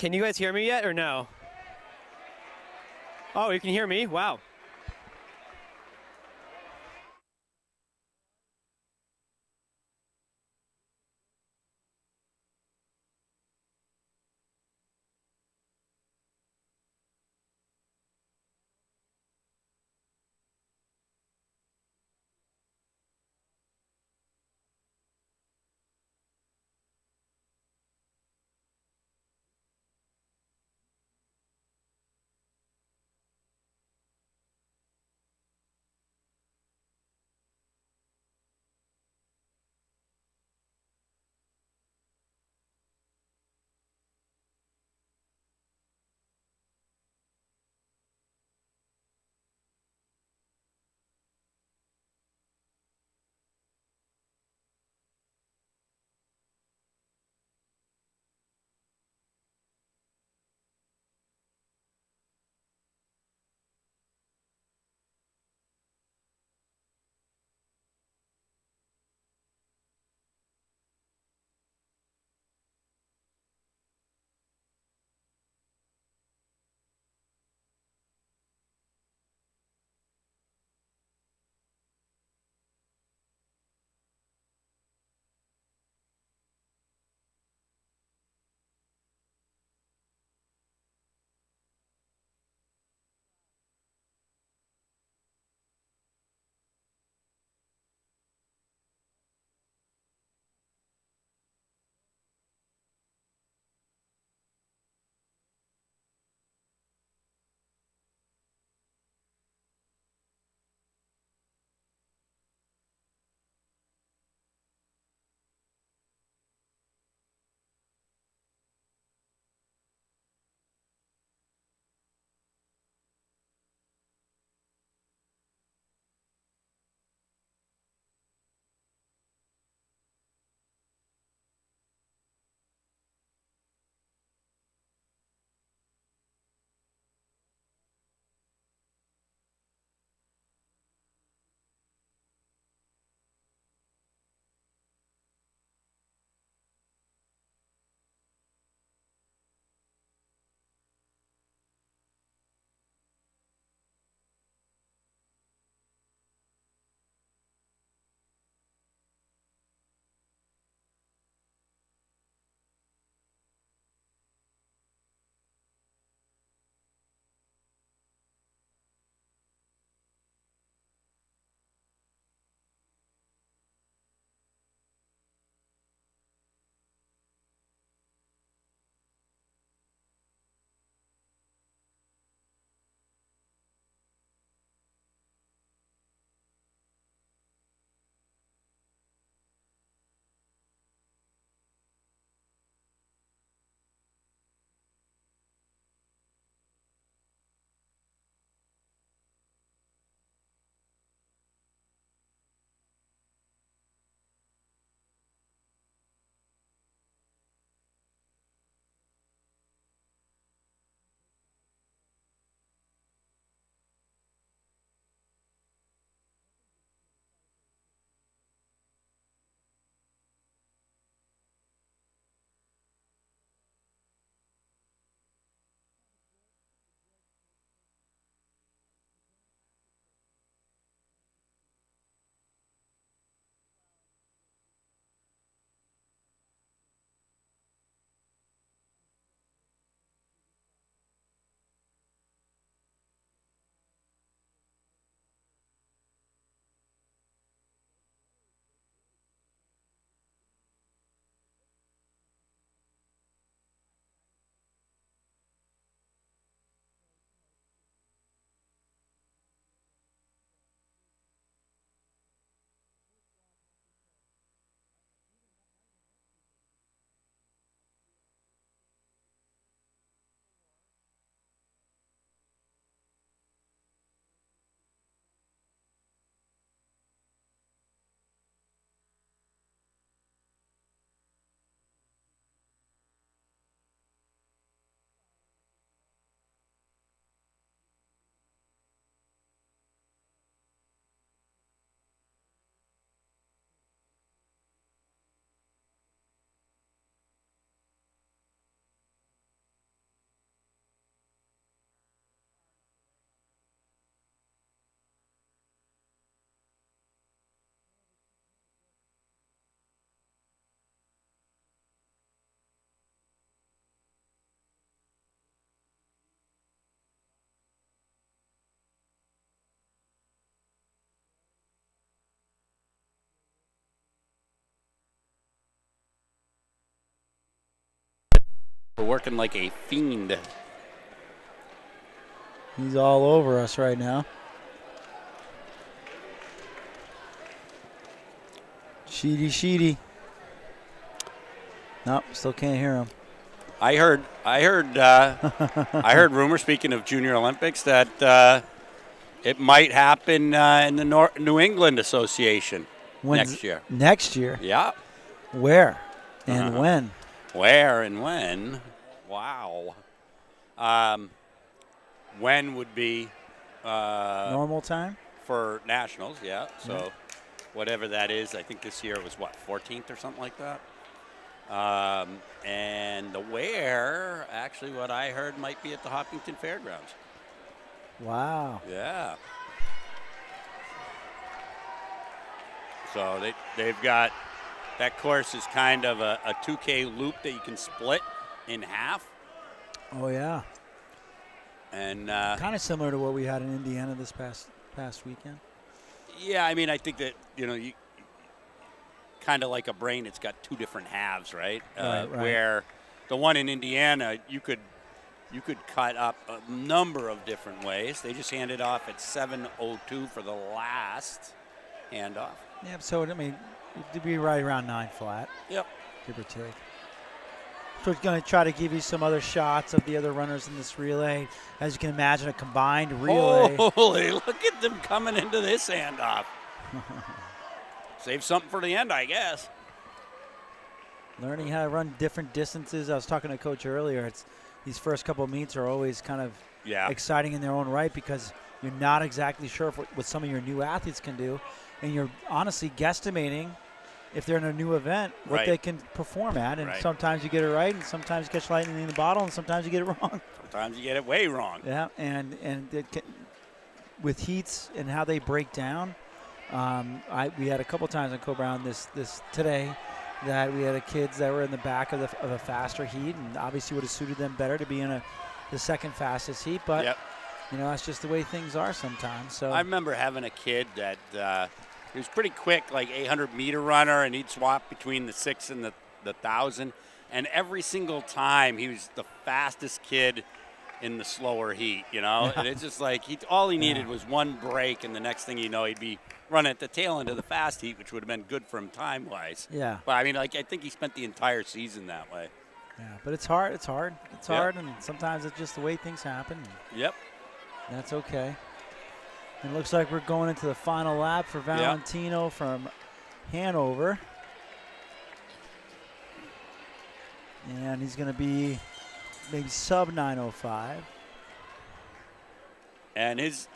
Can you guys hear me yet or no? Oh, you can hear me? Wow. We're working like a fiend. He's all over us right now. Sheedy. Nope, still can't hear him. I heard rumors, speaking of Junior Olympics, that it might happen in the New England Association next year. Next year? Yeah. Where and when? Where and when? Wow. When would be normal time for nationals? Yeah. So whatever that is, I think this year was 14th or something like that. And the where, actually, what I heard might be at the Hopkinton Fairgrounds. Wow. Yeah. So they've got that course is kind of a 2K loop that you can split in half. Oh yeah. And kind of similar to what we had in Indiana this past weekend. Yeah, I mean, I think that you kind of like a brain, it's got two different halves, right? Right. Where the one in Indiana, you could cut up a number of different ways. They just handed off at 7:02 for the last handoff. Yeah, so I mean, it'd be right around 9 flat. Yep. Give or take. So it's going to try to give you some other shots of the other runners in this relay. As you can imagine, a combined relay. Holy, look at them coming into this handoff. Save something for the end, I guess. Learning how to run different distances. I was talking to Coach earlier. These first couple of meets are always kind of exciting in their own right because you're not exactly sure what some of your new athletes can do. And you're honestly guesstimating if they're in a new event, what they can perform at. And sometimes you get it right, and sometimes you catch lightning in the bottle, and sometimes you get it wrong. Sometimes you get it way wrong. Yeah, and with heats and how they break down, we had a couple times on Co-Brown this today that we had kids that were in the back of a faster heat, and obviously would have suited them better to be in the second fastest heat. But that's just the way things are sometimes. So I remember having a kid that. He was pretty quick, like 800-meter runner, and he'd swap between the 6 and the 1,000. And every single time, he was the fastest kid in the slower heat, And it's just like all he needed was one break, and the next thing you know, he'd be running at the tail end of the fast heat, which would have been good for him time-wise. Yeah. But, I mean, I think he spent the entire season that way. Yeah, but it's hard. It's hard, and sometimes it's just the way things happen. Yep. That's okay. It looks like we're going into the final lap for Valentino from Hanover. And he's going to be maybe sub 9:05. And his...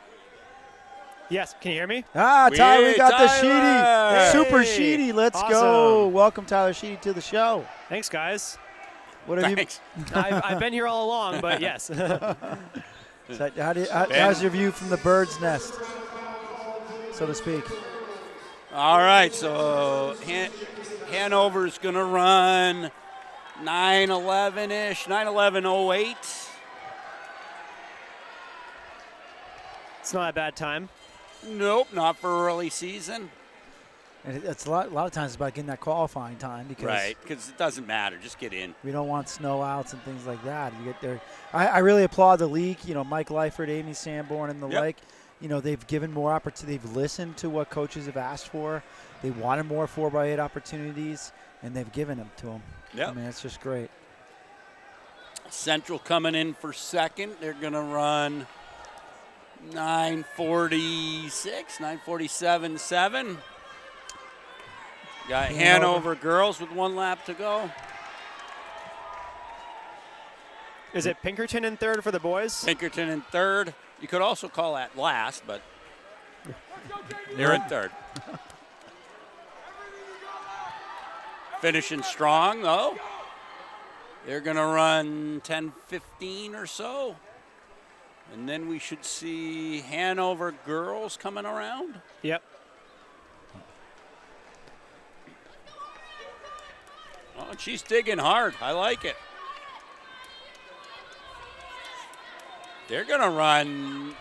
Yes, can you hear me? Tyler, we got the Tyler. Sheedy. Super Sheedy, let's go. Welcome, Tyler Sheedy, to the show. Thanks, guys. What have Thanks. I've been here all along, but yes. So how's your view from the bird's nest, so to speak? All right, so Hanover's going to run 9:11-ish, 9:11:08. It's not a bad time. Nope, not for early season. And it's a lot of times it's about getting that qualifying time because it doesn't matter. Just get in. We don't want snow outs and things like that. You get there. I really applaud the league. Mike Leifert, Amy Sanborn, and the like. They've given more opportunity. They've listened to what coaches have asked for. They wanted more 4x8 opportunities, and they've given them to them. Yep. I mean, it's just great. Central coming in for second. They're going to run 9:46, 9:47.7. Got Hanover girls with 1 lap to go. Is it Pinkerton in third for the boys? Pinkerton in third. You could also call that last, but they're in third. Finishing strong, though. They're going to run 10:15 or so. And then we should see Hanover girls coming around. Yep. Oh, she's digging hard. I like it. They're going to run,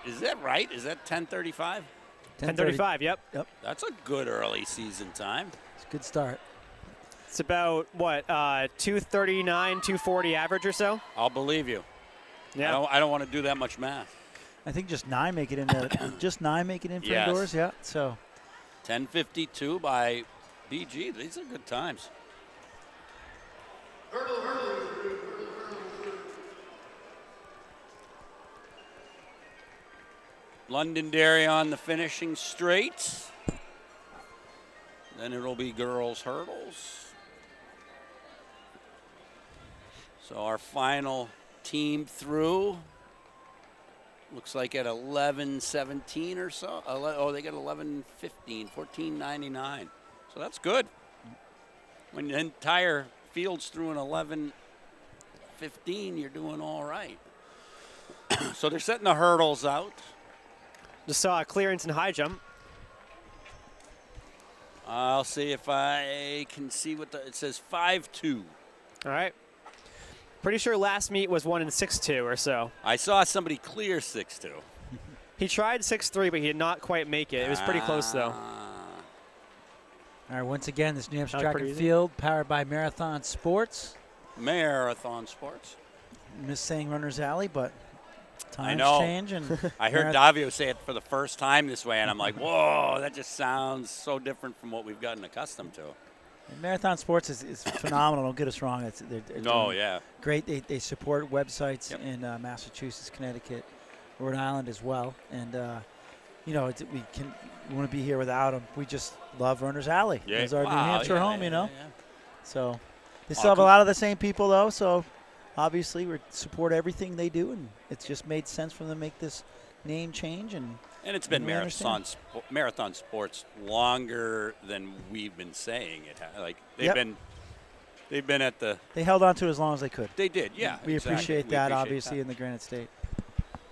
is that right? Is that 10:35? 10:35, yep. That's a good early season time. It's a good start. It's about, what, 239, 240 average or so? I'll believe you. Yeah. I don't want to do that much math. I think just 9 make it in there. Just 9 make it in for Yes. indoors, yeah. So 10:52 by BG. These are good times. Londonderry on the finishing straight. Then it'll be girls hurdles. So our final team through looks like at 11:17 or so. Oh, they got 11:15, 14:99. So that's good. When the entire field's through in 11:15, you're doing all right. So they're setting the hurdles out. Just saw a clearance and high jump. I'll see if I can see what it says. 5-2. All right. Pretty sure last meet was 1 in 6-2 or so. I saw somebody clear 6-2. He tried 6-3, but he did not quite make it. It was pretty close, though. all right, once again, this New Hampshire That was Track pretty and easy. Field, powered by Marathon Sports. Marathon Sports. Miss saying Runner's Alley, but times know. change. And I heard Davio say it for the first time this way, and I'm like, whoa, that just sounds so different from what we've gotten accustomed to. Marathon Sports is phenomenal. Don't get us wrong. They're doing Yeah. great. They support websites in Massachusetts, Connecticut, Rhode Island as well. And, we want to be here without them. We just love Runner's Alley. Yeah. It's our New Wow, Hampshire home, yeah. So they still have a lot of the same people, though. So obviously we support everything they do, and it's just made sense for them to make this name change. And it's been we Marathon Sports longer than we've been saying it. Like they've been at the. They held on to it as long as they could. They did, yeah. We exactly. appreciate We that, appreciate obviously, that. in the Granite State.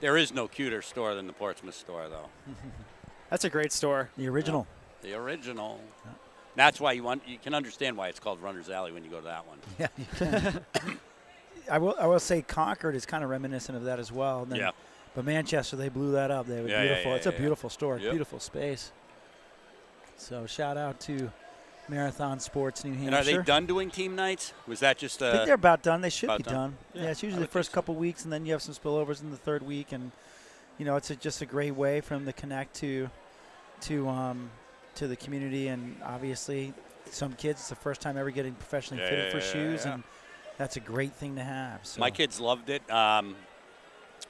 There is no cuter store than the Portsmouth store, though. That's a great store. The original. The original. Yeah. That's why you can understand why it's called Runner's Alley when you go to that one. Yeah, you can. I will say Concord is kind of reminiscent of that as well. And then, but Manchester, they blew that up. They were beautiful. It's a beautiful store, beautiful space. So shout out to Marathon Sports New Hampshire. And are they done doing team nights? Was that just I think they're about done. They should be done. done. Yeah, it's usually the first couple weeks, and then you have some spillovers in the third week. And, it's just a great way for them to connect to the community. And obviously some kids, it's the first time ever getting professionally fitted for shoes. And that's a great thing to have. So. My kids loved it.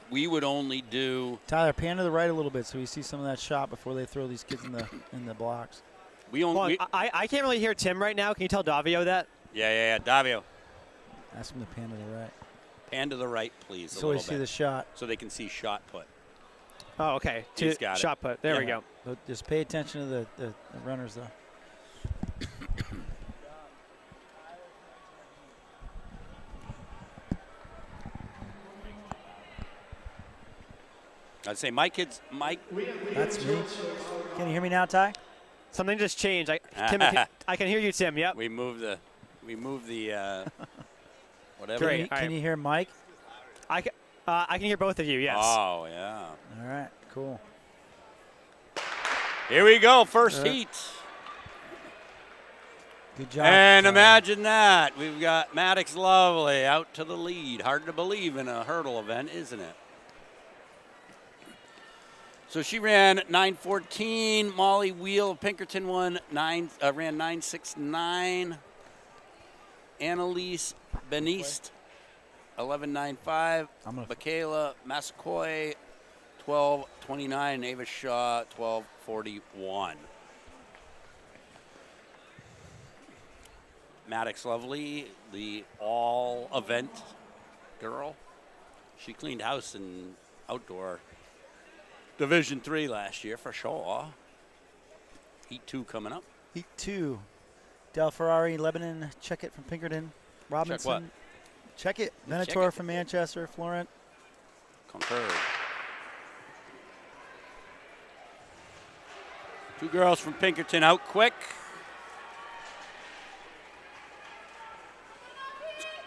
We would only do. Tyler, pan to the right a little bit so we see some of that shot before they throw these kids in the blocks. I can't really hear Tim right now. Can you tell Davio that? Yeah. Davio. Ask him to pan to the right. Pan to the right, please. So we see the shot. So they can see shot put. Oh, okay. He's got shot put. There we go. But just pay attention to the runners, though. I'd say my kids. That's me. Can you hear me now, Ty? Something just changed. Tim, I can hear you, Tim. Yep. We moved the whatever. Great. Can you hear Mike? I can hear both of you. Yes. Oh yeah. All right. Cool. Here we go. First heat. Good job. And imagine that. We've got Maddox Lovely out to the lead. Hard to believe in a hurdle event, isn't it? So she ran 9:14. Molly Wheel of Pinkerton ran 9:69. Annalise Beniste 11:95. Michaela Mascoy 12:29. Ava Shaw 12:41. Maddox Lovely, the all-event girl. She cleaned house in outdoor Division 3 last year for sure. Heat 2 coming up. Heat 2. Del Ferrari, Lebanon, check it from Pinkerton. Robinson. Check it. Venator from Manchester, Florent. Concurred. 2 girls from Pinkerton out quick.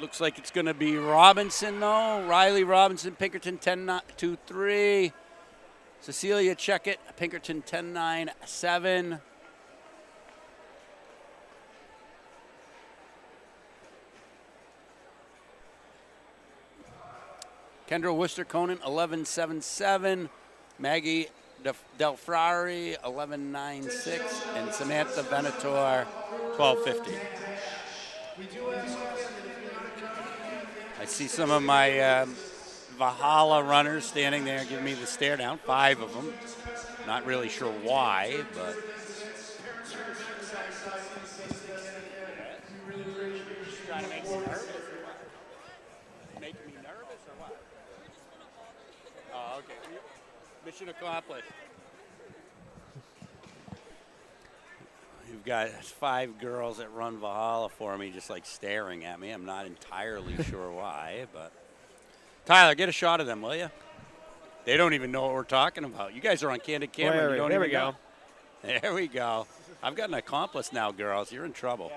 Looks like it's going to be Robinson, though. Riley Robinson, Pinkerton 10-2-3. Cecilia Checkett, Pinkerton 10-9-7. Kendra Worcester-Conan, 11.77. Maggie Del Frari, 11.96. And Samantha Venator, 12.50. I see some of my Valhalla runners standing there giving me the stare down, 5 of them. Not really sure why, but. Trying to make me nervous or what? Making me nervous or what? Oh, okay. Mission accomplished. You've got 5 girls that run Valhalla for me just like staring at me. I'm not entirely sure why, but. Tyler, get a shot of them, will you? They don't even know what we're talking about. You guys are on candid camera. There we go. There we go. I've got an accomplice now, girls. You're in trouble.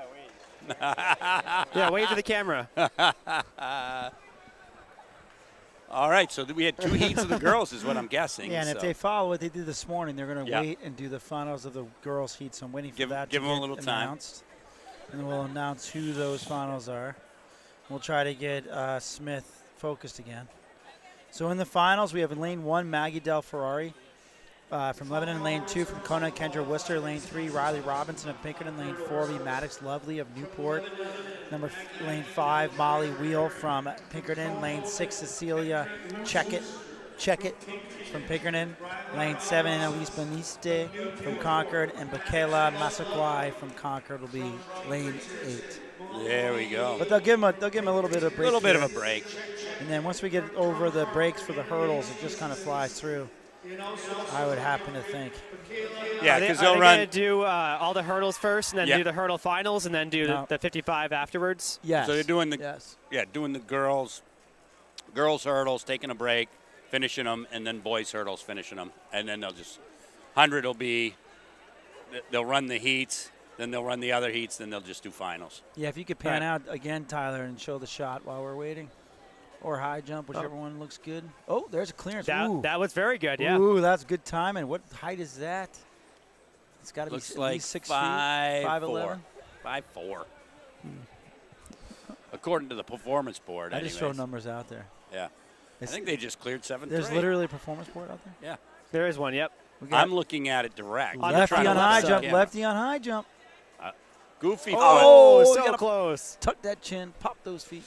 Yeah, wait for the camera. All right, so we had 2 heats of the girls is what I'm guessing. Yeah, and so. if they follow what they did this morning, they're going to wait and do the finals of the girls' heat. So I'm waiting for that to give them get a little announced. And then we'll announce who those finals are. We'll try to get Smith focused again. So in the finals, we have in lane 1, Maggie Del Ferrari from Lebanon. Lane 2 from Kona, Kendra Worcester. Lane 3, Riley Robinson of Pinkerton. Lane 4, will be Maddox Lovely of Newport. Lane 5, Molly Wheel from Pinkerton. Lane 6, Cecilia Check It from Pinkerton. Lane 7, Elise Beniste from Concord. And Bakela Masakwai from Concord will be lane 8. There we go. But they'll give them a little bit of a break. A little bit of a break. And then once we get over the breaks for the hurdles, it just kind of flies through. I would happen to think. Yeah, because they'll run. Going to do all the hurdles first, and then do the hurdle finals, and then do the 55 afterwards. Yes. So they're doing doing the girls hurdles, taking a break, finishing them, and then boys hurdles, finishing them, and then they'll just 100 will be. They'll run the heats. Then they'll run the other heats, then they'll just do finals. Yeah, if you could pan out again, Tyler, and show the shot while we're waiting. Or high jump, whichever one looks good. Oh, there's a clearance. That was very good, yeah. Ooh, that's good timing. What height is that? It's got to be at like least 6 feet. 5'11". 5'4". According to the performance board, I just throw numbers out there. Yeah. I think they just cleared 7'3". There's literally a performance board out there? Yeah. There is one, yep. I'm looking at it direct. Lefty on high jump, lefty on high jump. Goofy. Oh, so close. Tuck that chin, pop those feet.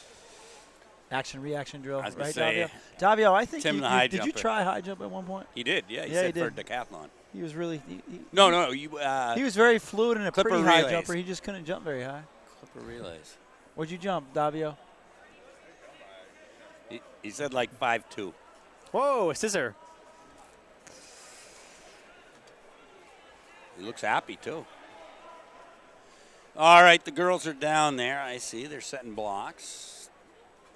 Action, reaction drill. I was right, say, Davio, I think Tim did you try high jump at one point? He did, yeah. He said for decathlon. He was really he was very fluid and a pretty relays. high jumper. He just couldn't jump very high. Clipper relays. What'd you jump, Davio? He said like 5'2". Whoa, a scissor. He looks happy, too. All right, the girls are down there. I see. They're setting blocks.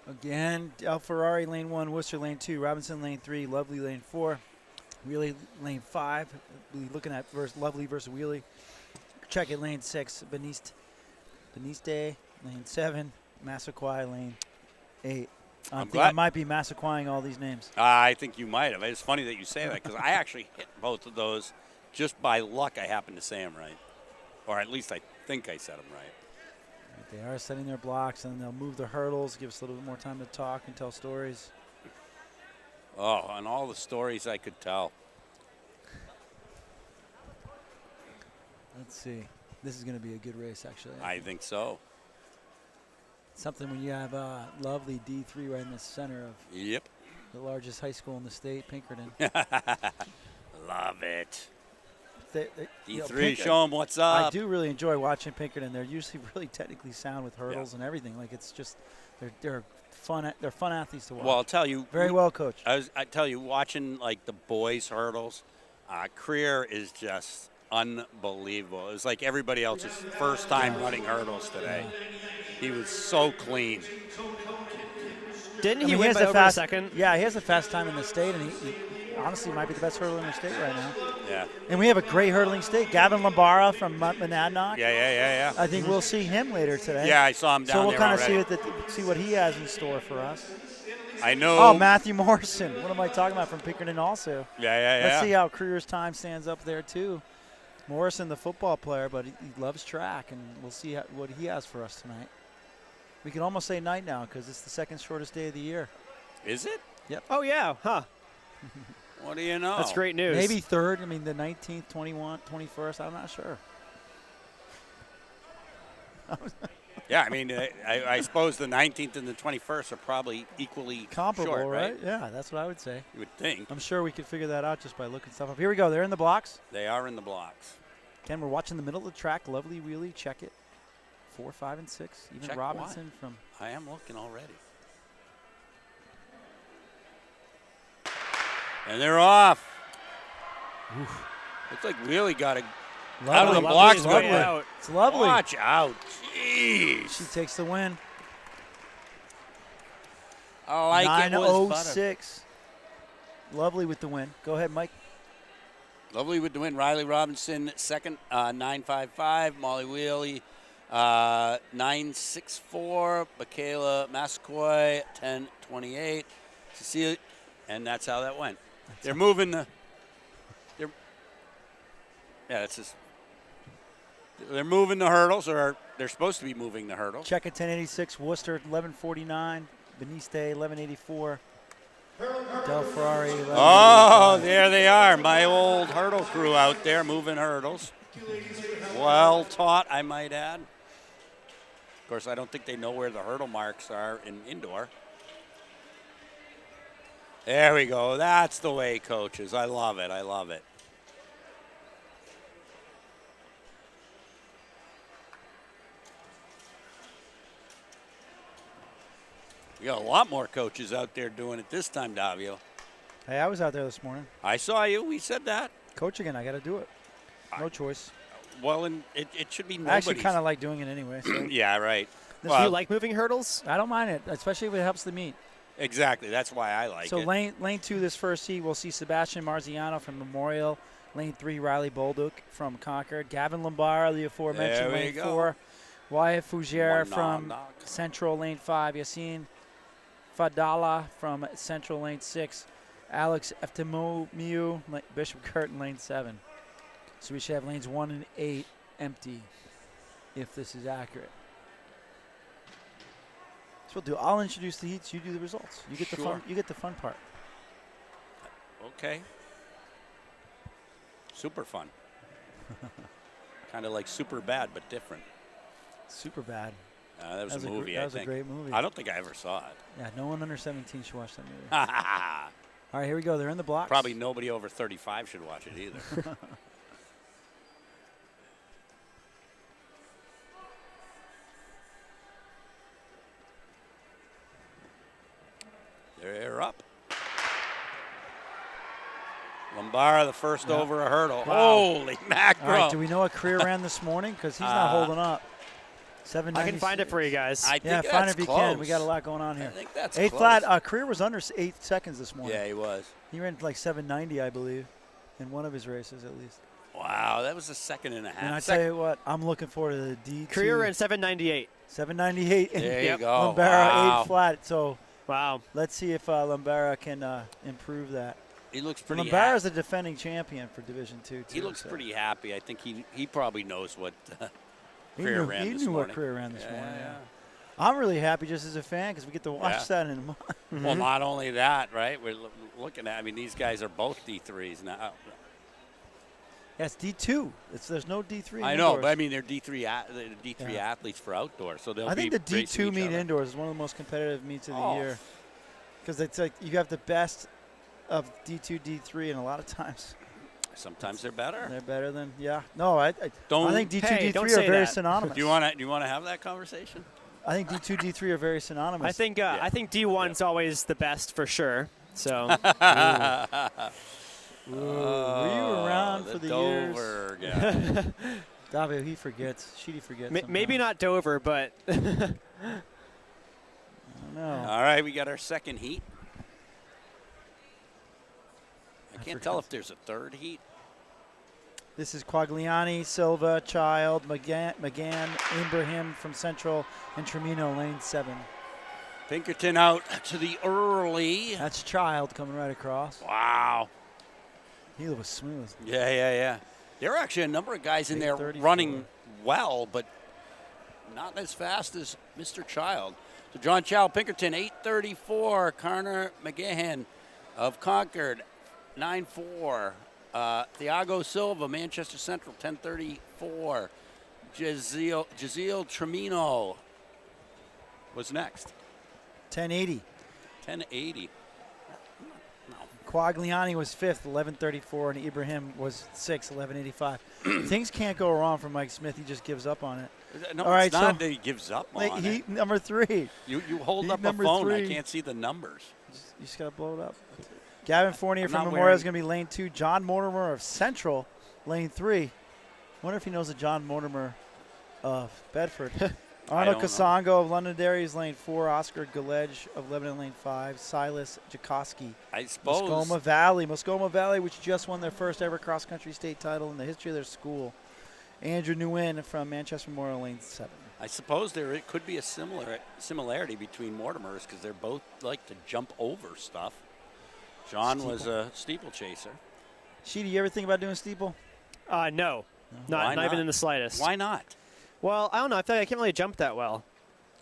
Again, Del Ferrari, lane 1, Worcester, lane 2, Robinson, lane 3, Lovely, lane 4, Wheelie, lane 5. We'll be looking at Lovely versus Wheelie. Check it, lane 6, Beniste, lane 7, Massaquoi, lane 8. I think I might be Massaquoing all these names. I think you might have. It's funny that you say that because I actually hit both of those. Just by luck, I happened to say them right. Or at least I think I said them right. They are setting their blocks, and they'll move the hurdles, give us a little bit more time to talk and tell stories. Oh, and all the stories I could tell. Let's see. This is going to be a good race, actually. I think so. Something when you have lovely D3 right in the center of the largest high school in the state, Pinkerton. Love it. D3, show them what's up. I do really enjoy watching Pinkerton. They're usually really technically sound with hurdles and everything. Like it's just, they're fun. They're fun athletes to watch. Well, I'll tell you, very well coached. I tell you, watching like the boys hurdles, Creer is just unbelievable. It was like everybody else's first time running hurdles today. He was so clean. Didn't he win by over a second? Yeah, he has the fast time in the state, and he honestly might be the best hurdler in the state right now. Yeah. And we have a great hurdling state. Gavin Lambara from Monadnock. Yeah. I think we'll see him later today. Yeah, I saw him down there. So we'll kind of see what he has in store for us. I know. Oh, Matthew Morrison. What am I talking about from Pinkerton also? Yeah. Let's see how Creer's time stands up there too. Morrison, the football player, but he loves track, and we'll see what he has for us tonight. We can almost say night now because it's the second shortest day of the year. Is it? Yep. Oh, yeah. Huh. What do you know? That's great news. Maybe third. I mean, the 19th, 21st. I'm not sure. Yeah, I mean, I suppose the 19th and the 21st are probably equally comparable, short, right? Yeah, that's what I would say. You would think. I'm sure we could figure that out just by looking stuff up. Here we go. They're in the blocks. They are in the blocks. Again, we're watching the middle of the track. Lovely wheelie. Check it. 4, 5, and 6. Even Check Robinson what? from. I am looking already. And they're off. Oof. Looks like Wheelie got it Lovely. out of the blocks. Lovely. Out. It's lovely. Watch out. Jeez. She takes the win. I like it was butter. 9:06. Lovely with the win. Go ahead, Mike. Lovely with the win. Riley Robinson, second, 9.55. Molly Wheelie, 9.64. Michaela Mascoy, 10.28. Cecilia, and that's how that went. They're moving the. It's just. They're moving the hurdles, or they're supposed to be moving the hurdles. Check at 1086. Worcester 1149. Beniste 1184. Del Ferrari. Oh, there they are. My old hurdle crew out there moving hurdles. Well taught, I might add. Of course, I don't think they know where the hurdle marks are in indoor. There we go. That's the way, coaches. I love it. I love it. We got a lot more coaches out there doing it this time, Davio. Hey, I was out there this morning. I saw you. We said that. Coach again. I got to do it. No choice. Well, and it should be nobody's. I actually kind of like doing it anyway. So. Yeah, right. Do you like moving hurdles? I don't mind it, especially if it helps the meet. Exactly. That's why I like it. So lane 2, this first heat, we'll see Sebastian Marziano from Memorial. Lane 3, Riley Bolduc from Concord. Gavin Lombard, the aforementioned lane 4. Wyatt Fougere from Central lane 5. Yassine Fadala from Central lane 6. Alex Eftimomiu, Bishop Curtin lane 7. So we should have lanes 1 and 8 empty if this is accurate. So we'll do. I'll introduce the heats. You do the results. You get the fun. You get the fun part. Okay. Super fun. Kind of like Super Bad, but different. Super Bad. That was a movie. That was a great movie. I don't think I ever saw it. Yeah, no one under 17 should watch that movie. All right, here we go. They're in the blocks. Probably nobody over 35 should watch it either. They're up. Lombard, the first over a hurdle. Wow. Holy mackerel. All right, do we know what Career ran this morning? Because he's not holding up. 796. I can find it for you guys. I think find that's it if you close. can. We got a lot going on here. I think that's 8 close. flat. Career was under 8 seconds this morning. Yeah, he was. He ran like 790, I believe, in one of his races at least. Wow, that was a second and a half. And I tell you what, I'm looking forward to the D2. Career ran 798. 798. There you go. Lombara Wow. 8 flat. So wow. Let's see if Lombara can improve that. He looks pretty happy. Lombara's a defending champion for Division II, too. He looks pretty happy. I think he probably knows what Career ran this morning. He knew what Career ran this morning. Yeah. I'm really happy just as a fan because we get to watch that in a month. Mm-hmm. Well, not only that, right? We're looking at, I mean, these guys are both D3s now. Yes, D2. There's no D3 I know, indoors. but I mean, they're D3 athletes for outdoors, so they'll be I think the D2 meet other. Indoors is one of the most competitive meets of the year because it's like you have the best of D2, D3, and a lot of times. Sometimes they're better. They're better than No, I think D2, D3 are very synonymous. Do you want to have that conversation? I think D2, D3 are very synonymous. I think D1's always the best for sure. So. Ooh, were you around for the Dover years? guy. Davio, he forgets. Sheedy forgets. Maybe not Dover, but. I don't know. All right, we got our second heat. I can't tell if there's a third heat. This is Quagliani, Silva, Child, McGann, Ibrahim from Central, and Tremino, lane 7. Pinkerton out to the early. That's Child coming right across. Wow. He was smooth. Yeah. There are actually a number of guys in there running well, but not as fast as Mr. Child. So John Child, Pinkerton, 8:34. Connor McGahan of Concord, 9:4. Thiago Silva, Manchester Central, 10:34. Jaziel Tremino was next. 10:80. 10:80. Quagliani was 5th, 11:34, and Ibrahim was 6th, 11:85. Things can't go wrong for Mike Smith. He just gives up on it. No, all right, it's not that he gives up on it. Heat number 3. You hold up a phone. 3. I can't see the numbers. You just got to blow it up. Gavin Fournier from Memorial is going to be lane 2. John Mortimer of Central, lane 3. Wonder if he knows the John Mortimer of Bedford. Arnold Kasongo of Londonderry is lane 4. Oscar Galedge of Lebanon, lane 5. Silas Jakoski. I suppose. Moscoma Valley, which just won their first ever cross-country state title in the history of their school. Andrew Nguyen from Manchester Memorial, lane 7. I suppose it could be a similarity between Mortimers because they're both like to jump over stuff. John was a steeplechaser. Sheedy, you ever think about doing steeple? No. Not even in the slightest. Why not? Well, I don't know. I feel like I can't really jump that well.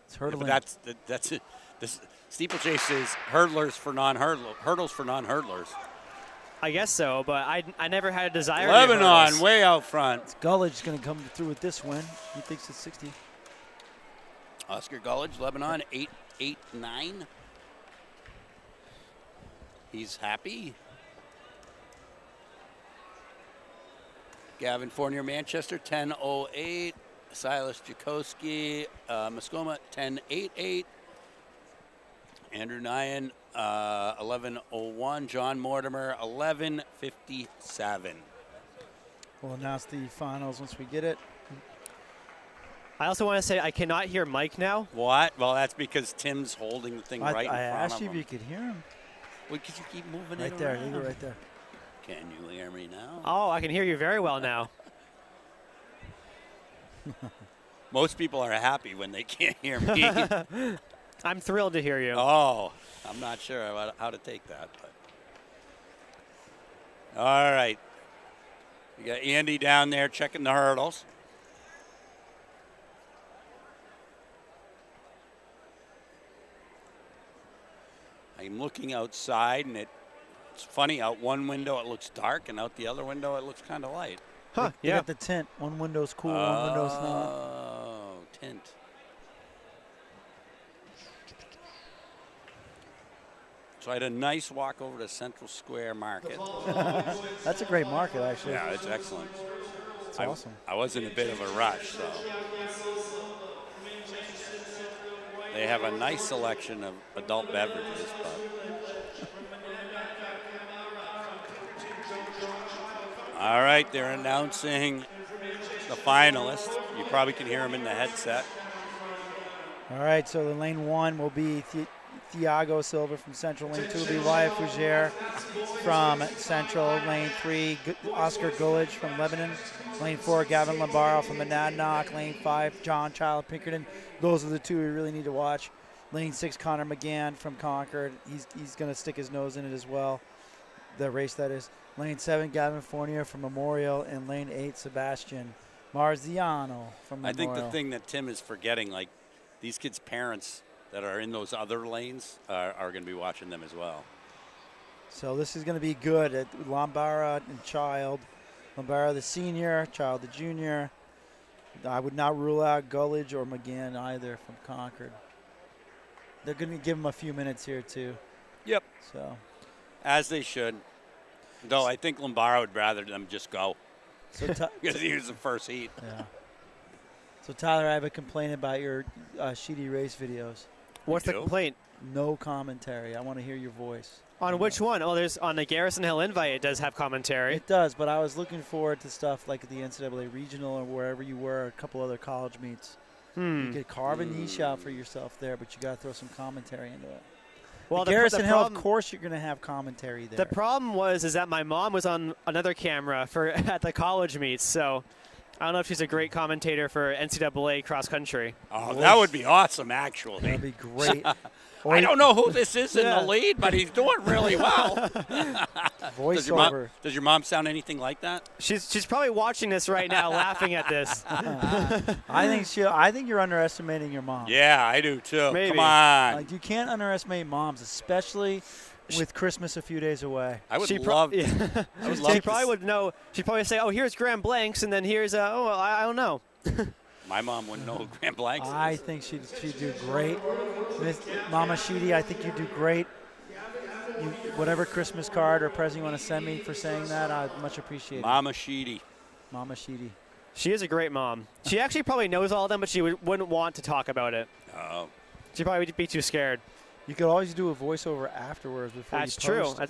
It's hurdling. Yeah, that's it. This steeplechase is hurdlers for hurdles for non-hurdlers. I guess so, but I never had a desire. Lebanon way out front. Gullidge going to come through with this win. He thinks it's 60. Oscar Gullidge, Lebanon, 8.89. He's happy. Gavin Fournier, Manchester, 10.08. Silas Jakoski, Moscoma, 10.88. Andrew Nyan, 11.01. John Mortimer, 11.57. We'll announce the finals once we get it. I also want to say I cannot hear Mike now. What? Well, that's because Tim's holding the thing right in front of him. I asked you if you could hear him. Well, because you keep moving right it there, around. you go right there. Can you hear me now? Oh, I can hear you very well now. Most people are happy when they can't hear me. I'm thrilled to hear you. Oh, I'm not sure how to take that. But. All right. We got Andy down there checking the hurdles. I'm looking outside, and it's funny. Out one window, it looks dark, and out the other window, it looks kind of light. Huh, they got the tint. One window's cool, one window's not. Oh, tint. So I had a nice walk over to Central Square Market. That's a great market, actually. Yeah, it's excellent. It's awesome. I was in a bit of a rush, so. They have a nice selection of adult beverages, but. All right, they're announcing the finalists. You probably can hear them in the headset. All right, so the lane 1 will be Thiago Silva from Central. Lane 2 will be Wyatt Fougere from Central. Lane 3, Oscar Gullidge from Lebanon. Lane 4, Gavin Lambaro from Monadnock. Lane 5, John Child Pinkerton. Those are the two we really need to watch. Lane 6, Connor McGann from Concord. He's going to stick his nose in it as well. The race, that is. Lane 7, Gavin Fournier from Memorial. And lane 8, Sebastian Marziano from Memorial. I think the thing that Tim is forgetting, like these kids' parents that are in those other lanes are going to be watching them as well. So this is going to be good at Lambara and Child. Lambara the senior, Child the junior. I would not rule out Gullidge or McGann either from Concord. They're going to give him a few minutes here too. Yep. So, as they should. Though I think Lambara would rather them just go. So because he was the first heat. Yeah. So Tyler, I have a complaint about your Sheedy race videos. What's the complaint? No commentary. I want to hear your voice. On which one? Oh, there's on the Garrison Hill invite. It does have commentary. It does, but I was looking forward to stuff like the NCAA regional or wherever you were, a couple other college meets. You could carve a niche out for yourself there, but you got to throw some commentary into it. Well, Garrison Hill, of course, you're going to have commentary there. The problem is that my mom was on another camera at the college meets, so I don't know if she's a great commentator for NCAA cross country. Oh, that would be awesome, actually. That would be great. I don't know who this is in the lead, but he's doing really well. Voiceover. Does your mom sound anything like that? She's probably watching this right now, laughing at this. I think you're underestimating your mom. Yeah, I do too. Maybe. Come on. You can't underestimate moms, especially with Christmas a few days away. I would love. She probably would know. She'd probably say, "Oh, here's Grand Blanks," and then here's I don't know. My mom wouldn't know who Grand Blanks is. I think she'd do great. Mama Sheedy, I think you'd do great. Whatever Christmas card or present you want to send me for saying that, I'd much appreciate it. Mama Sheedy. Mama Sheedy. She is a great mom. She actually probably knows all of them, but she wouldn't want to talk about it. Oh. She'd probably be too scared. You could always do a voiceover afterwards before That's you post. true.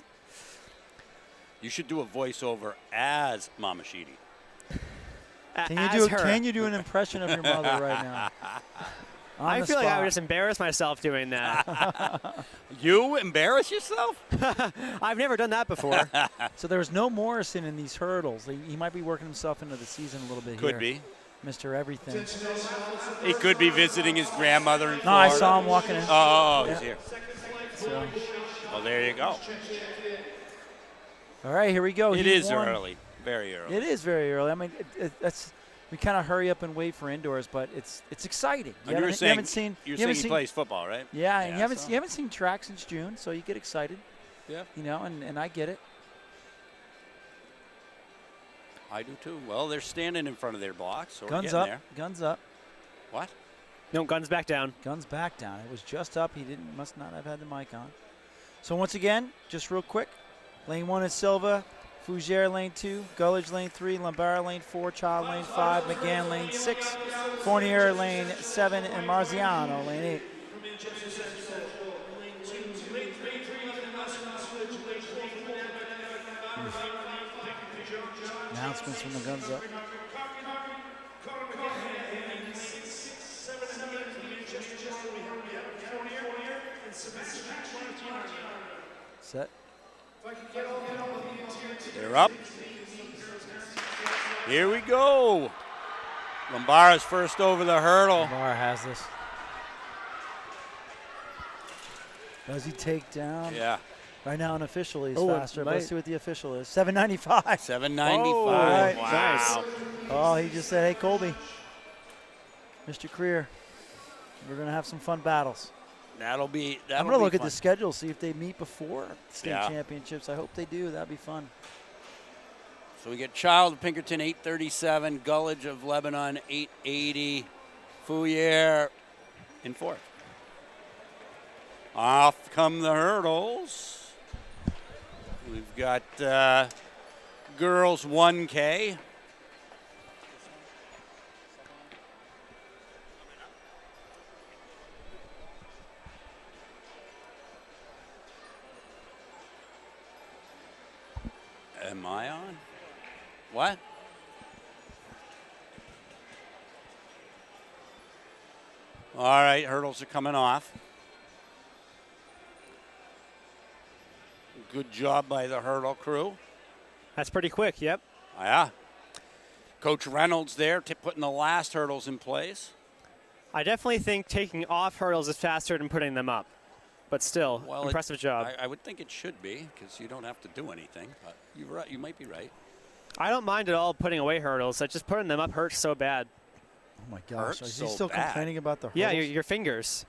You should do a voiceover as Mama Sheedy. Can you do an impression of your mother right now? I feel like I would just embarrass myself doing that. You embarrass yourself? I've never done that before. So there's no Morrison in these hurdles. He might be working himself into the season a little bit here. Could be. Mr. Everything. He could be visiting his grandmother in Florida. No, I saw him walking in. Oh, he's here. So. Well, there you go. All right, here we go. It is early. Very early. It is very early. I mean, we kind of hurry up and wait for indoors, but it's exciting. You haven't seen he plays football, right? Yeah, and you haven't seen track since June, so you get excited. Yeah. And I get it. I do too. Well, they're standing in front of their blocks, so guns we're getting up. there. Guns up. What? No, guns back down. Guns back down. It was just up. He must not have had the mic on. So once again, just real quick, lane 1 is Silva, Fougere lane 2, Gullidge lane 3, Lombara lane 4, Child lane 5, McGann lane 6, Fournier lane 7, and Marziano lane 8. Announcements from the guns up. Set. They're up. Here we go. Lombara's first over the hurdle. Lombara has this. Does he take down? Yeah. Right now, unofficially, he's faster. Let's see what the official is. 795. 795. Oh, right. Wow. Nice. Oh, he just said, hey, Colby, Mr. Creer, we're going to have some fun battles. I'm going to look at the schedule, see if they meet before state championships. I hope they do. That'd be fun. So we get Child of Pinkerton, 837, Gullidge of Lebanon, 880, Fournier in 4th. Off come the hurdles. We've got girls 1K. Am I on? What? All right, hurdles are coming off. Good job by the hurdle crew. That's pretty quick, yep. Yeah. Coach Reynolds there putting the last hurdles in place. I definitely think taking off hurdles is faster than putting them up. But still, impressive job. I would think it should be because you don't have to do anything. But you're right. You might be right. I don't mind at all putting away hurdles. Just putting them up hurts so bad. Oh, my gosh. Is he still complaining about the hurdles? Yeah, your fingers.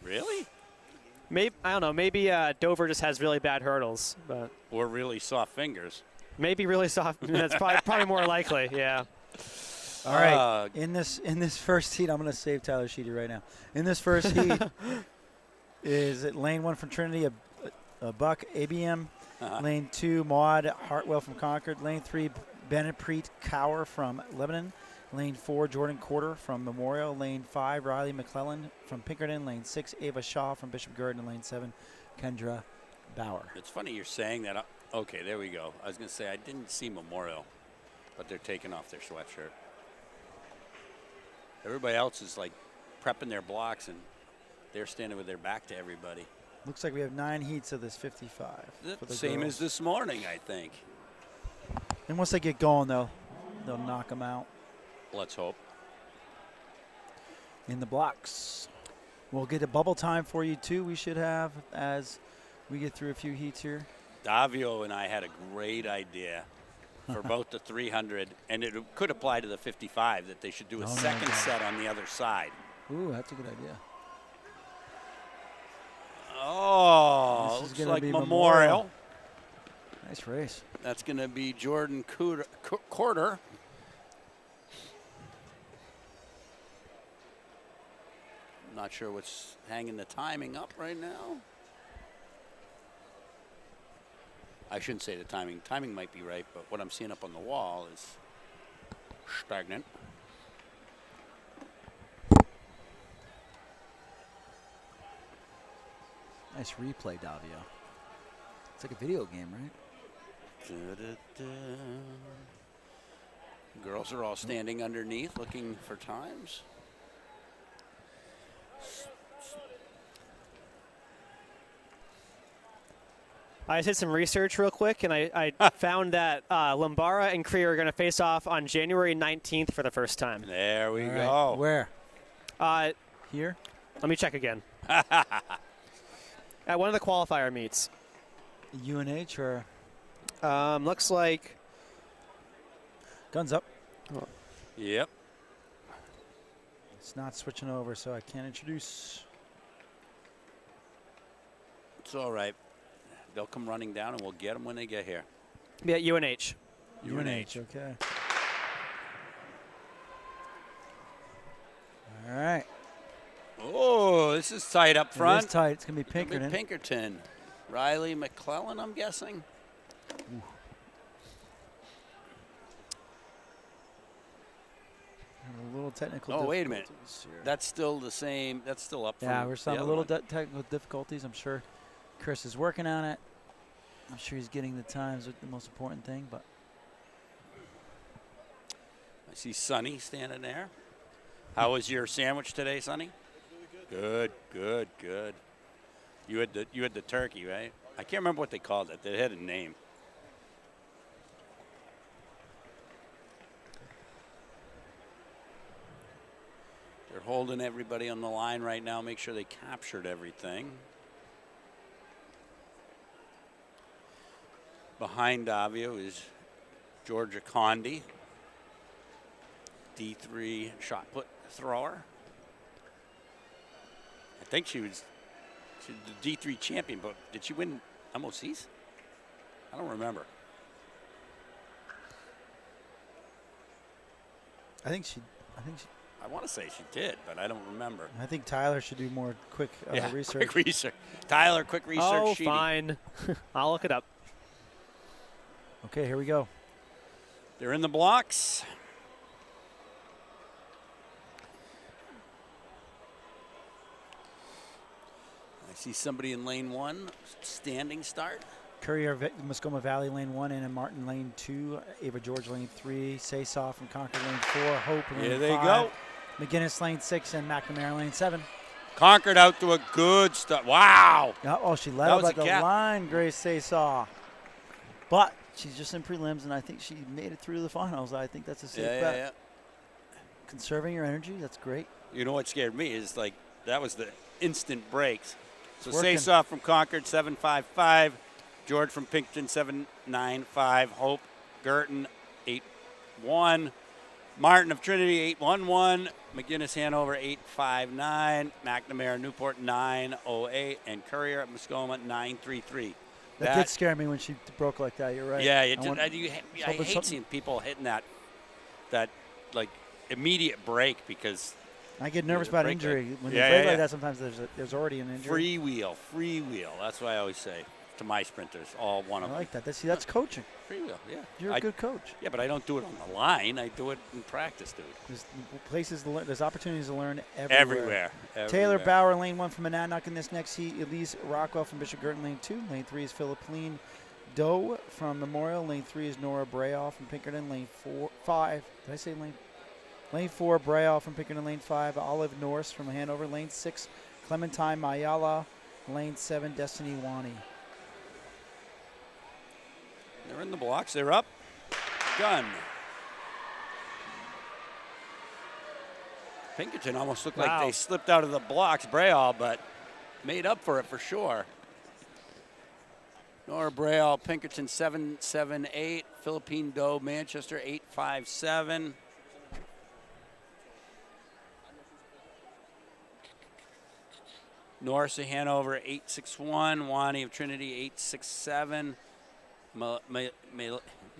Really? Maybe I don't know. Maybe Dover just has really bad hurdles, but or really soft fingers. Maybe really soft. That's probably more likely. Yeah. All right. In this first heat, I'm going to save Tyler Sheedy right now. In this first heat, is it lane 1 from Trinity, a Buck ABM. Lane 2, Maud Hartwell from Concord. Lane 3, Bennett Preet Cower from Lebanon. Lane 4, Jordan Corder from Memorial. Lane 5, Riley McClellan from Pinkerton. Lane 6, Ava Shaw from Bishop Gurdon. And lane 7, Kendra Bauer. It's funny you're saying that. Okay, there we go. I was going to say I didn't see Memorial, but they're taking off their sweatshirt. Everybody else is like prepping their blocks, and they're standing with their back to everybody. Looks like we have 9 heats of this 55. The same as this morning, I think. And once they get going, they'll knock them out. Let's hope. In the blocks. We'll get a bubble time for you, too, we should have as we get through a few heats here. Davio and I had a great idea for both the 300, and it could apply to the 55, that they should do a second set on the other side. Ooh, that's a good idea. Oh, looks like Memorial. Nice race. That's going to be Jordan Quarter. Not sure what's hanging the timing up right now. I shouldn't say the timing. Timing might be right, but what I'm seeing up on the wall is stagnant. Nice replay, Davio. It's like a video game, right? Girls are all standing underneath looking for times. I did some research real quick, and I found that Lombara and Cree are going to face off on January 19th for the first time. There we go. Where? Here? Let me check again. At one of the qualifier meets. UNH or? Looks like. Guns up. Oh. Yep. It's not switching over, so I can't introduce. It's all right. They'll come running down, and we'll get them when they get here. Yeah, UNH. UNH, okay. All right. Oh, this is tight up front. It is tight. It's going to be Pinkerton. Pinkerton. Riley McClellan, I'm guessing. Ooh. A little technical difficulties. Oh, wait a minute. Here. That's still the same. That's still up front. Yeah, we're still having a little technical difficulties. I'm sure Chris is working on it. I'm sure he's getting the times with the most important thing, but. I see Sonny standing there. How was your sandwich today, Sonny? Really good. Good. You had the turkey, right? I can't remember what they called it. They had a name. They're holding everybody on the line right now. Make sure they captured everything. Behind Davio is Georgia Condi, D3 shot put thrower. I think she was the D3 champion, but did she win MOCs? I don't remember. I think she. I want to say she did, but I don't remember. I think Tyler should do more quick research. Quick research. Tyler, quick research. Oh, sheeting. fine. I'll look it up. Okay, here we go. They're in the blocks. I see somebody in lane 1, standing start. Courier, Muskoma Valley, lane 1, Anna Martin, lane 2, Ava George, lane 3, Saysoff from Concord, lane 4, Hope, lane 5. Here they go. McGinnis, lane 6, and McNamara, lane 7. Concord out to a good start. Wow. Oh, she led up at the line, Grace Saysoff. But she's just in prelims, and I think she made it through the finals. I think that's a safe bet. Yeah. Conserving your energy, that's great. You know what scared me is, like, that was the instant breaks. So Saysoff from Concord, 7.55. George from Pinkerton, 7.95. Hope Girton, 8.1. Martin of Trinity, 8.11. McGinnis Hanover, 8.59. McNamara Newport, 9.08. And Courier at Muskoma, 9.33. That did scare me when she broke like that. You're right. Yeah, I hate seeing people hitting that like immediate break because I get nervous about injury when they break like that. Sometimes there's already an injury. Free wheel. That's what I always say to my sprinters. All one of them. I like that. That's coaching. Free wheel. Yeah. You're a good coach. Yeah, but I don't do it on the line. I do it in practice, dude. There's places to learn. There's opportunities to learn everywhere. Taylor Bauer, lane 1 from Monadnock in this next heat. Elise Rockwell from Bishop Girton, lane 2. Lane 3 is Philippine Doe from Memorial. Lane 3 is Nora Brayoff from Pinkerton. Lane 5. Did I say lane? Lane 4, Brayoff from Pinkerton. Lane 5, Olive Norse from Hanover. Lane 6, Clementine Mayala. Lane 7, Destiny Wani. They're in the blocks. They're up. Gun. Pinkerton almost looked like they slipped out of the blocks, Brayall, but made up for it for sure. Nora Brayall, Pinkerton 7.78. Philippine Doe, Manchester 8.57. Norris of Hanover 8.61. Wani of Trinity 8.67.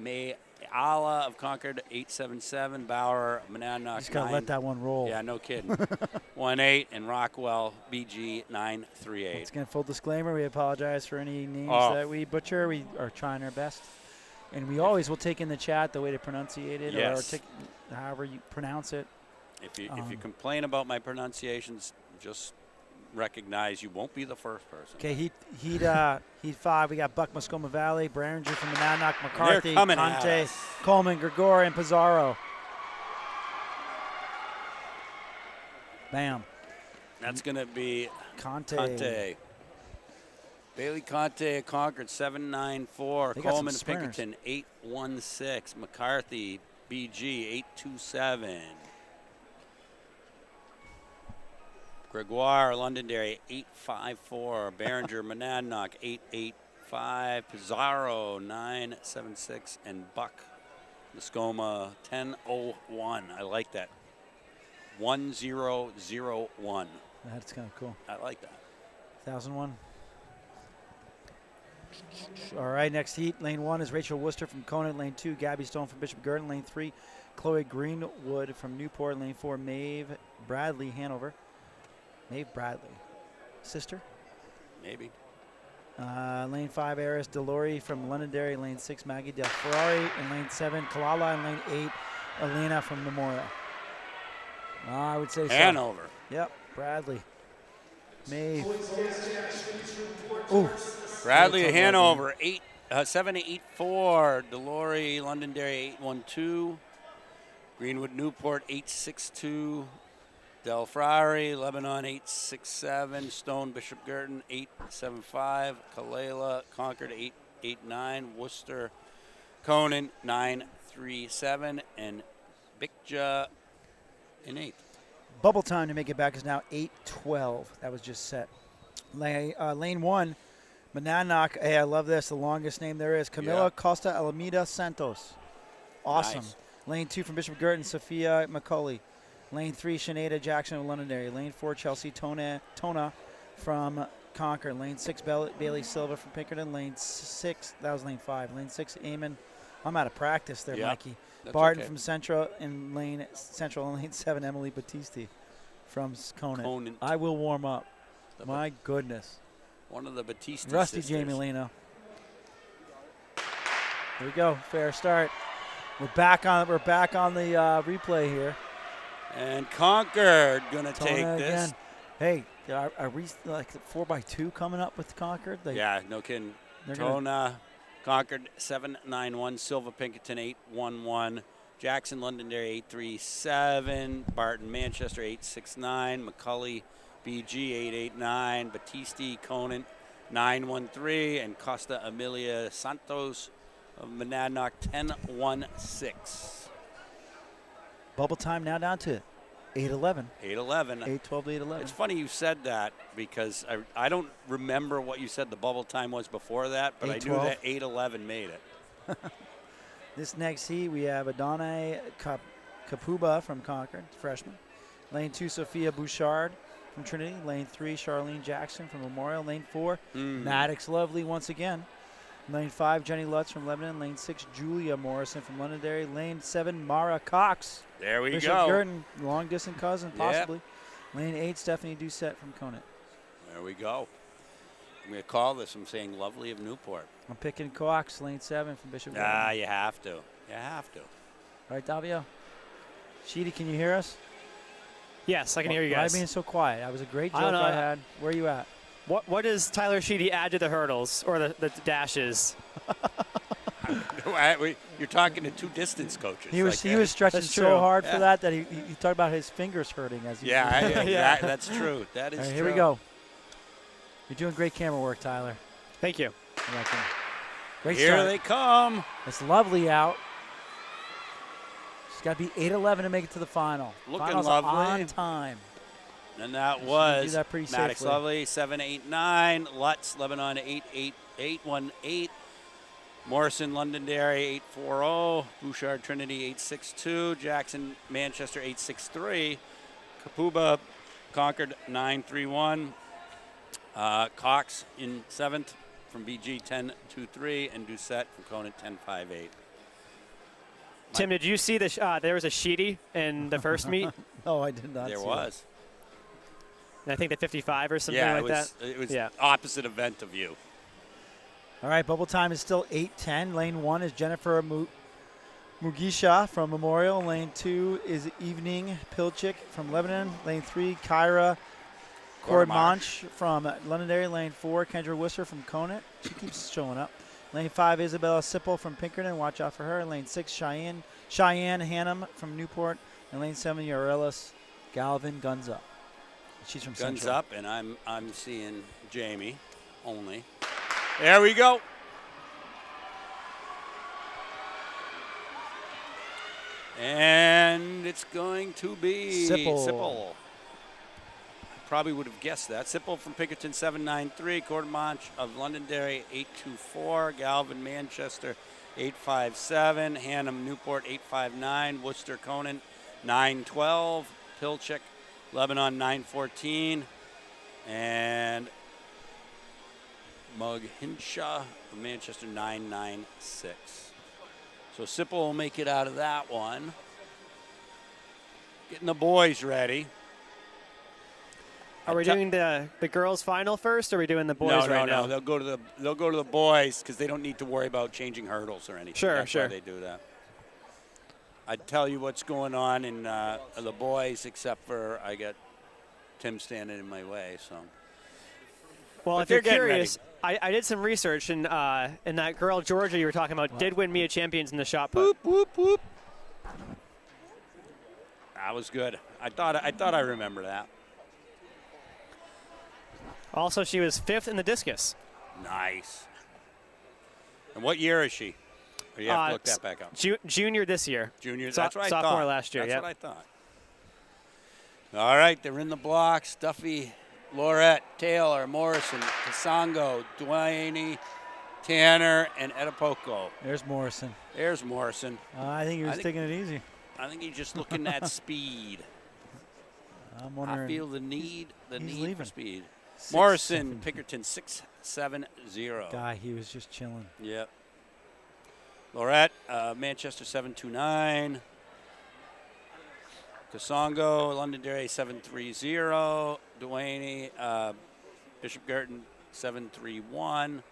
Mayala of Concord 8.77. Bauer, Monadnock Just gotta let that one roll. Yeah, no kidding. 1.8, and Rockwell BG 9.38. Once again, full disclaimer: we apologize for any names that we butcher. We are trying our best, and we always will take in the chat the way to pronunciate it, or however you pronounce it. If you complain about my pronunciations, just recognize you won't be the first person. Okay, Heat 5. We got Buck, Muskoma Valley, Behringer from Monadnock, McCarthy, Conte, Coleman, Gregor, and Pizarro. Bam. That's going to be Conte. Bailey Conte, Concord 7.94. Coleman, Pinkerton 8.16. McCarthy, BG 8.27. Gregoire, Londonderry 8.54. Behringer, Monadnock 8.85. Pizarro 9.76. And Buck, Muskoma 10.01. I like that. 1-0-0-1. That's kind of cool. I like that. 1001. All right, next heat. Lane 1 is Rachel Worcester from Conant. Lane 2, Gabby Stone from Bishop Girton. Lane 3, Chloe Greenwood from Newport. Lane 4, Maeve Bradley, Hanover. Maeve Bradley. Sister? Maybe. Lane 5, Eris Delori from Londonderry. Lane 6, Maggie Del Ferrari. And lane 7, Kalala. And lane 8, Elena from Memorial. I would say Hanover. So. Yep, Bradley. Maeve. Ooh. Bradley of Hanover, 7.84. Delori, Londonderry, 8.12. Greenwood, Newport, 8.62. Del Frari, Lebanon, 8.67. Stone, Bishop Girton, 8.75. Kalela, Concord, 8.89. Worcester, Conant, 9.37. And Bicja in 8th. Bubble time to make it back is now 8:12. That was just set. Lane 1, Monadnock. Hey, I love this. The longest name there is. Camila Costa Alameda Santos. Awesome. Nice. Lane 2 from Bishop Girton, Sophia McCulley. Lane 3, Sinead Jackson of Londonderry. Lane 4, Chelsea Tona from Concord. Lane 6, Bailey Silva from Pinkerton. Lane 6, that was lane 5. Lane 6, Eamon. I'm out of practice there, Mikey. Barton from Central in lane 7, Emily Battisti from Conant. I will warm up. My goodness. One of the Battisti Rusty sisters. Jamie Leno. Here we go. Fair start. We're back on the replay here. And Concord gonna take this. Again. Hey, are we like 4x2 coming up with Concord? Yeah, no kidding. Tona, Concord 7.91. Silva Pinkerton 8.11. Jackson Londonderry 8.37. Barton Manchester 8.69. McCulley BG 8.89. Battisti Conant 9.13. And Costa Emilia Santos of Monadnock 10.16. Bubble time now down to 8:11. 8:11. 8:12 to 8:11. It's funny you said that because I don't remember what you said the bubble time was before that, but I knew that 8:11 made it. This next heat, we have Adonai Kapuba from Concord, freshman. Lane 2, Sophia Bouchard from Trinity. Lane 3, Charlene Jackson from Memorial. Lane 4, Maddox Lovely once again. Lane 5, Jenny Lutz from Lebanon. Lane 6, Julia Morrison from Londonderry. Lane 7, Mara Cox. There we Bishop go. Girton, long distance cousin, possibly. Lane 8, Stephanie Doucette from Conant. There we go. I'm going to call this. I'm saying Lovely of Newport. I'm picking Cox, lane 7 from Bishop Girton. You have to. You have to. All right, Davio. Sheedy, can you hear us? Yes, I can hear you guys. Why being so quiet? That was a great joke I had. Where are you at? What does Tyler Sheedy add to the hurdles or the dashes? You're talking to two distance coaches. He was stretching so hard for that he talked about his fingers hurting as he that's true. That is true. Here we go. You're doing great camera work, Tyler. Thank you. You're welcome. Great Here start. they come. It's lovely out. She's got to be 8:11 to make it to the final. Looking Finals lovely. on time. And that was Maddox Lovely, 7-8-9. Lutz, Lebanon, 8-8-1-8. Morrison, Londonderry, 8-4-0. Bouchard, Trinity, 8-6-2. Jackson, Manchester, 8-6-3. Kapuba, Concord, 9-3-1. Cox in 7th from BG, 10-2-3. And Doucette from Conant, 10-5-8. Tim, did you see there was a Sheedy in the first meet? No, I did not. There was. And I think the 55 or something that. It was opposite event of you. All right, bubble time is still 8:10. Lane 1 is Jennifer Mugisha from Memorial. Lane 2 is Evening Pilchik from Lebanon. Lane 3, Kyra Kordmanch from Londonderry. Lane 4, Kendra Wisser from Conant. She keeps showing up. Lane 5, Isabella Sipple from Pinkerton. Watch out for her. Lane 6, Cheyenne Hannum from Newport. And lane 7, Yarellis Galvin, Guns Up. She's from Guns Central. Up, and I'm seeing Jamie only. There we go. And it's going to be Sipple. I probably would have guessed that. Sipple from Pinkerton, 7-9-3. Quartermanch of Londonderry, 8-2-4. Galvin, Manchester, 8-5-7. Hannum, Newport, 8-5-9. Worcester, Conant, 9-12. Pilchik, Lebanon, 9-14. And Mug Hinshaw of Manchester, 9-9-6. So Sipple will make it out of that one. Getting the boys ready. Are we doing the girls' final first, or are we doing the boys right now? No. They'll go to the boys because they don't need to worry about changing hurdles or anything. That's why they do that. I'd tell you what's going on in the boys, except for I got Tim standing in my way. So. Well, but if you're curious, I did some research, and that girl Georgia you were talking about did win Mia Champions in the shot put. Whoop, whoop, whoop. That was good. I thought I remember that. Also, she was 5th in the discus. Nice. And what year is she? Or you have to look that back up. Junior this year. Junior. That's what I thought. Sophomore last year. That's what I thought. All right, they're in the blocks. Duffy, Lorette, Taylor, Morrison, Kasongo, Duane, Tanner, and Edipoco. There's Morrison. I think he was taking it easy. I think he's just looking at speed. I'm wondering. I feel the need leaving. for speed. Morrison, Pinkerton, 6-7-0. Guy, he was just chilling. Yep. Lorette, Manchester, 7-2-9. Kasongo, Londonderry, 7-3-0. Duane, Bishop Girton, 7-3-1.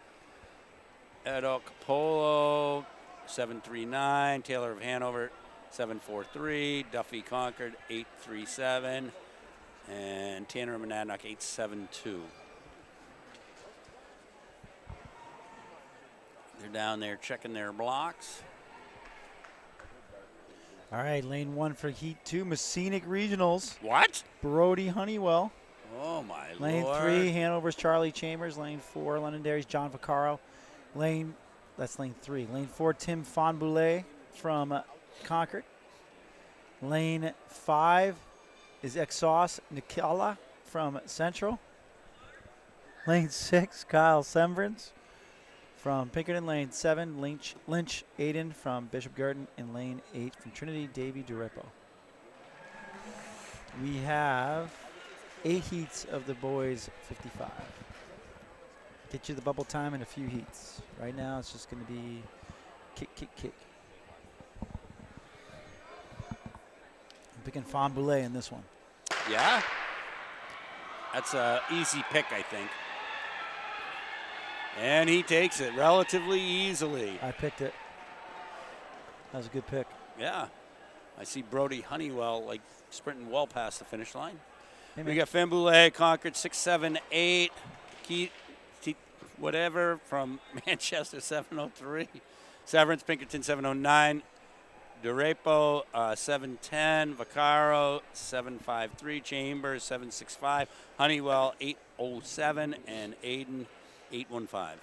Edo Capolo, 7-3-9. Taylor of Hanover, 7-4-3. Duffy Concord, 8-3-7. And Tanner of Monadnock, 8-7-2. They're down there checking their blocks. All right, lane 1 for Heat 2, Messinic Regionals. What? Brody Honeywell. Oh, my lane Lord. 3, Hanover's Charlie Chambers. Lane 4, Londonderry's John Vaccaro. That's lane 3. Lane 4, Tim Fonboulay from Concord. Lane 5 is Exhaust Nikala from Central. Lane 6, Kyle Sembrance from Pinkerton. Lane 7, Lynch Aiden from Bishop Girton. And lane 8 from Trinity, Davy Durepo. We have 8 heats of the boys 55. Get you the bubble time in a few heats. Right now it's just going to be kick, kick, kick. I'm picking Fonboulay in this one. Yeah? That's an easy pick, I think. And he takes it relatively easily. I picked it. That was a good pick. Yeah. I see Brody Honeywell like sprinting well past the finish line. Hey, we got Fonboulay, Concord, 6-7-8. Keith, whatever, from Manchester, 7-0-3. Severance, Pinkerton, 7-0-9. Durepo, 7-10. Vaccaro, 7-5-3. Chambers, 7-6-5. Honeywell, 8-0-7. And Aiden, 8-1-5.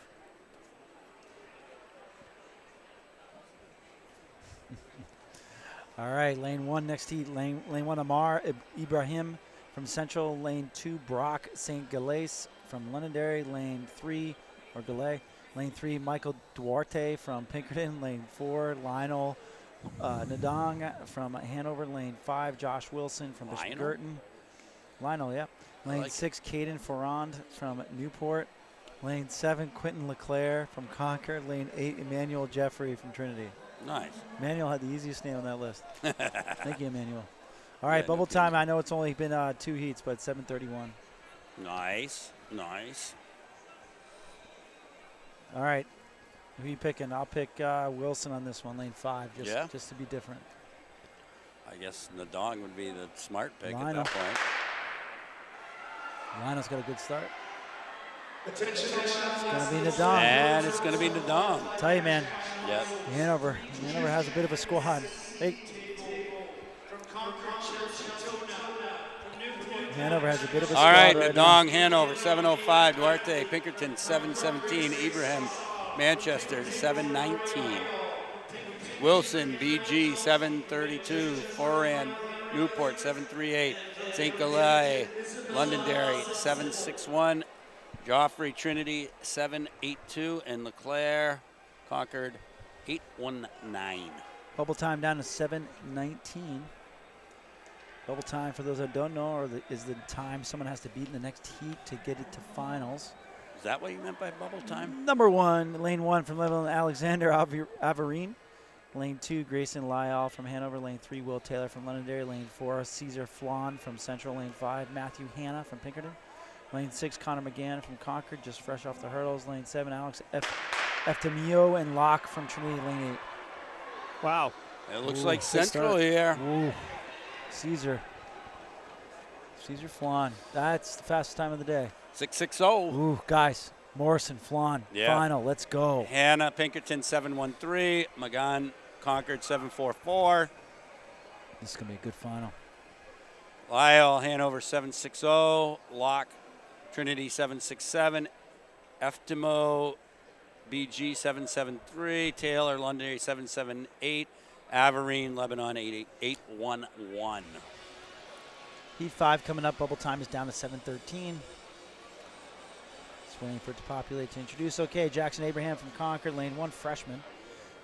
All right, lane 1 next heat. Lane 1, Amar Ibrahim from Central. Lane 2, Brock St. Galais from Londonderry. Lane 3, or Galais. Lane 3, Michael Duarte from Pinkerton. Lane 4, Lionel Nadong from Hanover. Lane 5, Josh Wilson from Bishop Girton. Lionel, yeah. Lane 6, Caden Ferrand from Newport. Lane 7, Quentin Leclerc from Concord. Lane 8, Emmanuel Jeffrey from Trinity. Nice. Emmanuel had the easiest name on that list. Thank you, Emmanuel. All right, bubble time. I know it's only been 2 heats, but 7:31. Nice. All right. Who are you picking? I'll pick Wilson on this one, lane 5, just to be different. I guess Nadong would be the smart pick Lionel. at that point. Lionel's got a good start. It's going to be Nadong. And it's going to be Nadong. Tell you, man. Yep. Hanover has a bit of a squad. Hey. Hanover has a bit of a squad. All right, Nadong, now. Hanover, 7:05. Duarte, Pinkerton, 7:17. Ibrahim, Manchester, 7:19. Wilson, BG, 7:32. Foran, Newport, 7:38. St. Galais, Londonderry, 7:61. Joffrey, Trinity, 7:82. And Leclerc, Concord, 8:19. Bubble time down to 7:19. Bubble time, for those that don't know, is the time someone has to beat in the next heat to get it to finals. Is that what you meant by bubble time? Number 1, lane 1 from Lebanon, Alexander Averine. Lane 2, Grayson Lyall from Hanover. Lane 3, Will Taylor from Londonderry. Lane 4, Caesar Flan from Central. Lane 5, Matthew Hanna from Pinkerton. Lane 6, Connor McGann from Concord, just fresh off the hurdles. Lane 7, Alex Eftemio and Locke from Trinity. Lane 8. Wow. It looks like Central here. Ooh. Caesar Flan. That's the fastest time of the day. 6:60. Ooh, guys. Morrison, Flan. Yeah. Final. Let's go. Hannah, Pinkerton, 7:13. McGann, Concord, 7:44. This is going to be a good final. Lyle, Hanover, 7:60. Locke, Trinity, 7:67. Eftimo, BG, 7:73. Taylor, Londonderry, 7:78. Averine, Lebanon, 8:11. Heat 5 coming up. Bubble time is down to 7:13. Just waiting for it to populate to introduce. Okay, Jackson Abraham from Concord, lane 1, freshman.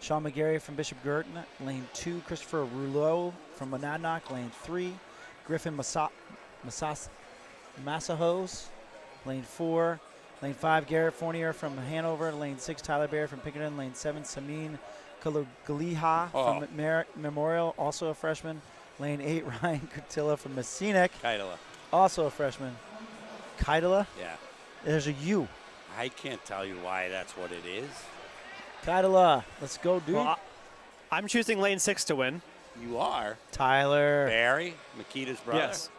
Sean McGarry from Bishop Girton. Lane 2, Christopher Rouleau from Monadnock. Lane 3, Griffin Massahos. Lane 4. Lane 5, Garrett Fournier from Hanover. Lane 6, Tyler Bear from Pinkerton. Lane 7, Samin Kalogaliha from Memorial, also a freshman. Lane 8, Ryan Curtilla from Messinic, Kaidala. also a freshman. Kaidala? Yeah. There's a U. I can't tell you why that's what it is. Kaidala. Let's go, dude. Well, I'm choosing lane 6 to win. You are. Tyler. Barry, Makita's brother. Yes.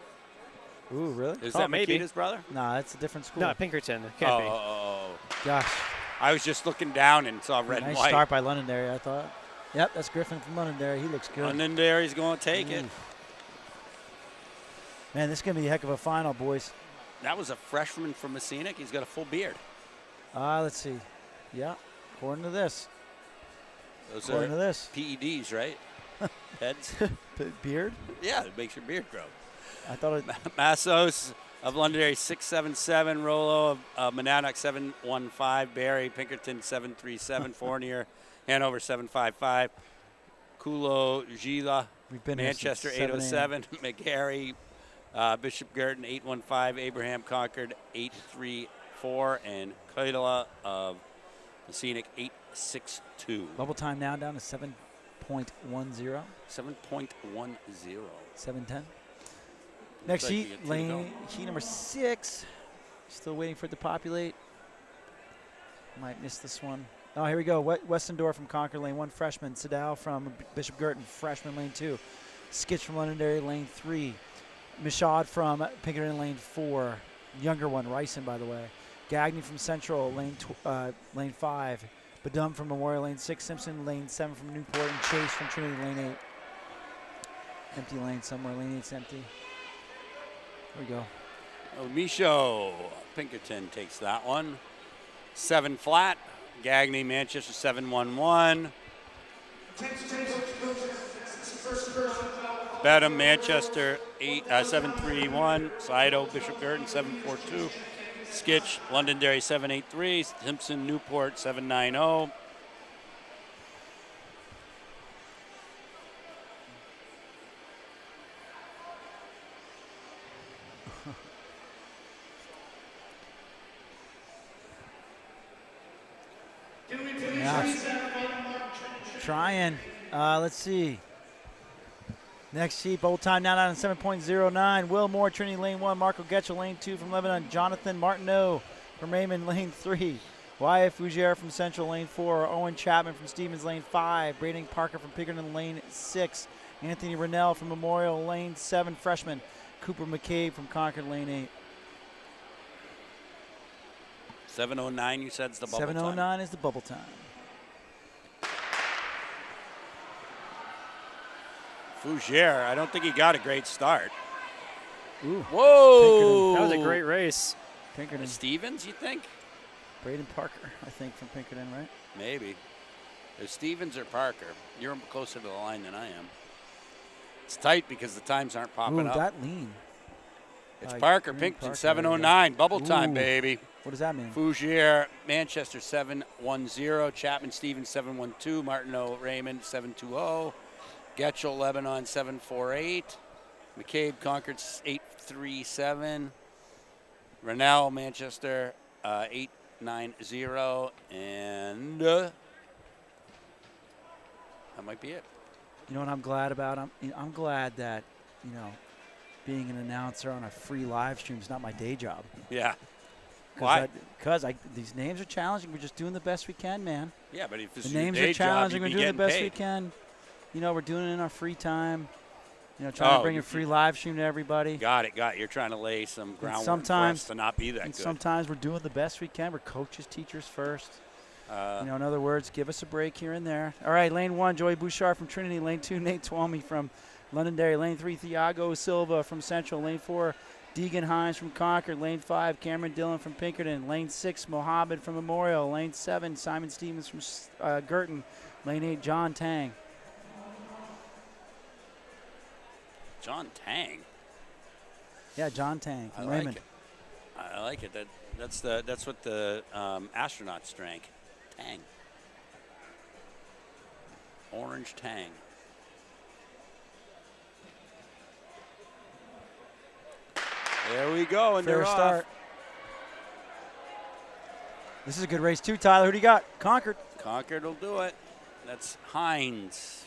Ooh, really? Is that maybe. Makita's brother? Nah, that's a different school. No, Pinkerton. It can't be. Gosh. I was just looking down and saw red and Nice white. start by Londonderry, I thought. Yep, that's Griffin from Londonderry. He looks good. Londonderry's going to take it. Man, this is going to be a heck of a final, boys. That was a freshman from Messinic. He's got a full beard. Let's see. Yeah, according to this. Those according are to this. PEDs, right? Heads? Beard? Yeah, it makes your beard grow. I thought it. Massos of Londonderry, 6'7", Rolo of Monadnock, 7'15", Barry, Pinkerton, 7'37", Fournier, Hanover, 7'55", Kulo, Gila, Manchester, 807, McGarry, Bishop Girton, 815, Abraham Concord, 834, and Kaidala of Messinic, 862. Bubble time now down to 7.10. 7.10. 7:10. Next heat, heat number 6. Still waiting for it to populate. Might miss this one. Oh, here we go. Westendorf from Concord, lane 1, freshman. Sadal from Bishop Girton, freshman, lane 2. Skitch from Londonderry, lane 3. Mishad from Pinkerton, lane 4. Younger one, Ryson, by the way. Gagny from Central, lane 5. Badum from Memorial, lane 6. Simpson, lane 7 from Newport. And Chase from Trinity, lane 8. Empty lane somewhere. Lane 8's empty. There we go. Micho, Pinkerton takes that one. 7 flat. Gagny, Manchester, 711. Bedham, Manchester 731. Slido, Bishop Girton 742. Skitch, Londonderry 783. Simpson, Newport 790. Trying. Let's see. Next heat, old time now on 7.09. Will Moore, Trinity Lane 1. Marco Getchell, Lane 2 from Lebanon. Jonathan Martineau from Raymond, Lane 3. Wyatt Fougere from Central, Lane 4. Owen Chapman from Stevens, Lane 5. Braden Parker from Pinkerton, Lane 6. Anthony Rennell from Memorial, Lane 7. Freshman. Cooper McCabe from Concord, Lane 8. 7:09, you said, is the bubble 7:09 time. is the bubble time. Fougere, I don't think he got a great start. Ooh. Whoa! That was a great race. Pinkerton. Stevens, you think? Braden Parker, I think, from Pinkerton, right? Maybe. There's Stevens or Parker. You're closer to the line than I am. It's tight because the times aren't popping up. That lean. It's Parker, Pinkerton, 7:09. Bubble time, baby. What does that mean? Fougere, Manchester, 710. Chapman, Stevens, 712. Martineau, Raymond, 720. Getchell, Lebanon, 748. McCabe, Concord, 837. Rennell, Manchester, 890. And that might be it. You know what I'm glad about? I'm glad that, being an announcer on a free live stream is not my day job. Yeah. Why? Because these names are challenging. We're just doing the best we can, man. Yeah, but if it's the your names day are challenging. job, We're doing the best we can. We're doing it in our free time. Trying to bring a free live stream to everybody. Got it. You're trying to lay some groundwork for us to not be that good. Sometimes we're doing the best we can. We're coaches, teachers first. In other words, give us a break here and there. All right, Lane 1, Joey Bouchard from Trinity. Lane 2, Nate Twomey from Londonderry. Lane 3, Thiago Silva from Central. Lane 4, Deegan Hines from Concord. Lane 5, Cameron Dillon from Pinkerton. Lane 6, Mohammed from Memorial. Lane 7, Simon Stevens from Girton. Lane 8, John Tang. John Tang? Yeah, John Tang from Raymond. I like it. That's what the astronauts drank. Tang. Orange Tang. There we go, and fair start. This is a good race too, Tyler. Who do you got? Concord. Concord will do it. That's Hines.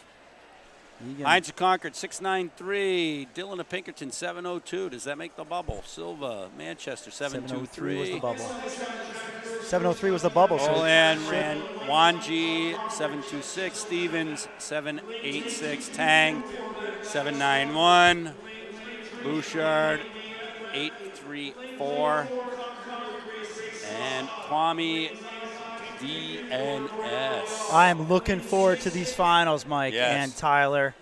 Hines of Concord, 693. Dylan of Pinkerton, 702. Does that make the bubble? Silva, Manchester, 723. 703 was the bubble. 703 was the bubble. Olan ran Wanji, 726. Stevens, 786. Tang, 791. Bouchard, 834. And Kwame, DNS. I am looking forward to these finals, Mike and Tyler.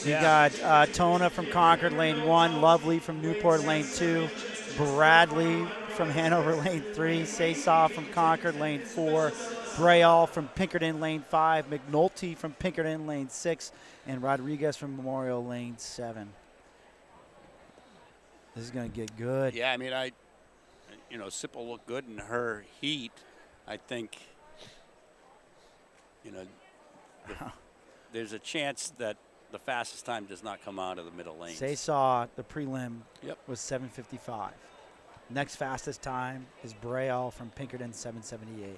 You got Tona from Concord, Lane 1. Lovely from Newport, Lane 2. Bradley from Hanover, Lane 3. Saysaw from Concord, Lane 4. Brayall from Pinkerton, Lane 5. McNulty from Pinkerton, Lane 6. And Rodriguez from Memorial, Lane 7. This is going to get good. Yeah, I mean, Sipple looked good in her heat. I think, there's a chance that the fastest time does not come out of the middle lane. Saysaw, the prelim, was 7:55. Next fastest time is Brayall from Pinkerton, 7:78.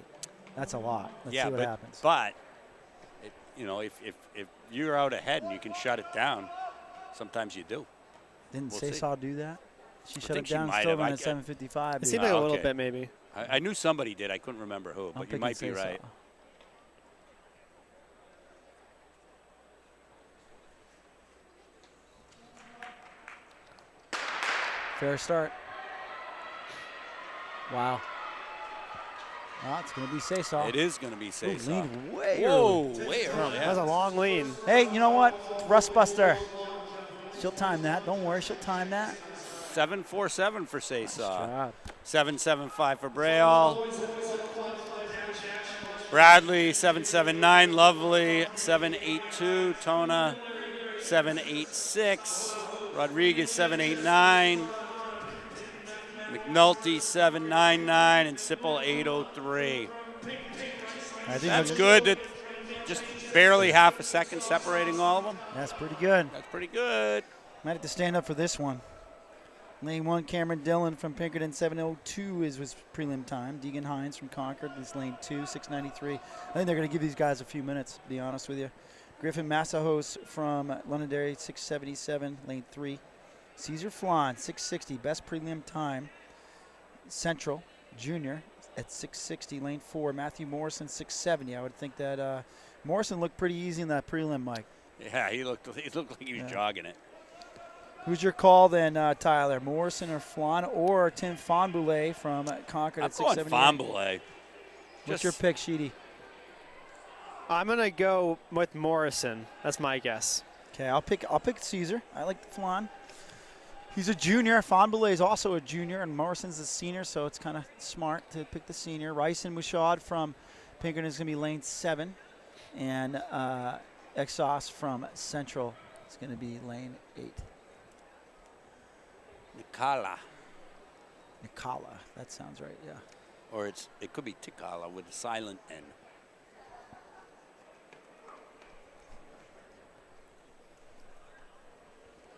That's a lot. Let's see what happens. But, if you're out ahead and you can shut it down, sometimes you do. Didn't Saysaw do that? She shut it down, still running at 7:55. It seemed like a little bit, maybe. I knew somebody did. I couldn't remember who, but you might be right. Fair start. Wow. Oh, it's going to be Saysaw. It is going to be Saysaw. Leaned way early. Way early. That was a long lean. Hey, you know what? Rust Buster. She'll time that. Don't worry, she'll time that. 747 for Saysaw. Nice job. 775 for Brayall. Bradley, 779. Lovely, 782. Tona, 7.86. Rodriguez 7.89. McNulty 7.99 and Sipple 8.03. That's good. That just barely half a second separating all of them. That's pretty good. That's pretty good. Might have to stand up for this one. Lane 1, Cameron Dillon from Pinkerton, 7:02 is his prelim time. Deegan Hines from Concord is lane 2, 6:93. I think they're going to give these guys a few minutes, to be honest with you. Griffin Massahos from Londonderry, 6:77, lane 3. Caesar Flan, 6:60, best prelim time. Central, junior, at 6:60, lane 4. Matthew Morrison, 6:70. I would think that Morrison looked pretty easy in that prelim, Mike. Yeah, he looked like he was jogging it. Who's your call then, Tyler? Morrison or Flan or Tim Fonboulay from Concord at 6:70? I'm going Fonboulay. What's your pick, Sheedy? I'm gonna go with Morrison. That's my guess. Okay, I'll pick Caesar. I like the Flan. He's a junior. Fonboulay is also a junior, and Morrison's a senior, so it's kind of smart to pick the senior. Rice and Mouchard from Pinkerton is going to be lane 7, and Exos from Central is going to be lane 8. Nikala. That sounds right, yeah. Or it could be Tikala with a silent N.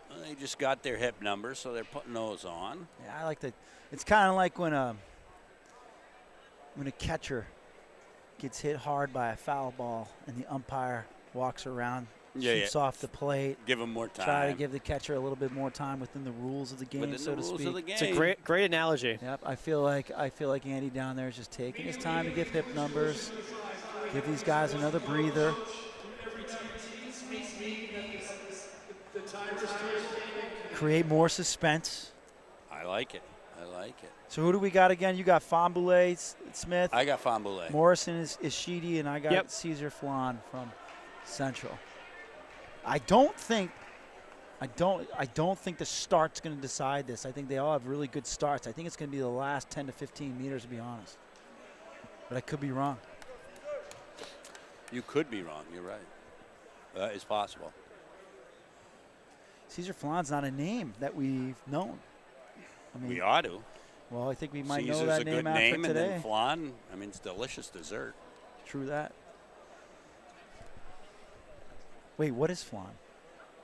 Well, they just got their hip numbers, so they're putting those on. Yeah, I like that. It's kind of like when a catcher gets hit hard by a foul ball and the umpire walks around, shoots off the plate. Give him more time. Try to give the catcher a little bit more time within the rules of the game, so to speak. It's a great analogy. Yep, I feel like Andy down there is just taking his time to give hip numbers, give these guys another breather. Create more suspense. I like it. So who do we got again? You got Fonboulay, Smith. I got Fonboulay. Morrison is Sheedy, and I got Caesar Flan from Central. I don't think the start's going to decide this. I think they all have really good starts. I think it's going to be the last 10 to 15 meters, to be honest. But I could be wrong. You could be wrong. You're right. That is possible. Caesar Flan's not a name that we've known. I mean, we ought to. Well, I think we might Caesar's know that a name good after name, today. and then flan. I mean, it's delicious dessert. True that. Wait, what is flan?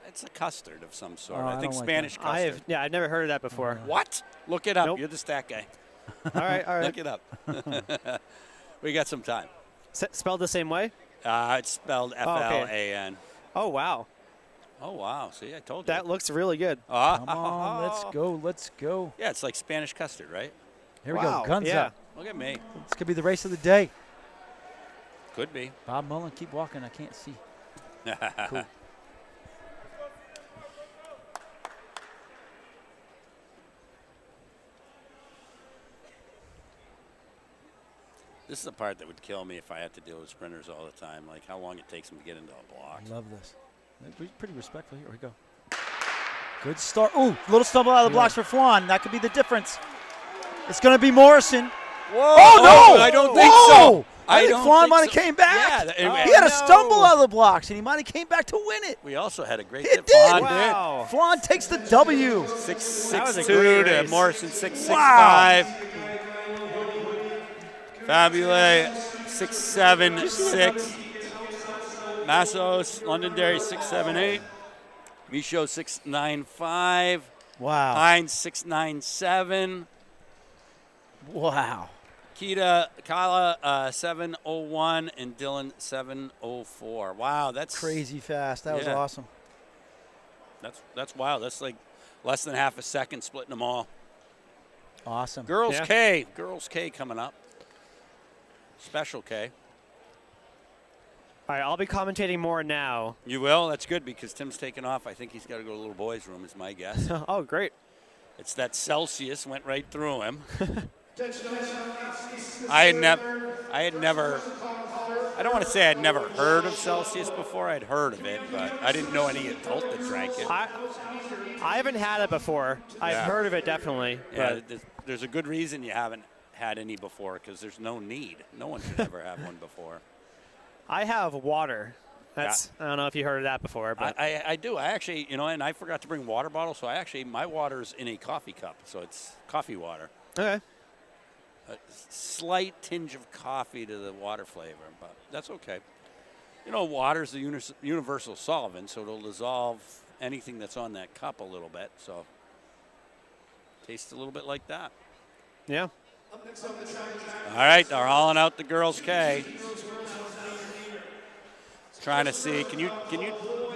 It's a custard of some sort. Oh, I think like Spanish custard. I've never heard of that before. What? Look it up. Nope. You're the stat guy. All right. Look it up. We got some time. Spelled the same way? It's spelled F-L-A-N. Oh, wow. Oh, wow. See, I told you. That looks really good. Come on, let's go. Yeah, it's like Spanish custard, right? Here we go, guns up. Look at me. This could be the race of the day. Could be. Bob Mullen, keep walking. I can't see. Cool. This is the part that would kill me if I had to deal with sprinters all the time, like how long it takes them to get into a block. I love this. Pretty respectful. Here we go. Good start. Ooh, little stumble out of the blocks for Flan. That could be the difference. It's going to be Morrison. Whoa! Oh, no! I don't think so. I think Flan might have came back. Yeah, he had a stumble out of the blocks, and he might have came back to win it. We also had a great It hit. did. Flan Wow. Flan takes the W. 6.62 to Morrison 6.65. Wow. Fabulous 6.76. Massos, Londonderry 6.78. Michaud 6.95. Wow. Hines 6.97. Wow. Kala 7.01 and Dillon 7.04. Wow, that's crazy fast. That was awesome. That's wild. That's like less than half a second splitting them all. Awesome. Girls K coming up. Special K. All right, I'll be commentating more now. You will? That's good because Tim's taking off. I think he's got to go to the little boys' room is my guess. Oh, great. It's that Celsius went right through him. I had never, I don't want to say I'd never heard of Celsius before. I'd heard of it, but I didn't know any adult that drank it. I haven't had it before. I've heard of it definitely. Yeah, there's a good reason you haven't had any before because there's no need. No one should ever have one before. I have water. I don't know if you heard of that before, but I do. I actually, and I forgot to bring water bottle, so my water's in a coffee cup, so it's coffee water. Okay. A slight tinge of coffee to the water flavor, but that's okay. Water's the universal solvent, so it'll dissolve anything that's on that cup a little bit. So tastes a little bit like that. Yeah. All right, they're hauling out the girls' K. Trying to see. Can you,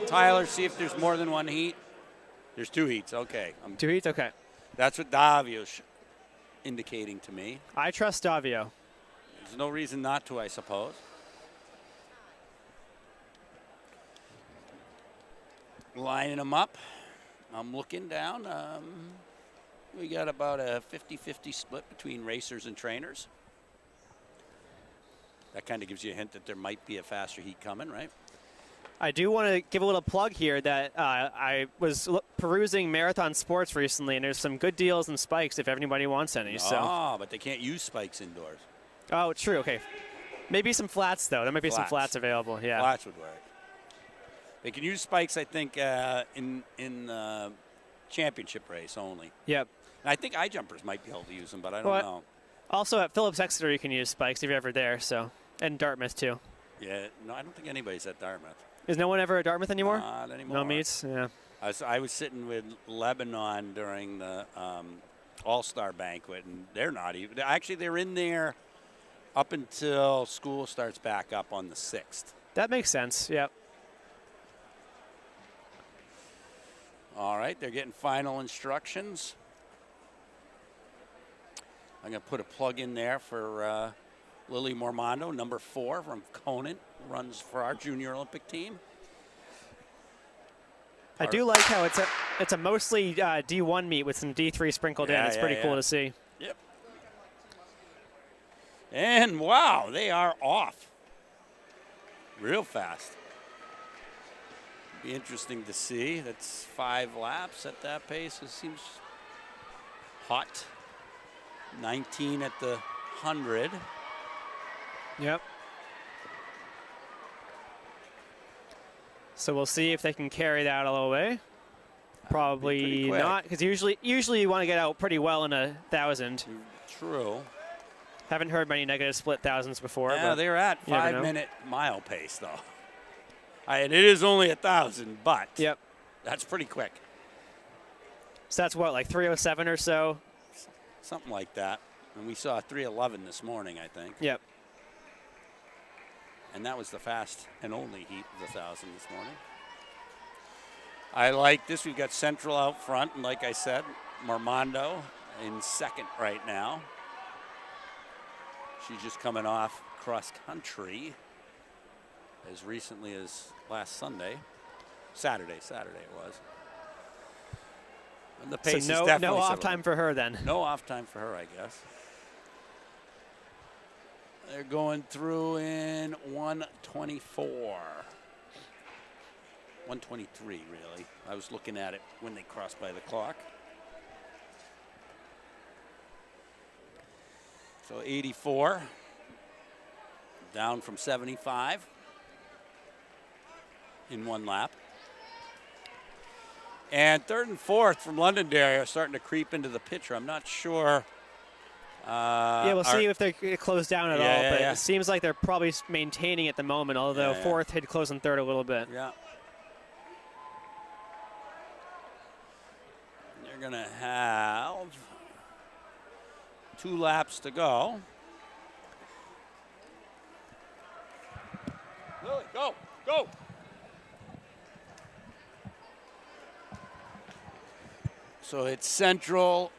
Tyler, see if there's more than one heat? There's 2 heats. Okay. 2 heats. Okay. That's what Davio's indicating to me. I trust Davio. There's no reason not to, I suppose. Lining them up. I'm looking down. We got about a 50-50 split between racers and trainers. That kind of gives you a hint that there might be a faster heat coming, right? I do want to give a little plug here that I was perusing Marathon Sports recently, and there's some good deals and spikes if anybody wants any. But they can't use spikes indoors. Oh, true. Okay. Maybe some flats, though. There might be some flats available. Yeah. Flats would work. They can use spikes, I think, in the championship race only. Yep. And I think iJumpers might be able to use them, but I don't know. Also, at Phillips Exeter, you can use spikes if you're ever there. And Dartmouth, too. Yeah. No, I don't think anybody's at Dartmouth. Is no one ever at Dartmouth anymore? Not anymore. No meets? Yeah. I was sitting with Lebanon during the All-Star banquet, and they're not even. Actually, they're in there up until school starts back up on the 6th. That makes sense. Yep. All right, they're getting final instructions. I'm going to put a plug in there for Lily Mormondo, number 4 from Conant, runs for our junior Olympic team. I do like how it's a mostly D1 meet with some D3 sprinkled in. It's pretty cool to see. Yep. And wow, they are off real fast. Be interesting to see. That's 5 laps at that pace. It seems hot. 19 at the 100. Yep. So we'll see if they can carry that all the way. Probably not, because usually you want to get out pretty well in 1,000. True. Haven't heard many negative split thousands before. Yeah, they're at 5-minute mile pace, though. And it is only 1,000, but that's pretty quick. So that's what, like 3:07 or so? Something like that. And we saw 3:11 this morning, I think. Yep. And that was the fast and only heat of the 1,000 this morning. I like this. We've got Central out front, and like I said, Mormondo in second right now. She's just coming off cross country as recently as last Saturday it was. And the pace is definitely no off time for her then. No off time for her, I guess. They're going through in 1:24. 1:23, really. I was looking at it when they crossed by the clock. So 84, down from 75 in 1 lap. And 3rd and 4th from Londonderry are starting to creep into the picture. I'm not sure. We'll see if they close down at all. But it seems like they're probably maintaining at the moment, although 4th had closed in 3rd a little bit. Yeah. They're going to have 2 laps to go. Lily, go, go. So it's Central,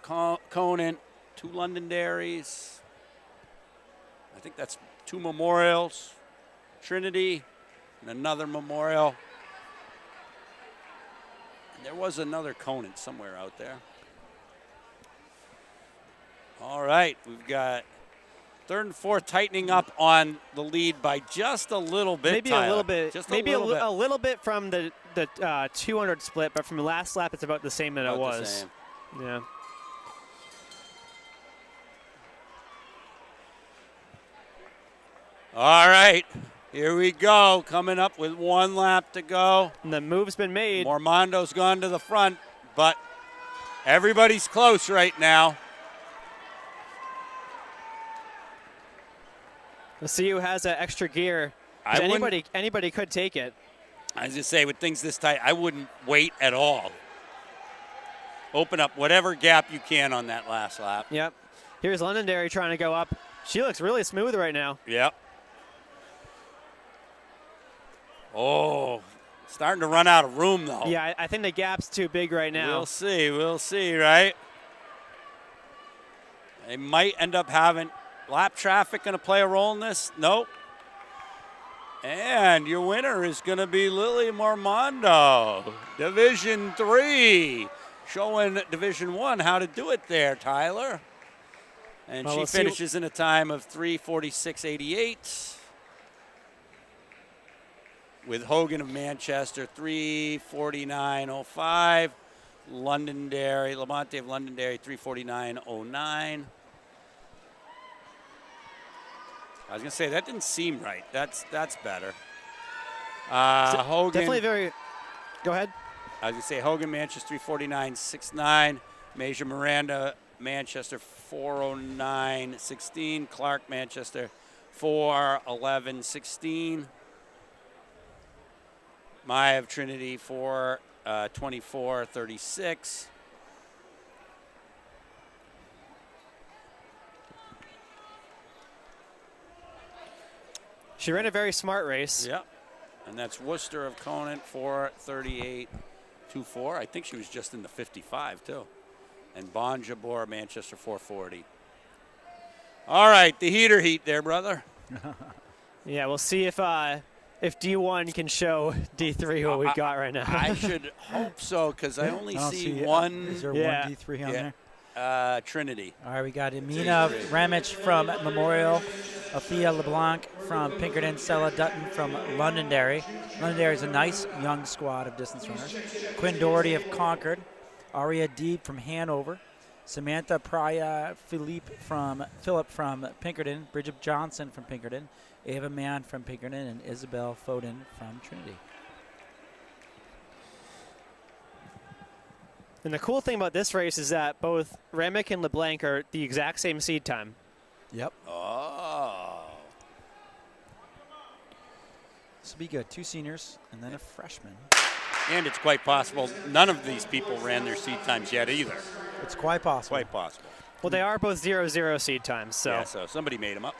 Conant, 2 Londonderrys. I think that's 2 Memorials, Trinity, and another Memorial. And there was another Conant somewhere out there. All right, we've got 3rd and 4th tightening up on the lead by just a little bit. Maybe Tyler. a little bit. Just maybe a little bit from the 200 split, but from the last lap, it's about the same that it was. Yeah. All right, Here we go, coming up with 1 lap to go. And the move's been made. Mormondo's gone to the front, but everybody's close right now. Let's see who has that extra gear. Anybody could take it. I was going to say, with things this tight, I wouldn't wait at all. Open up whatever gap you can on that last lap. Yep. Here's Londonderry trying to go up. She looks really smooth right now. Yep. Oh, starting to run out of room, though. Yeah, I think the gap's too big right now. We'll see, right? They might end up having lap traffic going to play a role in this. Nope. And your winner is going to be Lily Mormondo, Division 3, showing Division 1 how to do it there, Tyler. And she finishes in a time of 3:46.88. With Hogan of Manchester, 3:49.05. Londonderry, Lamonte of Londonderry, 3:49.09. I was going to say, that didn't seem right. That's better. Hogan. Definitely very. Go ahead. I was going to say, Hogan, Manchester, 3:49.69. Major Miranda, Manchester, 4:09.16. Clark, Manchester, 4:11.16. Maya of Trinity, 4:24.36. She ran a very smart race. Yep. And that's Worcester of Conant, 4:38.24. I think she was just in the 55, too. And Bon Jabor, Manchester, 4:40. All right, the heater heat there, brother. Yeah, we'll see if D1 can show D3 what we've got right now. I should hope so, because I only see one. Is there one D3 on there? Trinity. All right, we got Amina Ramich from Memorial, Afia LeBlanc from Pinkerton, Stella Dutton from Londonderry. Londonderry is a nice young squad of distance runners. Quinn Doherty of Concord, Aria Deeb from Hanover, Samantha Praya Philip from Pinkerton, Bridget Johnson from Pinkerton, Ava Mann from Pinkerton, and Isabel Foden from Trinity. And the cool thing about this race is that both Remick and LeBlanc are the exact same seed time. Yep. Oh. This will be good. 2 seniors and then a freshman. And it's quite possible none of these people ran their seed times yet either. It's quite possible. Quite possible. Well, they are both 0-0 seed times, so. Yeah, so somebody made them up.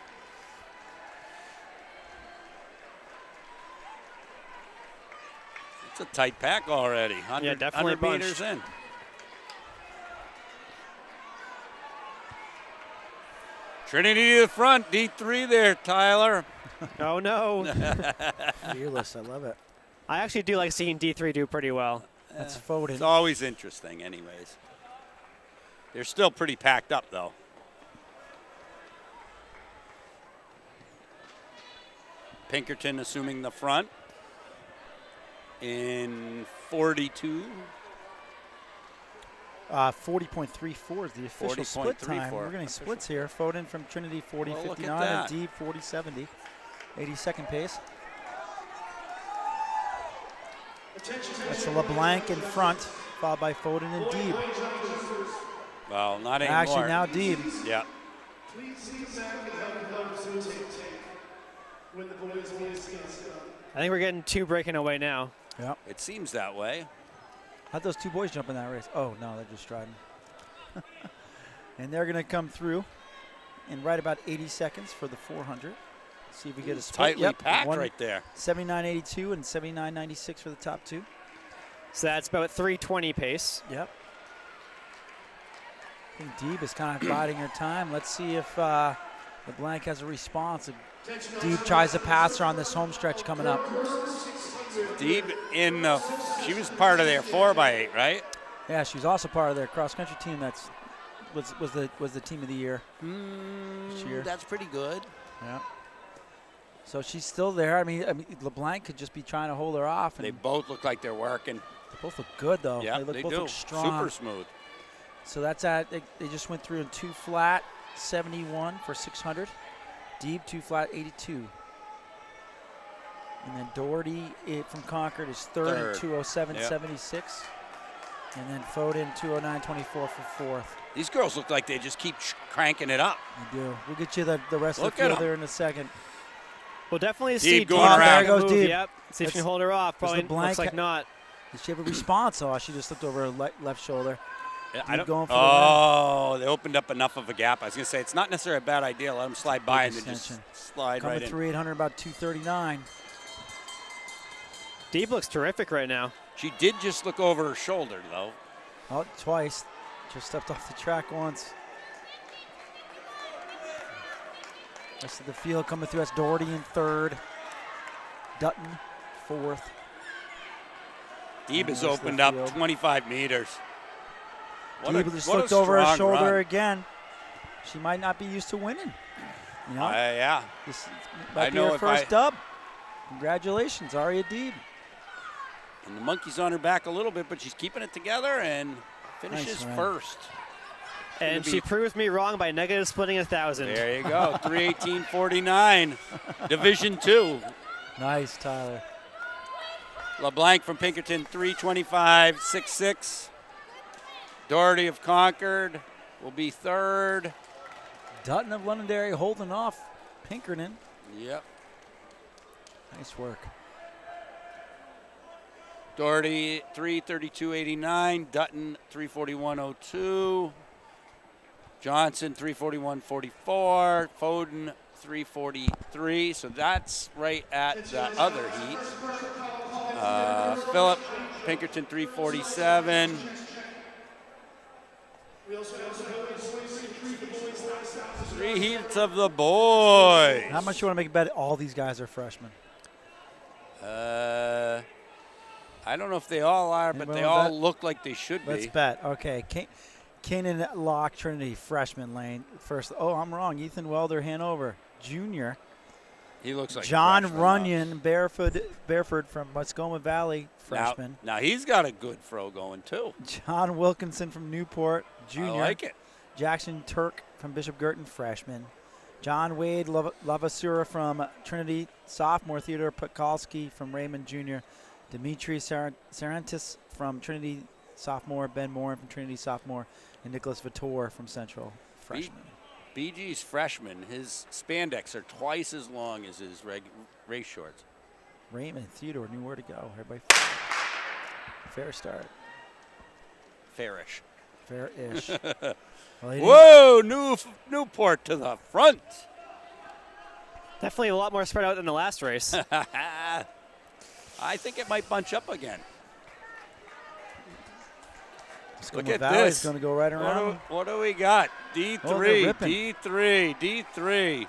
It's a tight pack already. 100, definitely 100 meters in. Trinity to the front, D3 there, Tyler. Oh, no. Fearless, I love it. I actually do like seeing D3 do pretty well. That's Foden. It's always interesting anyways. They're still pretty packed up, though. Pinkerton assuming the front in 42. 40.34 is the official split time. We're getting splits here. Foden from Trinity 40.59 and Deeb 40.70. 82nd pace. That's LeBlanc in front, followed by Foden and Deeb. Well, not anymore. Actually, now Deeb. Yeah. I think we're getting 2 breaking away now. Yeah. It seems that way. How'd those 2 boys jump in that race? Oh, no, they're just striding. And they're going to come through in right about 80 seconds for the 400. See if we get a split. Tightly packed right there. 79.82 and 79.96 for the top 2. So that's about 3:20 pace. Yep. I think Deeb is kind of biding her time. Let's see if LeBlanc has a response. Deeb tries to pass her on this home stretch coming up. Deeb she was part of their 4x8, right? Yeah, she's also part of their cross-country team. Was the team of the year this year. That's pretty good. Yeah. So she's still there. I mean, LeBlanc could just be trying to hold her off. They both look like they're working. They both look good, though. Yeah, they do. Look strong. Super smooth. So that's they just went through in 2 flat, 71 for 600. Deeb 2 flat, 82. And then Doherty from Concord is third. At 2:07.76. And then Foden 2:09.24 for fourth. These girls look like they just keep cranking it up. They do. We'll get you the rest of the field there in a second. We'll definitely see going around. There goes Deeb. Yep. See if she can hold her off. Probably looks like not. Did she have a response? Oh, she just looked over her left shoulder. I don't, going for they opened up enough of a gap. I was going to say, it's not necessarily a bad idea. Let them slide by and then just slide right in. 3,800, about 239. Deeb looks terrific right now. She did just look over her shoulder, though. Oh, twice. Just stepped off the track once. Rest of the field coming through. That's Doherty in third. Dutton, fourth. Deeb has opened up 25 meters. Deeb just looked over her shoulder again. She might not be used to winning. You know? Yeah. This might be her first dub. Congratulations, Aria Deeb. And the monkey's on her back a little bit, but she's keeping it together and finishes first. And she proved me wrong by negative splitting 1,000. There you go, 3:18.49, Division II. Nice, Tyler. LeBlanc from Pinkerton, 3:25.66. Doherty of Concord will be third. Dutton of Londonderry holding off Pinkerton. Yep. Nice work. Doherty, 3:32.89. Dutton, 3:41.02. Johnson, 3:41.44. Foden, 3:43. So that's right at that other heat. Phillip, Pinkerton, 3:47. Three heats of the boys. How much you want to make a bet all these guys are freshmen? I don't know if they all are, but they all look like they should be. Let's bet. Okay. Kanan Locke, Trinity, freshman lane. First. Oh, I'm wrong. Ethan Welder, Hanover, junior. He looks like John Runyon, Bareford from Muscoma Valley, freshman. Now he's got a good throw going, too. John Wilkinson from Newport, junior. I like it. Jackson Turk from Bishop Girton, freshman. John Wade Lavasura from Trinity, sophomore. Theodore Pekalski from Raymond, junior. Dimitri Sarantis from Trinity, sophomore. Ben Moore from Trinity, sophomore. And Nicholas Vittor from Central, freshman. BG's freshman. His spandex are twice as long as his race shorts. Raymond, Theodore knew where to go. Everybody, fair start. Fairish. Fair-ish. Whoa, Newport to the front. Definitely a lot more spread out than the last race. I think it might bunch up again. Look at this. Going to go right around. What do we got? D3, D3, D3.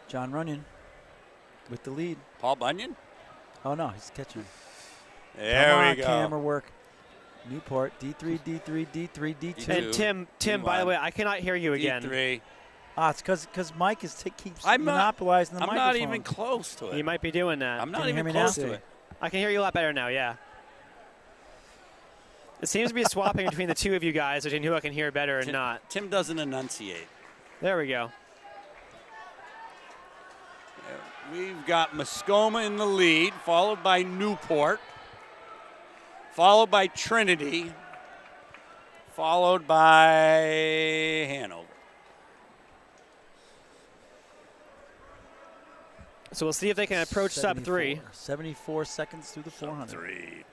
John Runyon with the lead. Paul Bunyan? Oh, no, he's catching. There we go. Camera work. Newport, D3, D3, D3, D2. And Tim, by the way, I cannot hear you again. D3. It's because Mike keeps monopolizing the microphone. I'm not even close to it. You might be doing that. I'm not even close to it. I can hear you a lot better now, yeah. It seems to be swapping between the two of you guys, between who I can hear better and not. Tim doesn't enunciate. There we go. We've got Muscoma in the lead, followed by Newport, followed by Trinity, followed by Hanover. So we'll see if they can approach sub 3. 74 seconds through the 400. Sub 3.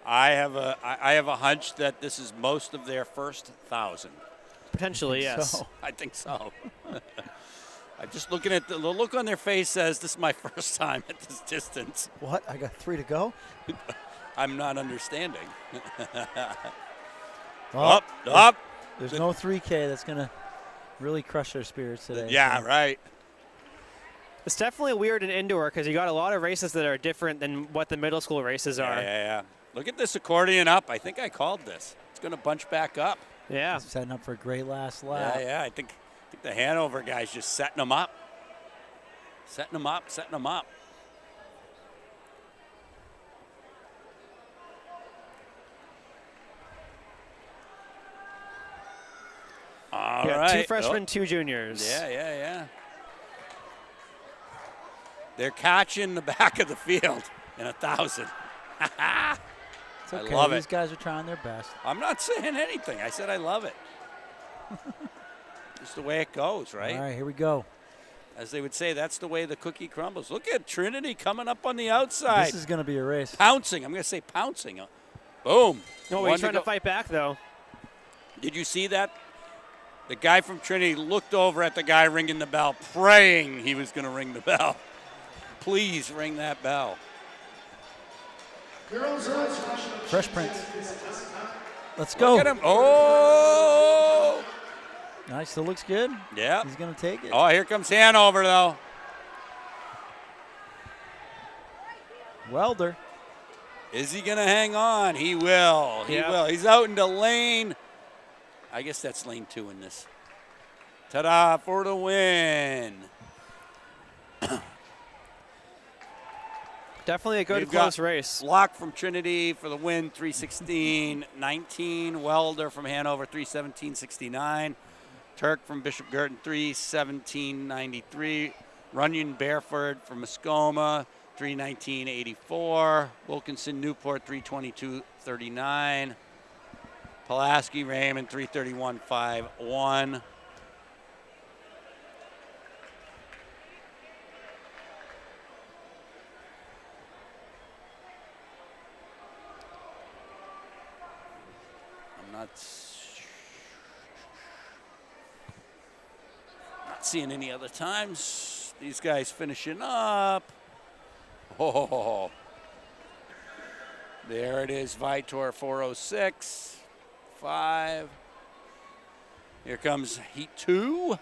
I have a hunch that this is most of their first 1,000. Potentially, yes. So. I think so. I'm just looking at the look on their face says this is my first time at this distance. What? I got 3 to go? I'm not understanding. Well, up. There's no 3K that's going to really crush their spirits today. Yeah, right. It's definitely weird in indoor because you got a lot of races that are different than what the middle school races are. Yeah. Look at this accordion up. I think I called this. It's going to bunch back up. Yeah. Setting up for a great last lap. Yeah. I think the Hanover guy's just setting them up. Setting them up. All Yeah, right. 2 freshmen, 2 juniors. Yeah. They're catching the back of the field in 1,000. It's okay. I love These it. guys are trying their best. I'm not saying anything. I said I love it. Just the way it goes, right? All right, here we go. As they would say, that's the way the cookie crumbles. Look at Trinity coming up on the outside. This is going to be a race. Pouncing. I'm going to say pouncing. Boom. No, he's trying to fight back, though. Did you see that? The guy from Trinity looked over at the guy ringing the bell, praying he was going to ring the bell. Please ring that bell. Fresh Prince. Let's go. Look at him. Oh! Nice. Still looks good. Yeah. He's going to take it. Oh, here comes Hanover, though. Welder. Is he going to hang on? He will. He will. He's out into lane. I guess that's lane 2 in this. Ta-da for the win. Definitely a good close race. Block from Trinity for the win, 3:16.19. Welder from Hanover, 3:17.69. Turk from Bishop Girton, 3:17.93. Runyon Bareford from Muskoma, 3:19.84. Wilkinson Newport, 3:22.39. Pulaski Raymond, 3:31.51. Not seeing any other times. These guys finishing up. Oh, there it is. Vitor 4:06. 5. Here comes heat 2.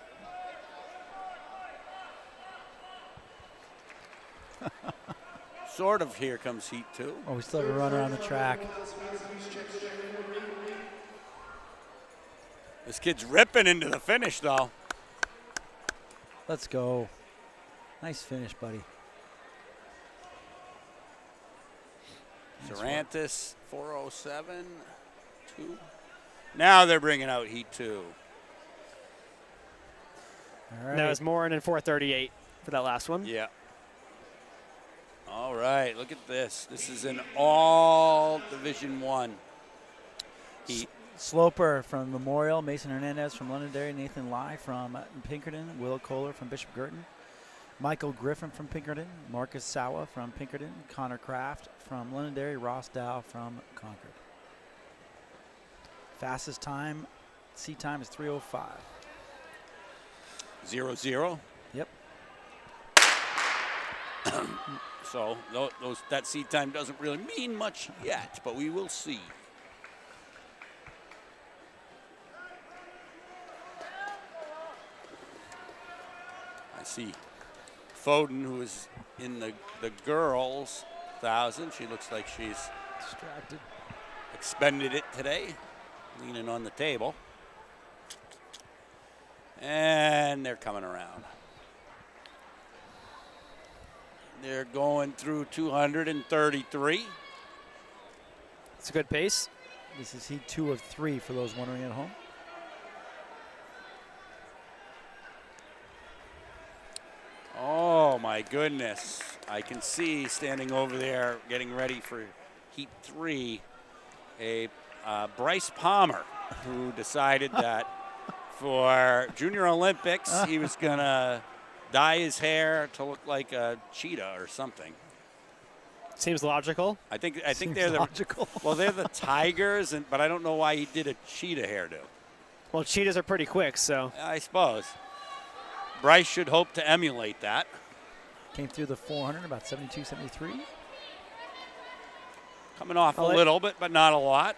Sort of here comes heat 2. Oh, we still have a runner on the track. This kid's ripping into the finish, though. Let's go. Nice finish, buddy. Cervantes, 4:07, 2. Now they're bringing out heat 2. All right. That was Morin in 4:38 for that last one. Yeah. All right, look at this. This is an all Division I heat. Sloper from Memorial, Mason Hernandez from Londonderry, Nathan Lai from Pinkerton, Will Kohler from Bishop Girton, Michael Griffin from Pinkerton, Marcus Sawa from Pinkerton, Connor Kraft from Londonderry, Ross Dow from Concord. Fastest time, seat time is 3:05. 0-0. Yep. So that seat time doesn't really mean much yet, but we will see. I see Foden, who is in the girls' 1,000. She looks like she's distracted. Expended it today, leaning on the table. And they're coming around. They're going through 233. It's a good pace. This is heat 2 of 3 for those wondering at home. Oh, my goodness. I can see standing over there getting ready for heat 3, a Bryce Palmer, who decided that for Junior Olympics, he was going to dye his hair to look like a cheetah or something. Seems logical. I think they're logical. They're the Tigers, but I don't know why he did a cheetah hairdo. Well, cheetahs are pretty quick, so. I suppose. Bryce should hope to emulate that. Came through the 400, about 72, 73. Coming off a little bit, but not a lot.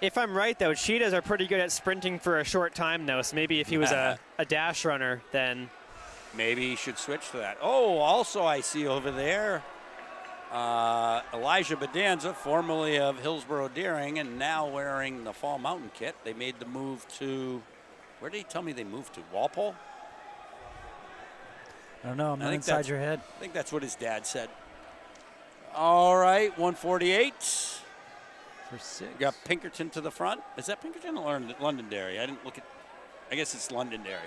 If I'm right, though, cheetahs are pretty good at sprinting for a short time, though. So maybe if he was a dash runner, then. Maybe he should switch to that. Oh, also I see over there Elijah Bedanza, formerly of Hillsborough Deering, and now wearing the Fall Mountain kit. They made the move to, where did he tell me they moved to? Walpole? I don't know. I'm not inside your head. I think that's what his dad said. All right, 148. For 6. Got Pinkerton to the front. Is that Pinkerton or Londonderry? I didn't look at. I guess it's Londonderry.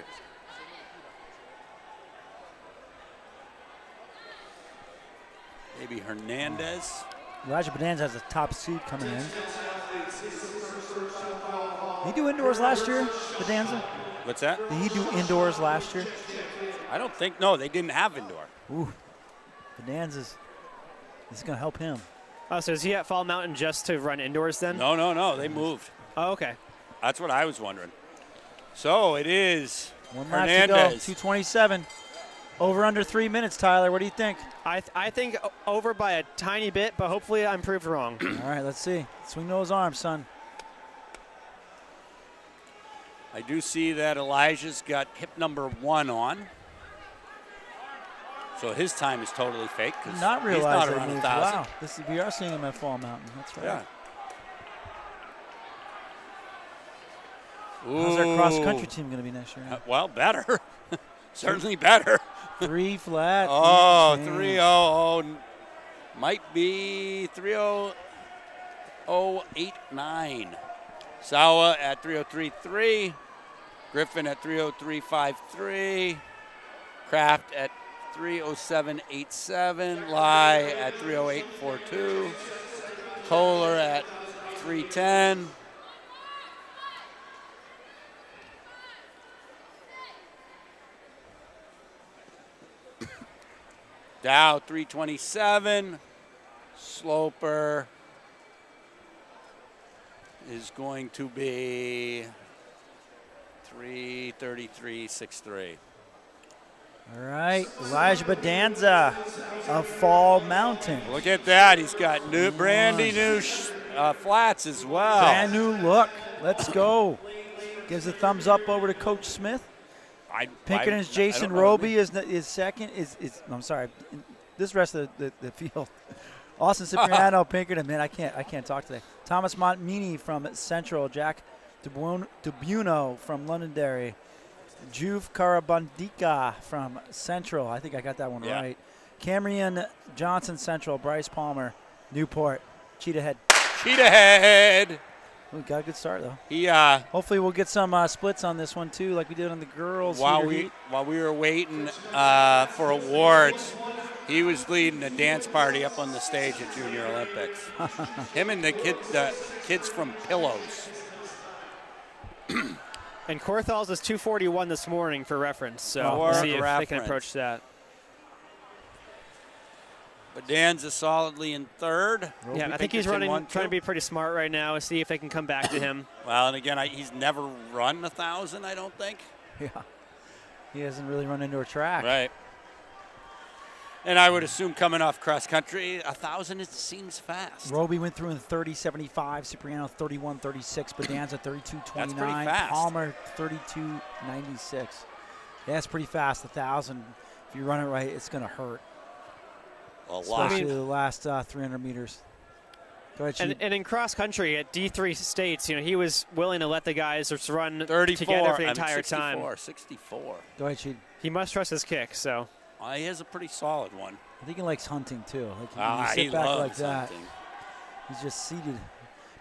Maybe Hernandez. Elijah Bonanza has a top seed coming in. Did he do indoors last year, Bonanza? What's that? Did he do indoors last year? I don't think, no, they didn't have indoor. Ooh, Bonanza's, this is going to help him. Oh, so is he at Fall Mountain just to run indoors then? No, they moved. Oh, okay. That's what I was wondering. So it is One lap to go, Hernandez. 2:27. Over under 3 minutes, Tyler. What do you think? I think over by a tiny bit, but hopefully I'm proved wrong. All right, let's see. Swing those arms, son. I do see that Elijah's got hip number 1 on. So his time is totally fake because Not he's realize not they around moved. 1,000. Wow, we are seeing him at Fall Mountain. That's right. Yeah. How's our cross-country team going to be next year? Well, better. Certainly better. 3 flat. Oh, 3:00. Might be 3:00.89. Sawa at 3:03.3. Griffin at 3:03.53. Kraft at 3:07.87. Lai at 3:08.42. Kohler at 3:10. Dow 3:27. Sloper is going to be 3:33.63. All right, Elijah Bonanza of Fall Mountain. Look at that. He's got brandy new flats as well. Brand new look. Let's go. Gives a thumbs up over to Coach Smith. Pinkerton's Jason Roby is second. I'm sorry. This rest of the field. Austin Cipriano, Pinkerton. Man, I can't talk today. Thomas Montmini from Central. Jack Dubuno from Londonderry. Juve Karabandika from Central. I think I got that one right. Camrion Johnson Central. Bryce Palmer, Newport. Cheetah Head. We got a good start though. Hopefully we'll get some splits on this one too, like we did on the girls. While we were waiting for awards, he was leading a dance party up on the stage at Junior Olympics. Him and the kids from Pillows. And Corthal's is 2:41 this morning for reference, so we'll see if they can approach that. Bonanza solidly in third. Yeah, I think he's trying to be pretty smart right now and see if they can come back to him. Well, and again, he's never run 1,000, I don't think. Yeah, he hasn't really run into a track. Right. And I would assume coming off cross country, 1,000 seems fast. Roby went through in 30.75, Cipriano 31.36, Bonanza 32.29, That's pretty fast. Palmer 32.96. Yeah, that's pretty fast. 1,000. If you run it right, it's going to hurt. A lot. Especially the last 300 meters. Go ahead, and in cross country at D3 states, he was willing to let the guys just run 34, together for the entire time. 64. Go ahead, Sheed. He must trust his kick. So he has a pretty solid one. I think he likes hunting too. Like he sit back loves like that. hunting. He's just seated.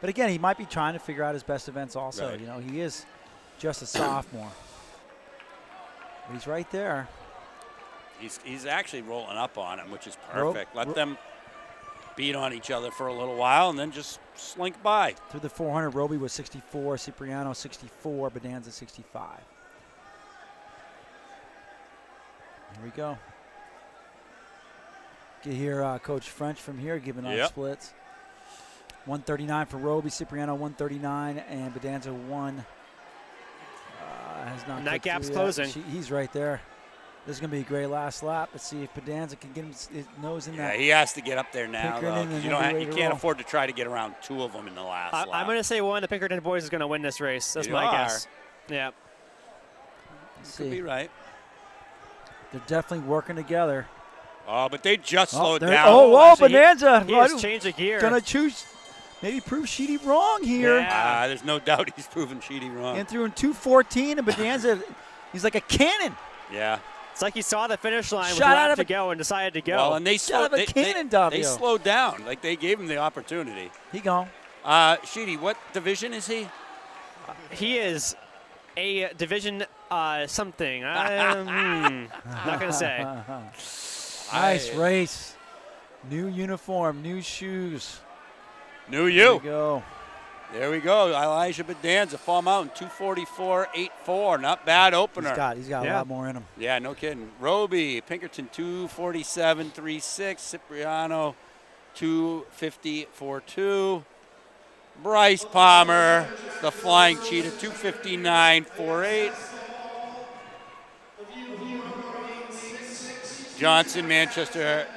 But again, he might be trying to figure out his best events also. Right. He is just a sophomore. But he's right there. He's actually rolling up on him, which is perfect. Let them beat on each other for a little while and then just slink by. Through the 400, Roby was 64, Cipriano 64, Bonanza 65. Here we go. Get here Coach French from here giving out splits. 139 for Roby, Cipriano 139, and Bonanza 1. Has not. And that gap's closing. He's right there. This is going to be a great last lap. Let's see if Bonanza can get his nose in that. Yeah, he has to get up there now. You can't afford to try to get around 2 of them in the last lap. I'm going to say one of the Pinkerton boys is going to win this race. That's my guess. Yeah. Could be right. They're definitely working together. Oh, but they just slowed down. Actually, Bonanza. He has changed the gear. Going to choose. Maybe prove Sheedy wrong here. Yeah. There's no doubt he's proven Sheedy wrong. And through in 2:14, and Bonanza, he's like a cannon. Yeah. It's like he saw the finish line with a lap to go and decided to go. Well, and they slowed down. Like they gave him the opportunity. He gone. Sheedy, what division is he? He is a division something. Not going to say. Nice race. New uniform, new shoes. New you. There we go. There we go. Elijah Bedanza, Fall Mountain, 244.84. Not bad opener. He's got a lot more in him. Yeah, no kidding. Roby, Pinkerton, 247.36. Cipriano, 250.42. Bryce Palmer, the Flying Cheetah, 259.48. Johnson, Manchester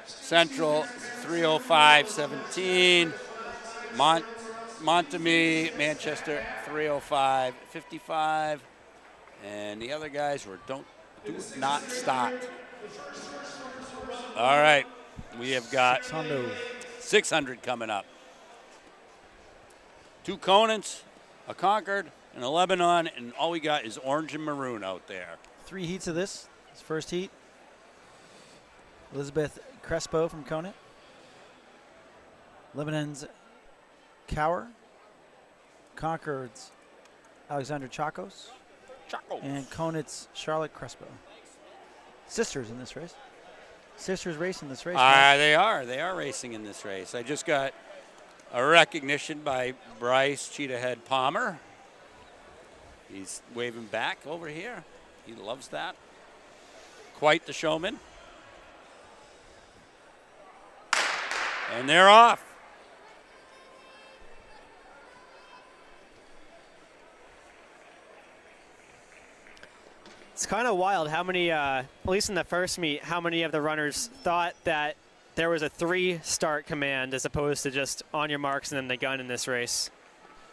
Central, 305.17. Montamy, Manchester, 305.55. And the other guys do not stop. All right, we have got 600 coming up. 2 Conants, a Concord, and a Lebanon, and all we got is orange and maroon out there. 3 heats of this. This first heat. Elizabeth Crespo from Conant. Lebanon's Cower. Concord's Alexander Chacos. And Conant's Charlotte Crespo. Sisters in this race. Sisters racing this race. They are. They are racing in this race. I just got a recognition by Bryce Cheetah Head Palmer. He's waving back over here. He loves that. Quite the showman. And they're off. It's kind of wild how many, at least in the first meet, how many of the runners thought that there was a 3-start command as opposed to just on your marks and then the gun in this race.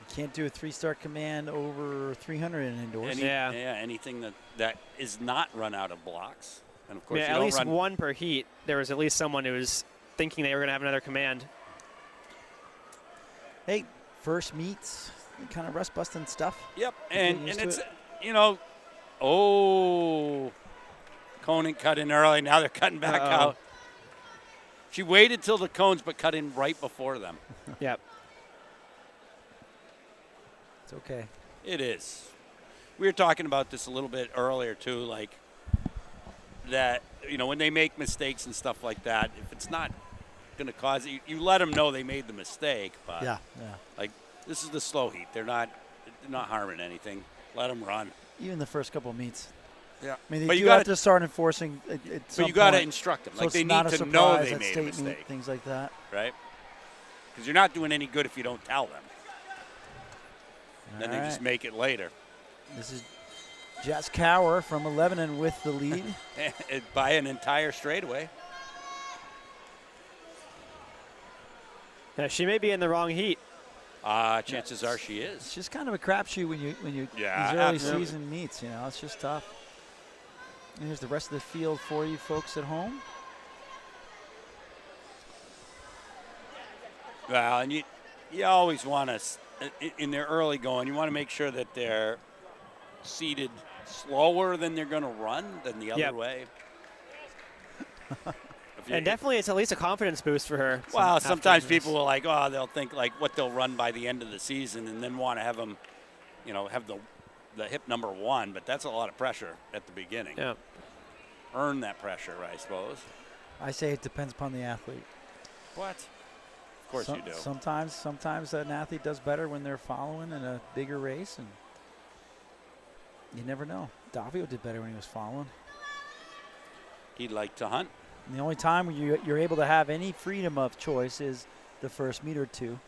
You can't do a 3-start command over 300 in indoors. Anything that is not run out of blocks. And of course, at least one per heat. There was at least someone who was thinking they were going to have another command. Hey, first meets, kind of rust busting stuff. Yep, and it's, Conant cut in early. Now they're cutting back out. She waited till the cones, but cut in right before them. Yep. It's okay. It is. We were talking about this a little bit earlier, too, like that, when they make mistakes and stuff like that, if it's not going to cause it, you let them know they made the mistake. But, like, this is the slow heat. They're not harming anything. Let them run. Even the first couple of meets. Yeah. I mean, you have to start enforcing it at some But you got to point. instruct them. So Like, they not need a to know surprise they at made a state mistake. meet, things like that. Right? Because you're not doing any good if you don't tell them. Then they just make it later. This is Jess Cower from Lebanon with the lead. By an entire straightaway. Yeah, she may be in the wrong heat. Chances are she is. It's just kind of a crapshoot when you these early season meets. It's just tough. And here's the rest of the field for you folks at home. Well, and you always want to, in their early going, you want to make sure that they're seated slower than they're going to run than the other way. And definitely it's at least a confidence boost for her. Well, sometimes people will they'll think like what they'll run by the end of the season and then want to have them, have the hip number 1, but that's a lot of pressure at the beginning. Yeah. Earn that pressure, I suppose. I say it depends upon the athlete. What? Of course you do. Sometimes an athlete does better when they're following in a bigger race, and you never know. Davio did better when he was following. He'd like to hunt. And the only time you're able to have any freedom of choice is the first meet or two.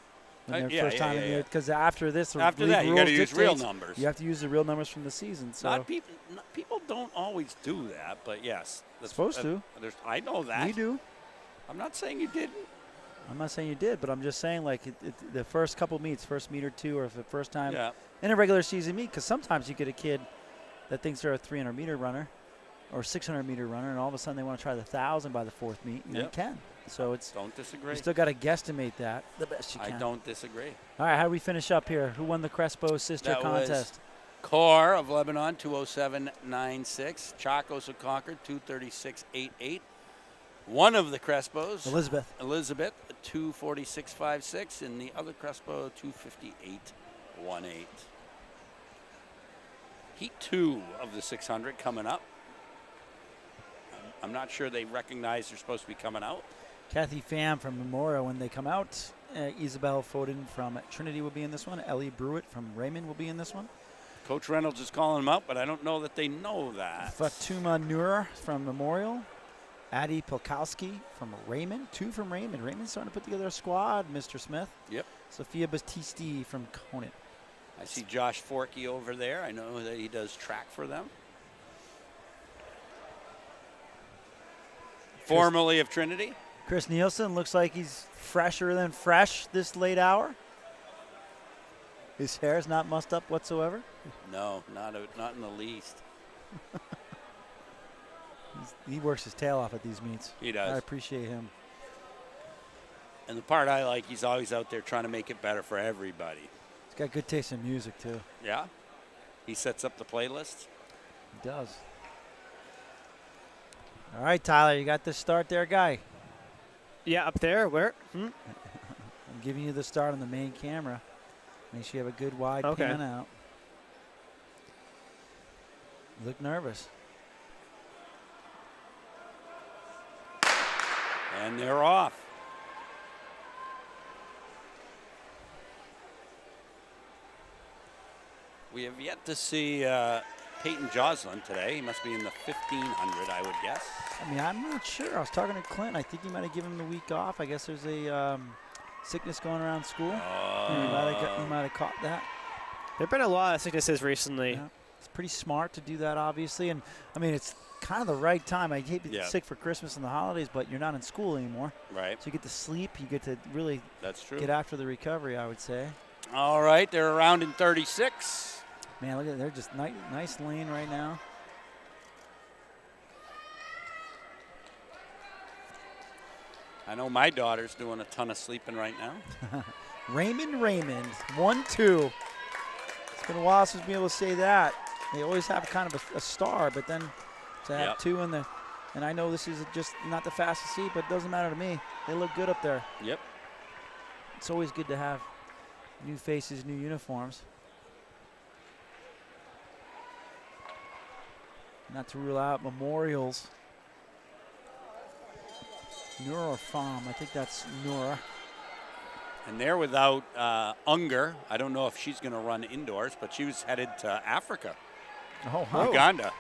First time in the because after this, after that, you got to use real numbers. You have to use the real numbers from the season. So people don't always do that, but yes, that's supposed to. I know that. You do. I'm not saying you didn't. I'm not saying you did, but I'm just saying the first couple meets, first meet or two, or if the first time in a regular season meet, because sometimes you get a kid that thinks they're a 300-meter runner or 600-meter runner, and all of a sudden they want to try the 1,000 by the 4th meet, and they can. So don't disagree. You still got to guesstimate that the best you can. I don't disagree. All right, how do we finish up here? Who won the Crespo sister contest? Core of Lebanon, 207.96. Chacos of Concord, 236.88. One of the Crespos, Elizabeth, 246.56, and the other Crespo, 258.18. Heat 2 of the 600 coming up. I'm not sure they recognize they're supposed to be coming out. Kathy Pham from Memorial when they come out. Isabel Foden from Trinity will be in this one. Ellie Brewitt from Raymond will be in this one. Coach Reynolds is calling them out, but I don't know that they know that. Fatuma Noor from Memorial. Addie Polkowski from Raymond. 2 from Raymond. Raymond's starting to put together a squad, Mr. Smith. Yep. Sophia Battisti from Conant. I see Josh Forkey over there. I know that he does track for them. Formerly of Trinity. Chris Nielsen looks like he's fresher than fresh this late hour. His hair's not mussed up whatsoever. No, not in the least. He works his tail off at these meets. He does. I appreciate him. And the part I like, he's always out there trying to make it better for everybody. He's got good taste in music, too. Yeah? He sets up the playlist? He does. All right, Tyler, you got the start there, guy. Yeah, up there. Where? I'm giving you the start on the main camera. Make sure you have a good wide pan out. You look nervous. And they're off. We have yet to see Peyton Joslin today. He must be in the 1500, I would guess. I mean, I'm not sure. I was talking to Clint. I think he might have given him the week off. I guess there's a sickness going around school. He might have caught that. There have been a lot of sicknesses recently. Yeah. It's pretty smart to do that, obviously. And, I mean, it's kind of the right time. I hate to be sick for Christmas and the holidays, but you're not in school anymore. Right. So you get to sleep. You get to really get after the recovery, I would say. All right. They're around in 36. Man, look at that. They're just nice lane right now. I know my daughter's doing a ton of sleeping right now. Raymond, 1-2. It's been a while since we've been able to say that. They always have kind of a star, but then to have 2 in the, and I know this is just not the fastest heat, but it doesn't matter to me. They look good up there. Yep. It's always good to have new faces, new uniforms. Not to rule out Memorials. Nura Farm, I think that's Nura. And they're without Unger. I don't know if she's going to run indoors, but she was headed to Africa. Oh, wow. Uganda.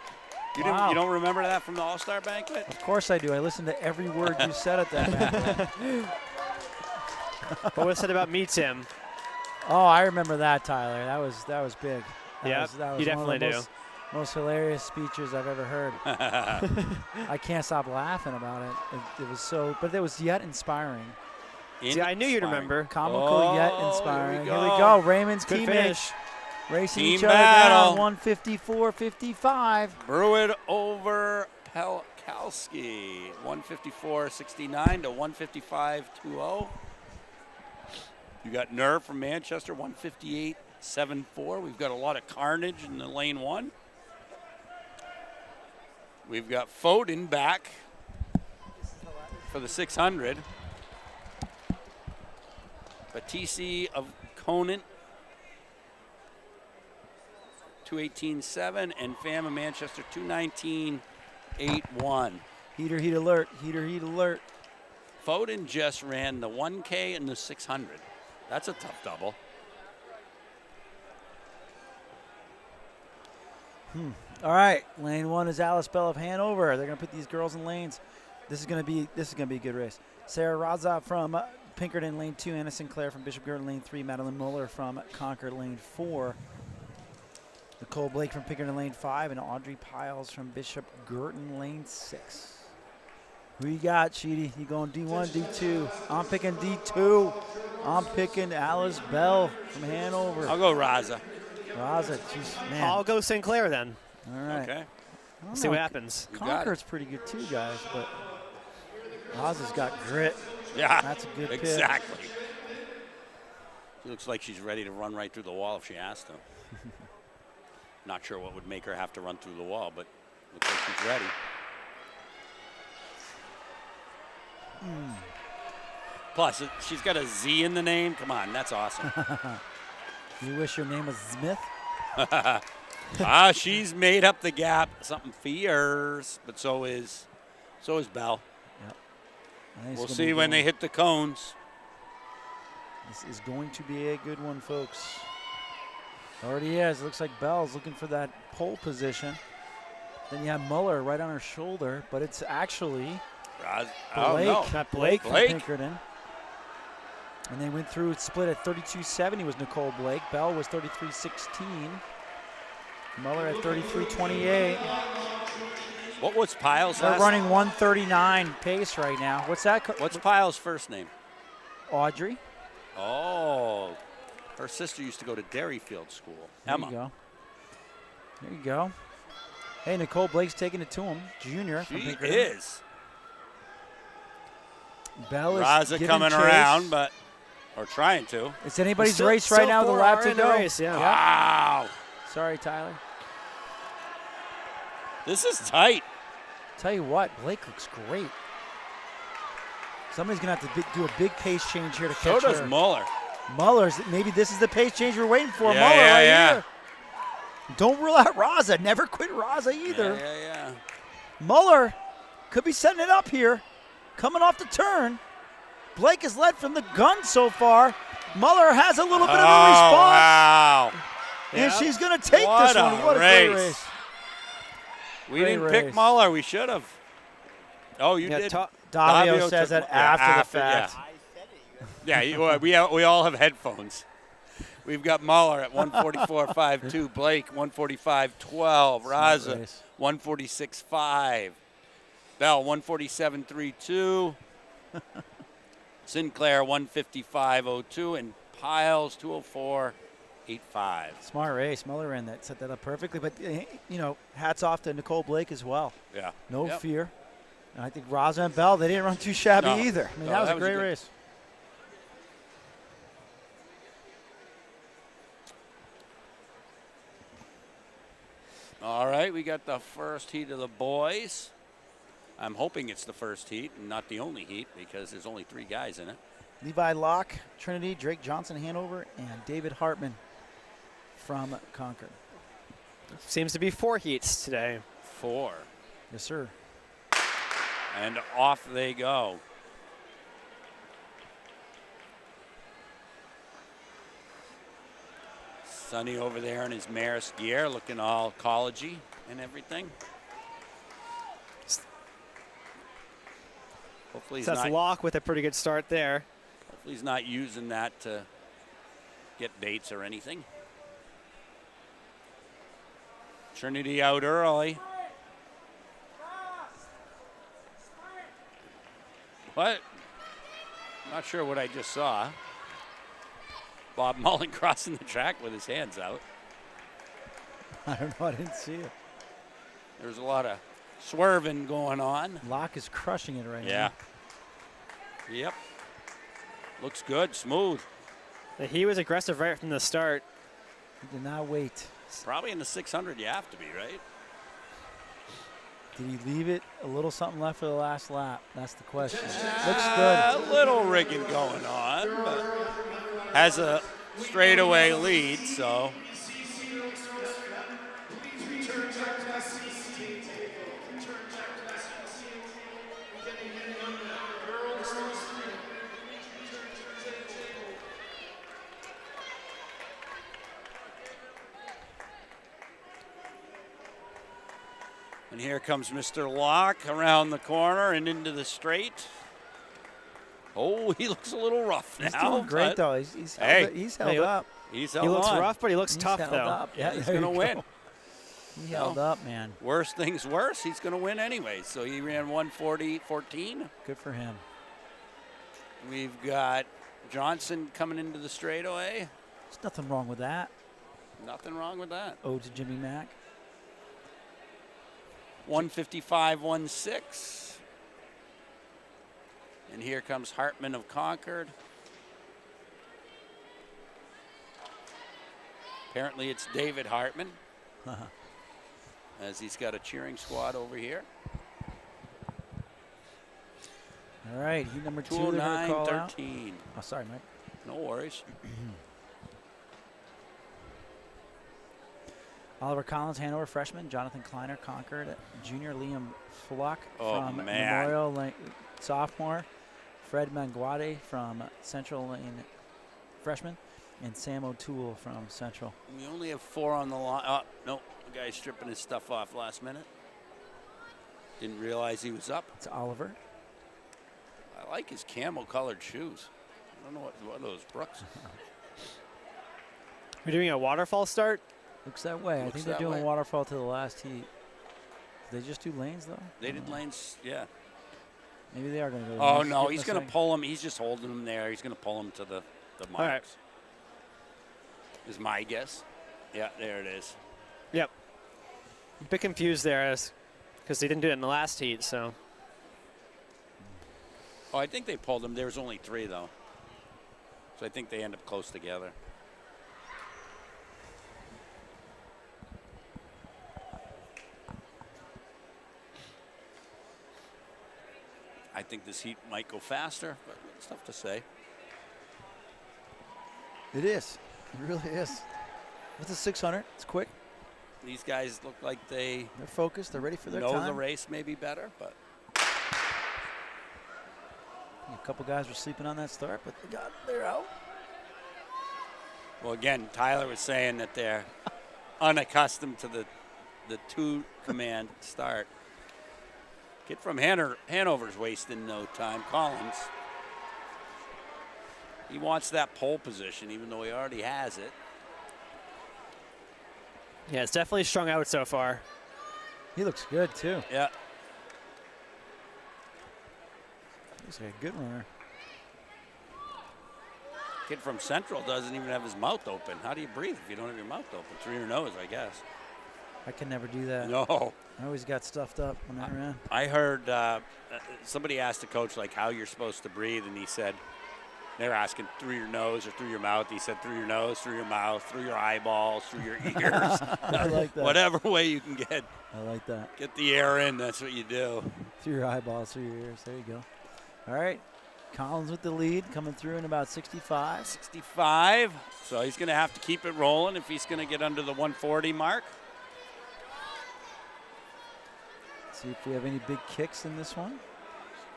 You don't remember that from the All-Star banquet? Of course I do. I listened to every word you said at that banquet. What was said about me, Tim? Oh, I remember that, Tyler. That was big. Yeah, you definitely do. Most hilarious speeches I've ever heard. I can't stop laughing about it. It was so, but it was yet inspiring. See, I knew you'd remember. Comical yet inspiring. Here we go. Raymond's good finish. Racing team each other battle. down, 154-55. Brewitt over Pelkowski, 154.69 to 155.20. You got Nerve from Manchester, 158.74. We've got a lot of carnage in the lane 1. We've got Foden back for the 600. Battisti of Conant, 218.7, and Pham of Manchester, 219.81. Heater, heat alert. Heater, heat alert. Foden just ran the 1K and the 600. That's a tough double. All right, lane 1 is Alice Bell of Hanover. They're going to put these girls in lanes. This is going to be a good race. Sarah Raza from Pinkerton, lane 2. Anna Sinclair from Bishop Girton, lane 3. Madeline Muller from Concord, lane 4. Nicole Blake from Pinkerton, lane 5. And Audrey Piles from Bishop Girton, lane 6. Who you got, Sheedy? You going D1, D2? I'm picking D2. I'm picking Alice Bell from Hanover. I'll go Raza. Raza, geez, man. I'll go Sinclair then. All right. Okay. See what happens. Concord's pretty good too, guys, but Raza's got grit. Yeah, that's a good pick. Exactly. She looks like she's ready to run right through the wall if she has to. Not sure what would make her have to run through the wall, but looks like she's ready. Plus, she's got a Z in the name. Come on, that's awesome. You wish your name was Smith? She's made up the gap. Something fierce, but so is Bell. Yep. We'll see when they hit the cones. This is going to be a good one, folks. Already is. Looks like Bell's looking for that pole position. Then you have Muller right on her shoulder, but it's actually Blake from Pinkerton. And they went through, split at 32.70 was Nicole Blake. Bell was 33.16. Muller at 33.28. What was Piles' They're running 139 pace right now. What's that? What's Piles' first name? Audrey. Oh, her sister used to go to Derryfield School. Emma. There you go. There you go. Hey, Nicole Blake's taking it to him. Junior. She is. Bell is Raza coming around, or trying to. It's anybody's race right now with a lap to go. Race, yeah. Wow. Sorry, Tyler. This is tight. Tell you what, Blake looks great. Somebody's going to have to do a big pace change here to catch her. So does Muller. Muller's, maybe this is the pace change we're waiting for. Yeah, Muller here. Don't rule out Raza. Never quit Raza either. Yeah. Muller could be setting it up here. Coming off the turn. Blake has led from the gun so far. Muller has a little bit of a response. Wow. And she's going to take this one. What a great race. We didn't pick Muller. We should have. Oh, you did. Davio says that after the fact. Yeah, we all have headphones. We've got Muller at 144.52, Blake 145.12, Raza 146.5, Bell 147.32, Sinclair 155.02, and Piles 204.85. Smart race. Muller ran that, set that up perfectly. But, hats off to Nicole Blake as well. Yeah. No fear. And I think Raza and Bell, they didn't run too shabby either. I mean, that was a great race. All right, we got the first heat of the boys. I'm hoping it's the first heat and not the only heat because there's only 3 guys in it. Levi Locke, Trinity, Drake Johnson, Hanover, and David Hartman from Concord. Seems to be 4 heats today. 4. Yes, sir. And off they go. Sonny over there in his Maris gear, looking all collegey and everything. Hopefully that's Locke with a pretty good start there. Hopefully he's not using that to get dates or anything. Trinity out early. What? Not sure what I just saw. Bob Mullen crossing the track with his hands out. I don't know. I didn't see it. There's a lot of swerving going on. Locke is crushing it right now. Yeah. Yep. Looks good. Smooth. He was aggressive right from the start. He did not wait. Probably in the 600 you have to be, right? Did he leave it a little something left for the last lap? That's the question. Looks good. A little rigging going on, but has a straightaway lead, so. And here comes Mr. Locke around the corner and into the straight. Oh, he looks a little rough now. He's doing great, though. He's held up. He's held he looks on. rough, but he looks tough, though. Up. Yeah, he's going to win. He held up, man. Worst things worse, he's going to win anyway. So he ran 140.14. Good for him. We've got Johnson coming into the straightaway. There's nothing wrong with that. Nothing wrong with that. Ode to Jimmy Mack. 155.16. And here comes Hartman of Concord. Apparently it's David Hartman, as he's got a cheering squad over here. All right, heat number 2. 209.13. Oh, sorry, Mike. No worries. Oliver Collins, Hanover freshman. Jonathan Kleiner, Concord junior. Liam Fluck from man. Memorial sophomore. Fred Manguade from Central Lane freshman. And Sam O'Toole from Central. We only have 4 on the line. Oh, no, the guy's stripping his stuff off last minute. Didn't realize he was up. It's Oliver. I like his camel-colored shoes. I don't know what are those, Brooks? We're doing a waterfall start? Looks that way. I think they're doing waterfall to the last heat. Did they just do lanes, though? They did lanes, yeah. Maybe they are going to go. Oh, no, he's going to pull him. He's just holding him there. He's going to pull him to the marks. All right. Is my guess. Yeah, there it is. Yep. A bit confused there because they didn't do it in the last heat, so. Oh, I think they pulled him. There was only 3, though. So I think they end up close together. I think this heat might go faster, but it's tough to say. It is. It really is. With a 600, it's quick. These guys look like they're focused. They're ready for their time. time. The race may be better, but a couple guys were sleeping on that start, but they're out. Well, again, Tyler was saying that they're unaccustomed to the 2-command start. Kid from Hanover's wasting no time. Collins. He wants that pole position, even though he already has it. Yeah, it's definitely strung out so far. He looks good, too. Yeah. Looks like a good runner. Kid from Central doesn't even have his mouth open. How do you breathe if you don't have your mouth open? Through your nose, I guess. I can never do that. No. I always got stuffed up when I ran. I heard somebody asked the coach, like, how you're supposed to breathe, and he said, they're asking through your nose or through your mouth. He said through your nose, through your mouth, through your eyeballs, through your ears. I like that. Whatever way you can get. I like that. Get the air in, that's what you do. Through your eyeballs, through your ears. There you go. All right. Collins with the lead, coming through in about 65. 65. So he's going to have to keep it rolling if he's going to get under the 140 mark. See if we have any big kicks in this one.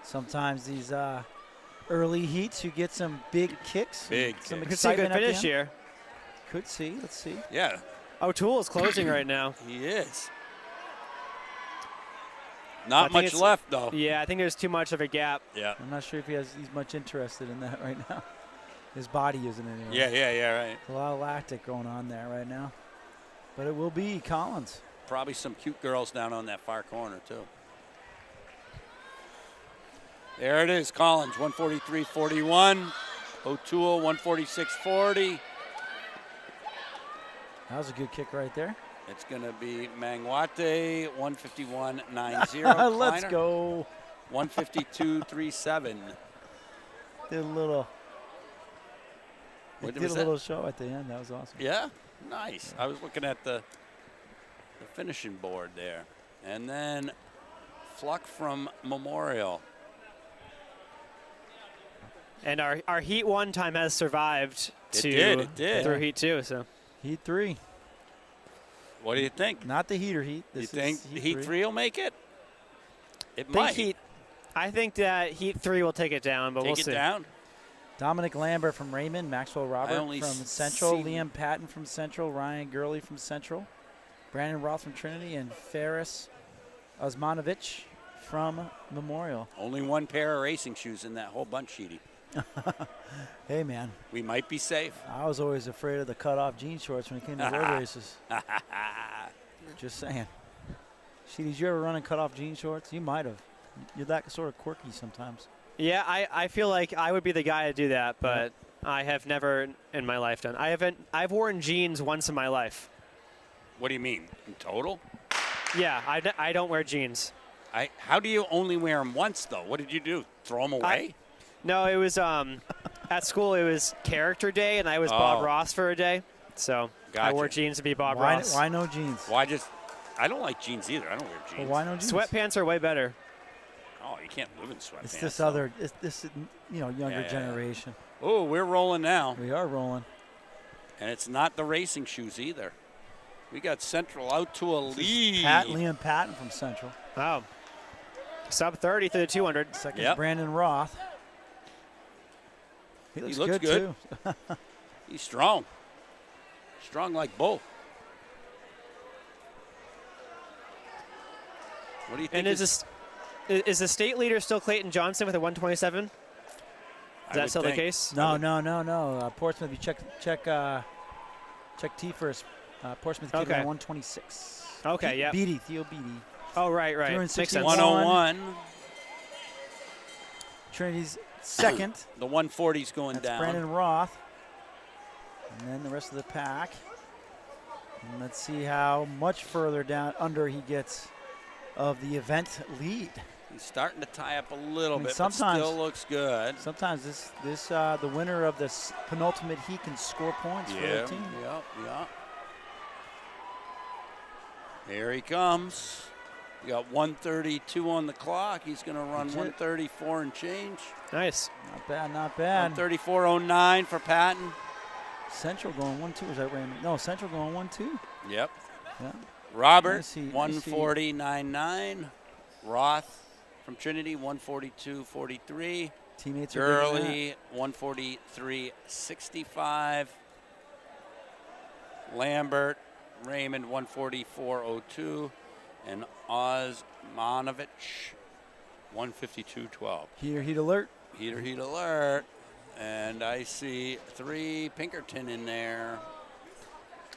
Sometimes these early heats, you get some big kicks. Big some kicks. Could see a good excitement at the finish end. here. Could see. Let's see. Yeah. O'Toole is closing right now. He is. Not much left, though. Yeah, I think there's too much of a gap. Yeah. I'm not sure if he's much interested in that right now. His body isn't anyway. Yeah, right. A lot of lactic going on there right now. But it will be Collins. Probably some cute girls down on that far corner, too. There it is, Collins, 143.41. O'Toole, 146.40. That was a good kick right there. It's going to be Manguate, 151.90. Let's go. 152.37. Did a little. What did a little show at the end. That was awesome. Yeah, nice. I was looking at the finishing board there. And then Fluck from Memorial. And our Heat 1 time has survived It did. through Heat 2. So Heat 3. What do you think? Not the heater heat. You think Heat 3 will make it? It might. I think that Heat 3 will take it down, but we'll see. Take it down? Dominic Lambert from Raymond, Maxwell Robert from Central, see Liam Patton from Central, Ryan Gurley from Central, Brandon Roth from Trinity, and Ferris Osmanovic from Memorial. Only one pair of racing shoes in that whole bunch, Sheedy. Hey, man. We might be safe. I was always afraid of the cut-off jean shorts when it came to road races. Just saying. Sheedy, did you ever run in cut-off jean shorts? You might have. You're that sort of quirky sometimes. Yeah, I feel like I would be the guy to do that, but I have never in my life done. I've worn jeans once in my life. What do you mean? In total? Yeah, I don't wear jeans. How do you only wear them once, though? What did you do? Throw them away? No, it was at school. It was character day, and I was Bob Ross for a day. So Gotcha. I wore jeans to be Bob Ross. Why no jeans? I don't like jeans either. I don't wear jeans. Well, why no jeans? Sweatpants are way better. Oh, you can't live in sweatpants. It's this younger generation. Oh, we're rolling now. We are rolling. And it's not the racing shoes either. We got Central out to a lead. Liam Patton from Central. Wow. Sub 30 through the 200. Second is Brandon Roth. He looks good too. He's strong. Strong like bull. What do you think? And is the state leader still Clayton Johnson with a 127? Is that still the case? No. Portsmouth, you check T first. Portsmouth kid on 126. Okay, yeah. Theo Beatty. Oh, right. Makes sense. 101. Trinity's second. The 140's going That's down. Brandon Roth. And then the rest of the pack. And let's see how much further down under he gets of the event lead. He's starting to tie up a little bit, sometimes, but still looks good. Sometimes the winner of this penultimate heat can score points for the team. Yep. Here he comes. You got 132 on the clock. He's going to run 134 and change. Nice. Not bad. 134.09 for Patton. Central going 1-2. Is that Raymond? No, Central going 1-2. Yep. Yeah. Robert, 140.99. Roth from Trinity, 142.43. Teammates Gurley, 143.65. Lambert, Raymond, 144.02. And Osmanovich, 152.12. Heat alert. Heat alert. And I see 3 Pinkerton in there.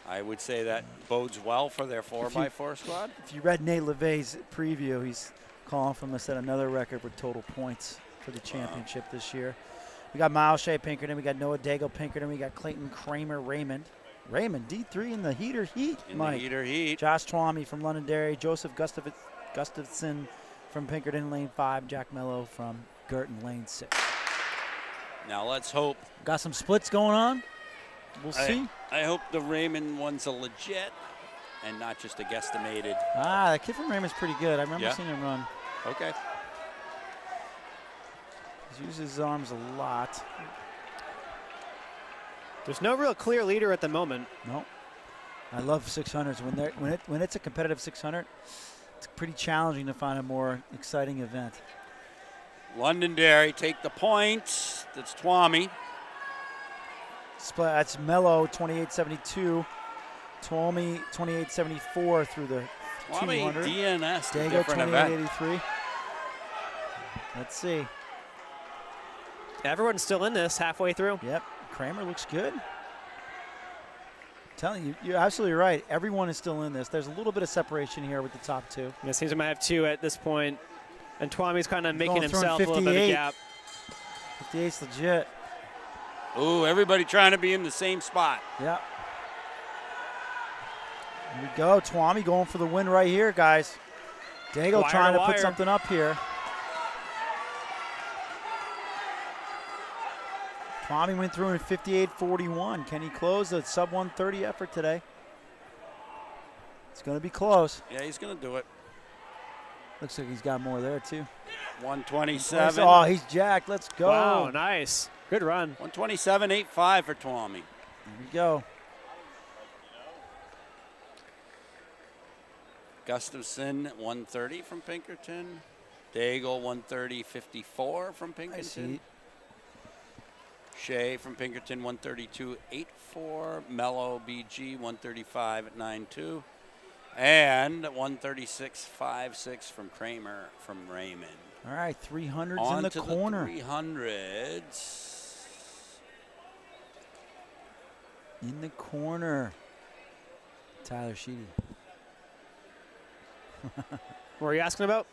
I would say that bodes well for their 4x4 squad. If you read Nate LeVay's preview, he's calling from us at another record for total points for the championship this year. We got Miles Shea Pinkerton. We got Noah Daigle Pinkerton. We got Clayton Kramer Raymond. Raymond, D3 in the heater heat. The heater heat. Josh Twomey from Londonderry. Joseph Gustafson from Pinkerton, lane 5. Jack Mello from Girton, lane 6. Now let's hope. Got some splits going on. We'll see. I hope the Raymond one's a legit and not just a guesstimated. That kid from Raymond's pretty good. I remember seeing him run. Okay. He uses his arms a lot. There's no real clear leader at the moment. No. I love 600s. When it's a competitive 600, it's pretty challenging to find a more exciting event. Londonderry take the points. That's Twomey. That's Mello, 28.72. Twomey, 28.74 through the Twomey 200. DNS. Dago, 28.83. Let's see. Everyone's still in this halfway through. Yep. Kramer looks good. I'm telling you, you're absolutely right. Everyone is still in this. There's a little bit of separation here with the top 2. It seems we might have 2 at this point. And Twomey's kind of making himself a little bit of a gap. 58's legit. Ooh, everybody trying to be in the same spot. Yep. Here we go. Twomey going for the win right here, guys. Dago trying to put something up here. Twomey went through in 58.41. Can he close the sub 130 effort today? It's going to be close. Yeah, he's going to do it. Looks like he's got more there, too. 127. Oh, he's jacked. Let's go. Wow, nice. Good run. 127.85 for Twomey. Here we go. Gustafson, 130 from Pinkerton. Daigle, 130.54 from Pinkerton. Shea from Pinkerton, 132.84. Mello, BG, 135.92. And 136.56 from Kramer from Raymond. All right, 300s in the corner. 300s. In the corner. Tyler Sheedy. What are you asking about?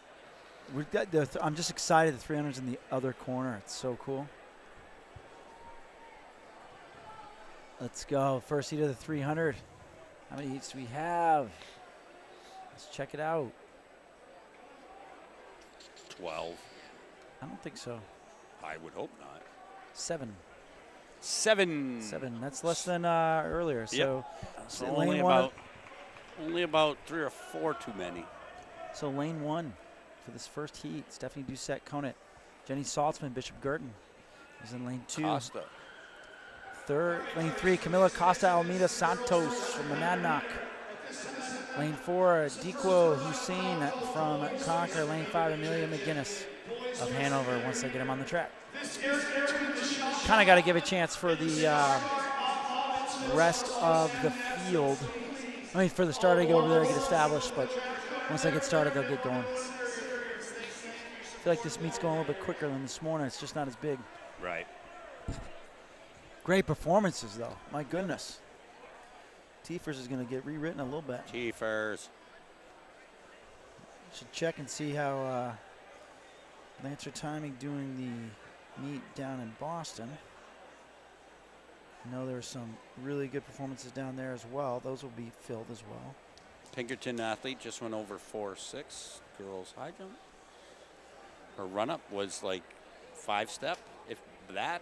We've got I'm just excited the 300s in the other corner. It's so cool. Let's go. First heat of the 300. How many heats do we have? Let's check it out. 12. I don't think so. I would hope not. 7. 7. That's less than earlier. Yep. So, so only about 3 or 4 too many. So lane 1 for this first heat. Stephanie Doucette Conant. Jenny Saltzman, Bishop Girton is in lane 2. Costa. Lane 3, Camila Costa Almeida Santos from Monadnock. Lane 4, Dequo Hussein from Concord. Lane 5, Amelia McGinnis of Hanover once they get him on the track. Kind of got to give a chance for the rest of the field. I mean, for the starter to get over there and get established, but once they get started, they'll get going. I feel like this meet's going a little bit quicker than this morning. It's just not as big. Right. Great performances, though. My goodness. Tiefers is going to get rewritten a little bit. Tiefers. Should check and see how Lancer Timing doing the meet down in Boston. I know there were some really good performances down there as well. Those will be filled as well. Pinkerton athlete just went over 4.6. Girls high jump. Her run-up was like 5-step, if that.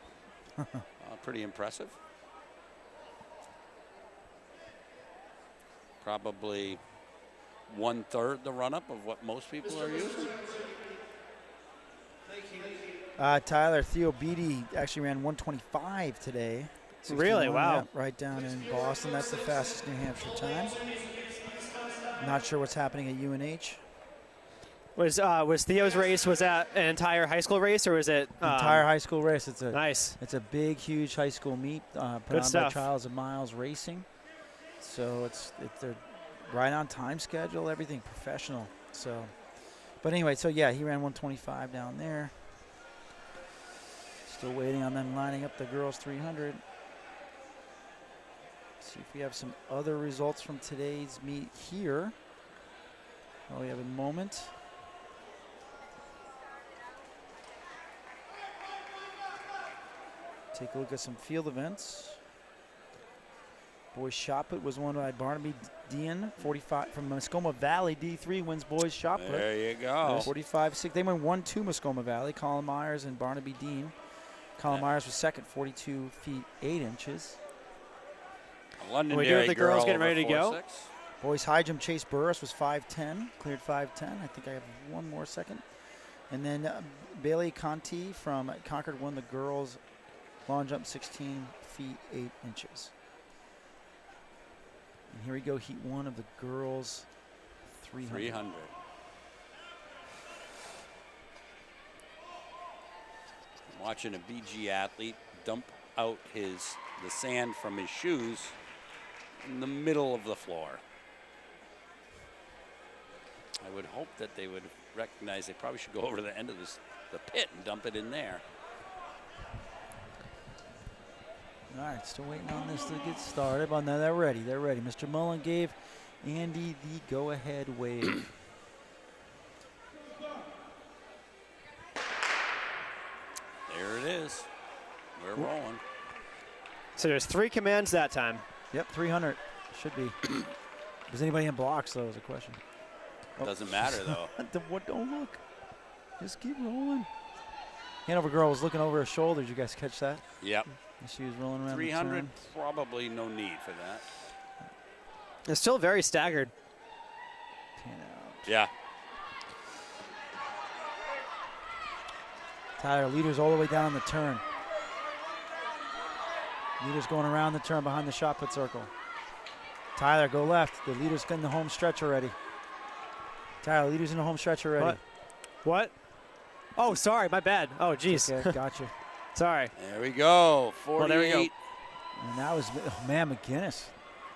Pretty impressive. Probably 1/3 the run-up of what most people are using. Tyler Theo Beatty actually ran 125 today. Really? Wow. Yep, right down in Boston. That's the fastest New Hampshire time. Not sure what's happening at UNH. Was Theo's race, was that an entire high school race, or was it? Entire high school race. It's a nice. It's a big, huge high school meet put Good on stuff. by Trials of Miles Racing. So they're right on time schedule, everything professional. So, but anyway, so yeah, he ran 125 down there. Still waiting on them lining up the girls 300. See if we have some other results from today's meet here. While we have a moment. Take a look at some field events. Boys shot put was won by Barnaby Dean, 45 from Muskoma Valley. D3 wins boys shot put. There you go. 45-6. They went 1-2 Muskoma Valley. Colin Myers and Barnaby Dean. Colin Myers was second, 42 feet 8 inches. Londonderry we do have the girls girl getting ready to go. 4.6. Boys high jump Chase Burris was 5'10", cleared 5'10". I think I have one more second. And then Bailey Conti from Concord won the girls long jump 16 feet 8 inches. And here we go, heat 1 of the girls 300. Watching a BG athlete dump out the sand from his shoes in the middle of the floor. I would hope that they would recognize they probably should go over to the end of the pit and dump it in there. All right, still waiting on this to get started. But no, they're ready. They're ready. Mr. Mullen gave Andy the go-ahead wave. There it is. We're rolling. So there's 3 commands that time. Yep, 300 should be. Is anybody in blocks, though, is a question. Doesn't matter, though. Don't look. Just keep rolling. Hanover girl was looking over her shoulder. Did you guys catch that? Yep. She was rolling around 300, probably no need for that. It's still very staggered. 10 out. Yeah. Tyler, leaders all the way down the turn. Leaders going around the turn behind the shot put circle. Tyler, go left. The leader's in the home stretch already. Tyler, leader's in the home stretch already. What? Oh, sorry, my bad. Oh, geez. Okay, gotcha. Sorry. There we go. 48. Well, there we go. And that was, oh man, McGinnis.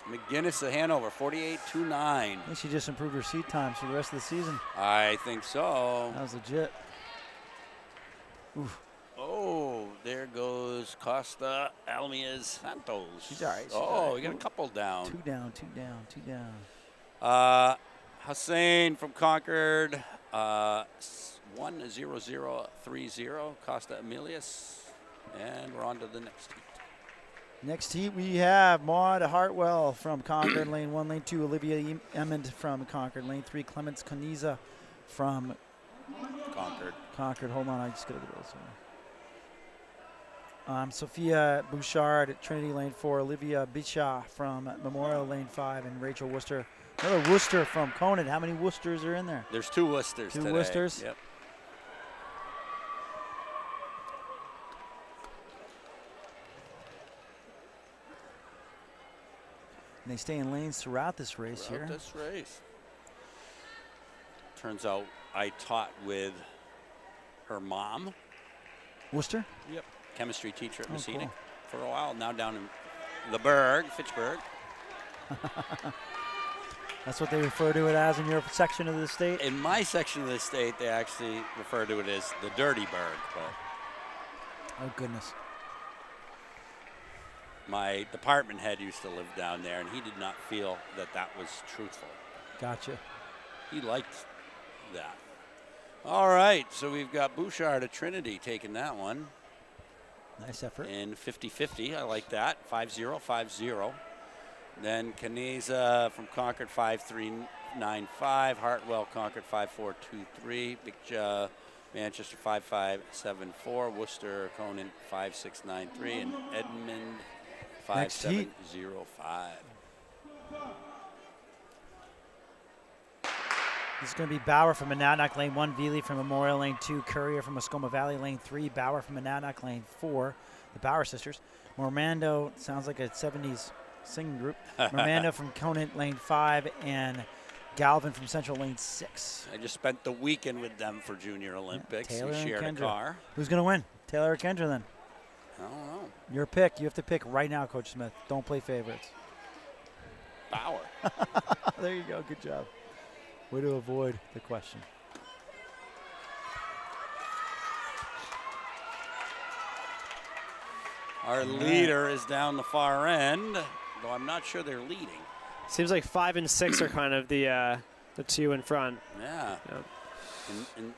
McGinnis of Hanover, 48.29. I think she just improved her seat times for the rest of the season. I think so. That was legit. Oof. Oh, there goes Costa Almias Santos. She's all right. We got a couple down. 2 down, 2 down, 2 down. Hussein from Concord, 1:00:30. Costa Emilius, and we're on to the next heat. Next heat we have Maud Hartwell from Concord, lane 1, lane 2, Olivia Emmond from Concord, lane 3, Clements Caniza from Concord. Hold on, I just gotta get this. Sophia Bouchard at Trinity, lane 4, Olivia Bicha from Memorial, lane 5, and Rachel Worcester. Another Worcester from Conant. How many Worcesters are in there? There's 2 Worcesters today. 2 Worcesters? Yep. And they stay in lanes throughout this race here. This race. Turns out I taught with her mom. Worcester? Yep. Chemistry teacher at Messina cool. for a while. Now down in the Berg, Fitchburg. That's what they refer to it as in your section of the state? In my section of the state, they actually refer to it as the Dirty Berg. But oh, goodness. my department head used to live down there, and he did not feel that that was truthful. Gotcha. He liked that. All right, so we've got Bouchard at Trinity taking that one. Nice effort. In 50-50, I like that. 5-0, 5-0. Then Caneza from Concord, 5-3-9-5. Hartwell, Concord, 5-4-2-3. Big Manchester, 5-5-7-4. Worcester, Conan, 5-6-9-3. And Edmund, 5-7-0-5. This is going to be Bauer from Monadnock, lane 1, Veely from Memorial, lane 2, Courier from Muskoma Valley, lane 3, Bauer from Monadnock, lane 4, the Bauer sisters. Mormando, sounds like a 70s singing group. Mormando from Conant, lane 5, and Galvin from Central, lane 6. I just spent the weekend with them for Junior Olympics. Taylor We and shared Kendra. a car. Who's going to win? Taylor or Kendra then? I don't know. Your pick. You have to pick right now, Coach Smith. Don't play favorites. Bauer. There you go. Good job. Way to avoid the question. Our leader is down the far end, though I'm not sure they're leading. Seems like 5 and 6 are kind of the two in front. Yeah. Yep.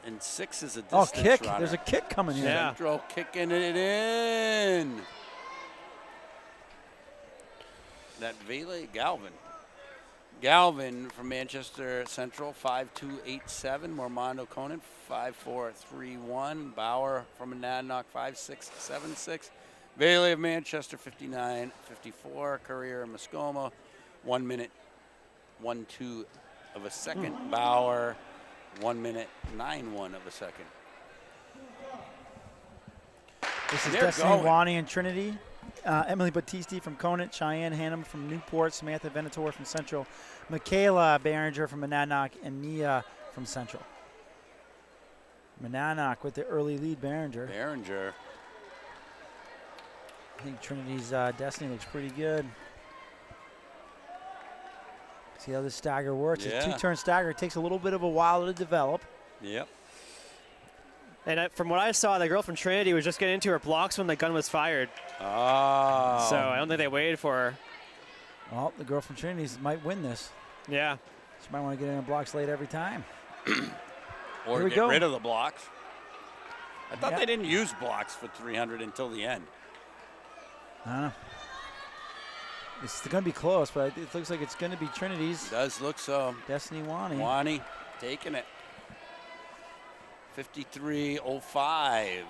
And 6 is a distance kick. runner. There's a kick coming here. Yeah. Central kicking it in. That Vele Galvin from Manchester Central, 5-2-8-7. Mormando Conan, 5-4-3-1. Bauer from Monadnock, 5-6-7-6. Vele of Manchester, 59-54. Courier and Muskoma, 1 minute, 1-2 of a second. Bauer, 1 minute, 9-1 of a second. This is They're Destiny going. Wani and Trinity. Emily Battisti from Conant, Cheyenne Hannum from Newport, Samantha Venator from Central, Michaela Behringer from Monadnock, and Nia from Central. Monadnock with the early lead, Behringer. I think Trinity's Destiny looks pretty good. See how this stagger works. Yeah. It's a two-turn stagger. It takes a little bit of a while to develop. Yep. And from what I saw, the girl from Trinity was just getting into her blocks when the gun was fired. Oh. So I don't think they waited for her. Well, the girl from Trinity might win this. Yeah. She might want to get in her blocks late every time. Or get rid of the blocks. I thought they didn't use blocks for 300 until the end. I don't know. It's going to be close, but it looks like it's going to be Trinity's. Does look so. Destiny Wani. Wani taking it. 53.05.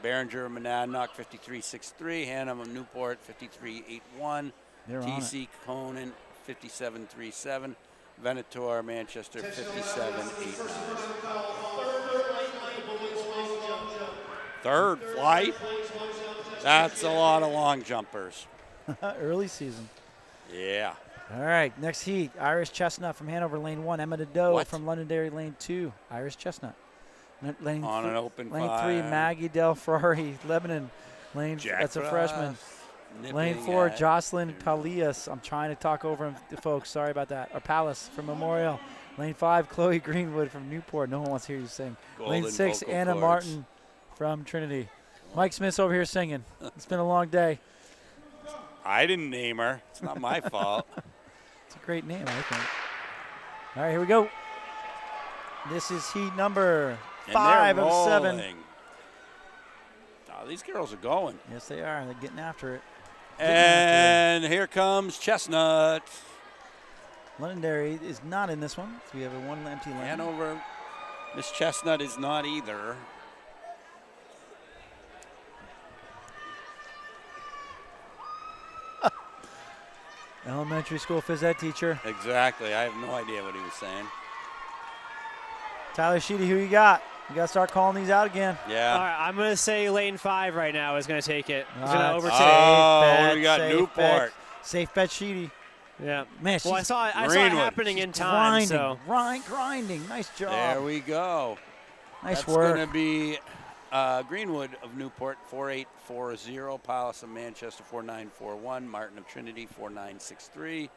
Behringer of Monadnock, 53.63. Hannum of Newport, 53.81. TC Conan, 57.37. Venator, Manchester, 57.89. Third flight. That's a lot of long jumpers. Early season. Yeah. All right, next heat. Iris Chestnut from Hanover, lane 1. Emma Nadeau from Londonderry, lane 2. Iris Chestnut. Lane On an open lane fire. 3, Maggie Del Ferrari, Lebanon. Lane that's a freshman. Lane 4, Jocelyn Palias. I'm trying to talk over him, folks. Sorry about that. Or Palace from Memorial. Lane 5, Chloe Greenwood from Newport. No one wants to hear you sing. Lane 6, Anna Martin from Trinity. Mike Smith's over here singing. It's been a long day. I didn't name her. It's not my fault. It's a great name, I think. All right, here we go. This is heat number 5 of 7. Oh, these girls are going. Yes, they are. They're getting after it. And here comes Chestnut. Londonderry is not in this one. So we have a 1 empty lane. Hanover. Miss Chestnut is not either. Elementary school phys ed teacher. Exactly. I have no idea what he was saying. Tyler Sheedy, who you got? You got to start calling these out again. Yeah. All right, I'm going to say lane 5 right now is going to take it. He's going to overtake. Oh, we got Newport. Safe bet, Sheedy. Yeah. Man, well, I saw it happening in time. Grinding. Nice job. There we go. Nice work. That's going to be Greenwood of Newport, 4840. Palace of Manchester, 4941. Martin of Trinity, 4963.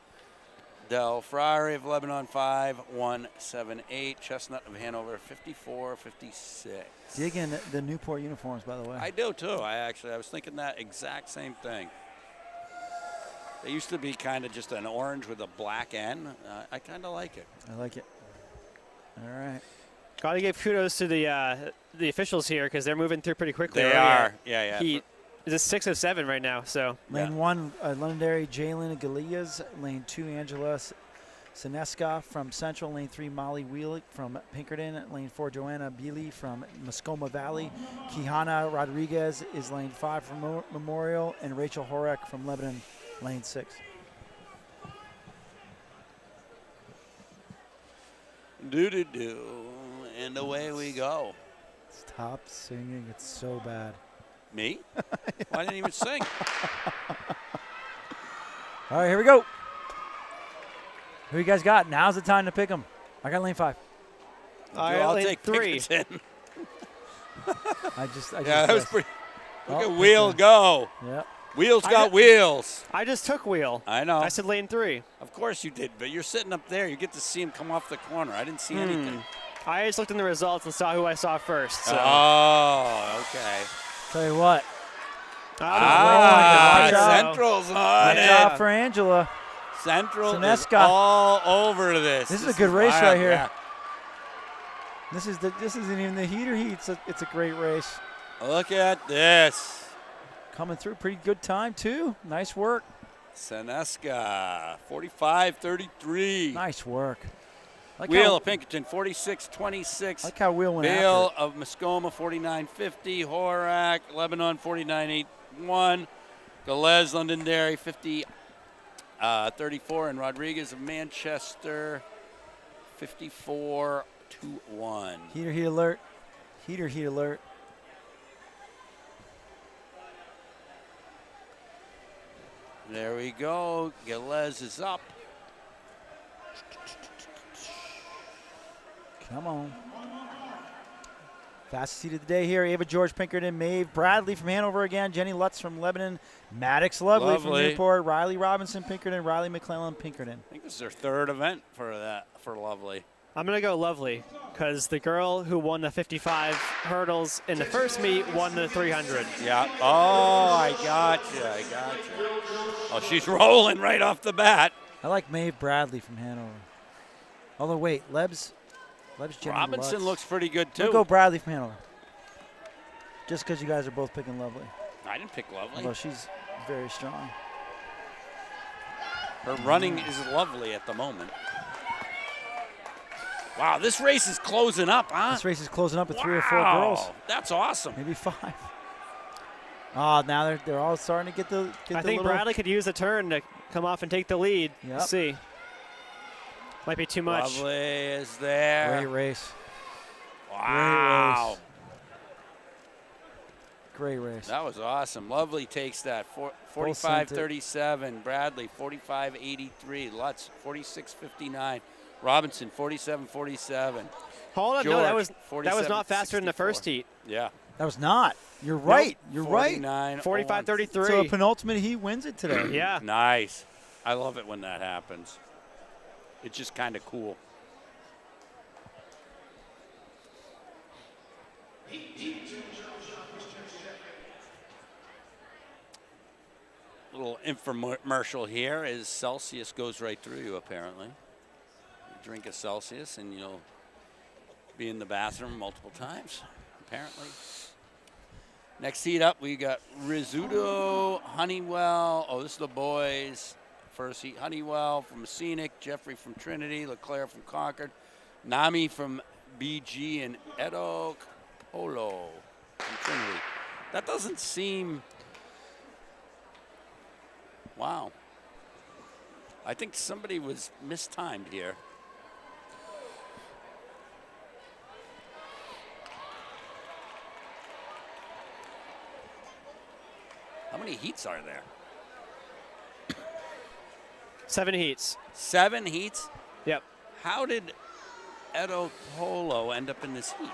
Del Frari of Lebanon, 5178. Chestnut of Hanover, 5456. Dig in the Newport uniforms, by the way. I do, too. I was thinking that exact same thing. They used to be kind of just an orange with a black N. I kind of like it. I like it. All right. Got to give kudos to the officials here because they're moving through pretty quickly. They are. Yeah. It's 6 of 7 right now. So Lane 1, Londonderry, Jalen Galias. Lane 2, Angela Sineska from Central. Lane 3, Molly Wheelick from Pinkerton. Lane 4, Joanna Beely from Mascoma Valley. Kihana Rodriguez is lane 5 from Memorial. And Rachel Horek from Lebanon, lane 6. Do-do-do. And away we go. Stop singing. It's so bad. Me? Well, I didn't even sing. All right, here we go. Who you guys got? Now's the time to pick them. I got lane 5. I'll take 3. I just that was pretty. Look at Wheel go. Yep. Wheel's got wheels. I just took Wheel. I know. I said lane 3. Of course you did, but you're sitting up there. You get to see him come off the corner. I didn't see anything. I just looked in the results and saw who I saw first. So. Oh, okay. Tell you what. Central's on it. Good job for Angela. Central Sineska. is all over this. This is a good race right here. Yeah. This isn't even the heater heat. It's a great race. Look at this. Coming through, pretty good time too. Nice work. Sineska, 45:33. Nice work. Like Wheel of Pinkerton, 46:26. Like how Wheel went Bale after it. of Mascoma, 49:50. Horak, Lebanon, 49:81. Galez, Londonderry, 50:34. And Rodriguez of Manchester, 54:21. Heater heat alert. Heater heat alert. There we go. Galez is up. Come on. Fastest seat of the day here. Ava George Pinkerton, Maeve Bradley from Hanover again. Jenny Lutz from Lebanon. Maddox Lovely from Newport. Riley Robinson Pinkerton. Riley McClellan Pinkerton. I think this is their 3rd event for Lovely. I'm going to go Lovely because the girl who won the 55 hurdles in the first meet won the 300. Yeah. Oh, I got you. Oh, she's rolling right off the bat. I like Maeve Bradley from Hanover. Although, wait, Leb's Jenny Robinson Lutz. looks pretty good, too. We'll go Bradley from Hanover. Just because you guys are both picking Lovely. I didn't pick Lovely. Although she's very strong. Her running is lovely at the moment. Wow, this race is closing up, huh? This race is closing up with 3 or 4 girls. That's awesome. Maybe 5. Oh, now they're all starting to get the I think Bradley could use the turn to come off and take the lead. Yep. Let's see. Might be too much. Lovely is there. Great race. Wow. Great race. That was awesome. Lovely takes that. 45:37. Bradley, 45:83. Lutz, 46:59. Robinson, 47:47. Hold on, George, no, that was not faster than the 64. first heat. Yeah. That was not. You're right. Nope. You're right. 45:33. So a penultimate heat wins it today. Yeah. Nice. I love it when that happens. It's just kind of cool. Little infomercial here is Celsius goes right through you, apparently. You drink a Celsius and you'll be in the bathroom multiple times, apparently. Next heat up, we got Rizzuto, Honeywell. Oh, this is the boys. First heat, Honeywell from Scenic, Jeffrey from Trinity, Leclerc from Concord, Nami from BG, and Edo Polo from Trinity. That doesn't seem... Wow. I think somebody was mistimed here. How many heats are there? 7 heats. 7 heats? Yep. How did Edo Polo end up in this heat?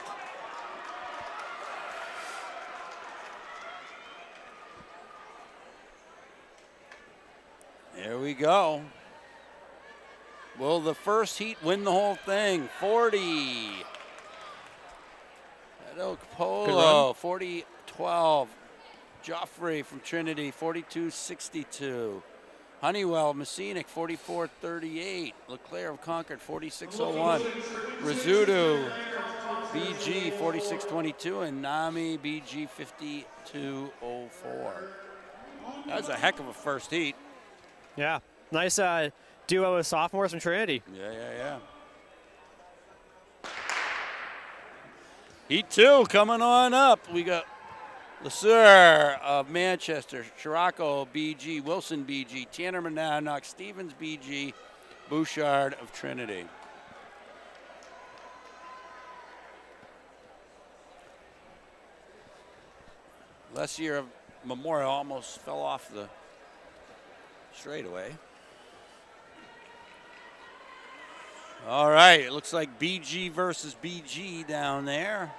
There we go. Will the first heat win the whole thing? 40. Edo Polo, 40-12. Joffrey from Trinity, 42-62. Honeywell, Messinic, 44-38. Leclerc of Concord, 46-01. Rizzuto, BG, 46-22. And Nami, BG, 52-04. That was a heck of a first heat. Yeah. Nice duo of sophomores from Trinity. Yeah. Heat 2 coming on up. We got Lasser of Manchester, Scirocco, BG, Wilson, BG, Tanner Monadnock, Stevens, BG, Bouchard of Trinity. Lessier of Memorial almost fell off the straightaway. All right, it looks like BG versus BG down there.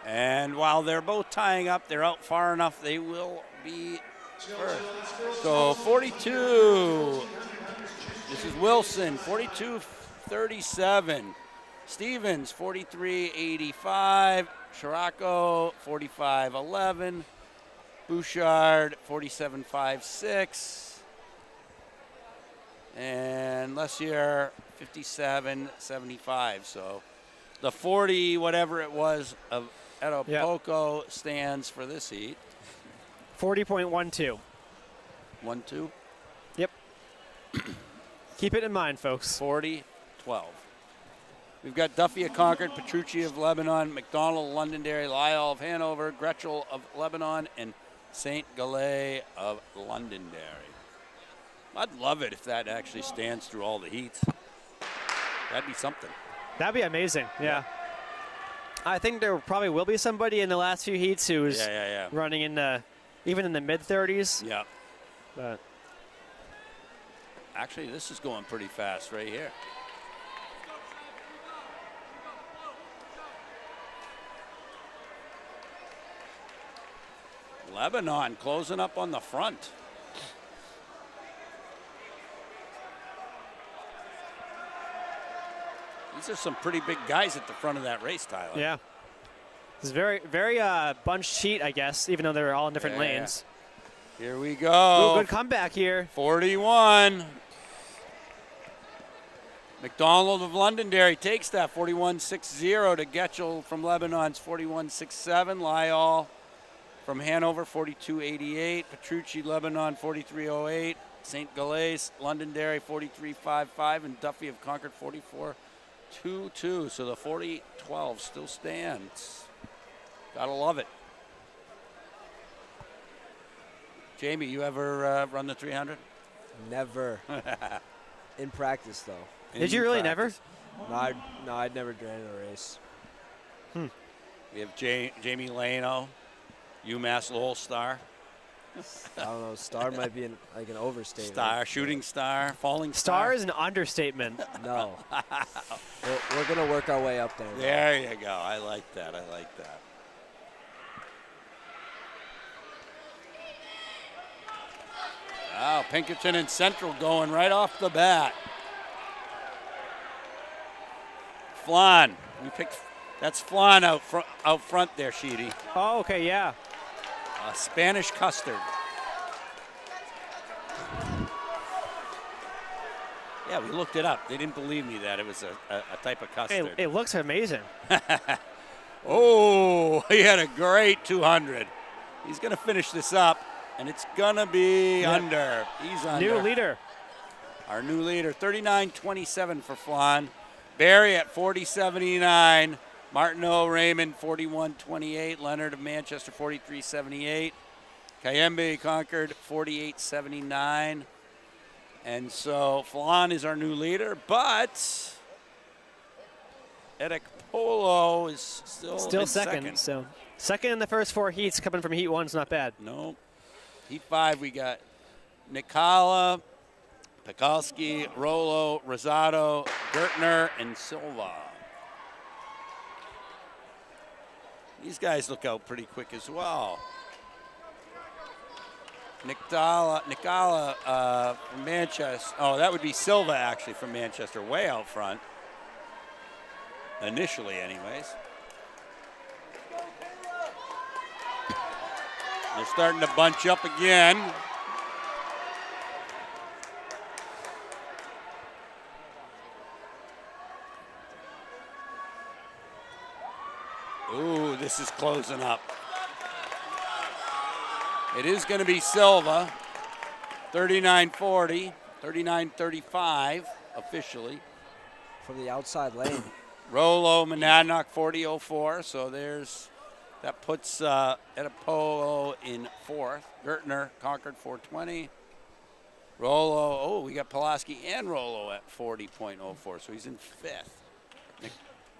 And while they're both tying up, they're out far enough, they will be first. So 42, this is Wilson, 42-37. Stevens, 43-85. Scirocco, 45-11. Bouchard, 47-5-6. And Lessier, 57-75. So the 40, whatever it was, of Edo Poco stands for this heat. 40.12. 1-2? Yep. Keep it in mind, folks. 40-12. We've got Duffy of Concord, Petrucci of Lebanon, McDonald of Londonderry, Lyall of Hanover, Gretschel of Lebanon, and St. Galais of Londonderry. I'd love it if that actually stands through all the heats. That'd be something. That'd be amazing, yeah. I think there probably will be somebody in the last few heats who's running in the, even in the mid-30s. Yeah. But actually, this is going pretty fast right here. Lebanon closing up on the front. These are some pretty big guys at the front of that race, Tyler. Yeah. It's very, very bunched heat, I guess, even though they're all in different lanes. Here we go. Ooh, good comeback here. 41. McDonald of Londonderry takes that, 41-60 to Getchell from Lebanon's 41-67. Lyall from Hanover, 42-88. Petrucci, Lebanon, 43-08. St. Galais, Londonderry, 43-55. And Duffy of Concord, 44-22. So the 40-12 still stands. Gotta love it. Jamie, you ever run the 300? Never. In practice, though. Did you really never? No, I'd never ran a race. We have Jamie Lano, UMass Lowell Star. I don't know. Star might be like an overstatement. Star, shooting star, falling star. Star is an understatement. No. We're going to work our way up there. There you go. I like that. I like that. Wow, Pinkerton and Central going right off the bat. Flan. We picked. That's flan out front there, Sheedy. Oh, okay, yeah. Spanish custard. Yeah, we looked it up. They didn't believe me that it was a type of custard. It looks amazing. Oh, he had a great 200. He's going to finish this up, and it's going to be under. He's under. New leader. Our new leader, 39-27 for Flan. Barry at 40-79. Martineau, Raymond, 41-28. Leonard of Manchester, 43-78. Cayembe, Concord, 48-79. And so Flan is our new leader, but Edo Polo is still second. So second in the first 4 heats, coming from heat 1's not bad. No. Heat 5, we got Nikala, Pekalski, Rollo, Rosado, Gertner, and Silva. These guys look out pretty quick as well. Nikala from Manchester. Oh, that would be Silva, actually, from Manchester, way out front. Initially, anyways. They're starting to bunch up again. Ooh, this is closing up. It is going to be Silva, 39-40, 39-35 officially. From the outside lane. Rollo, Monadnock, 40-04, so that puts Edipolo in 4th. Gertner, Concord, 420. Rollo, oh, we got Pulaski and Rollo at 40.04, so he's in 5th.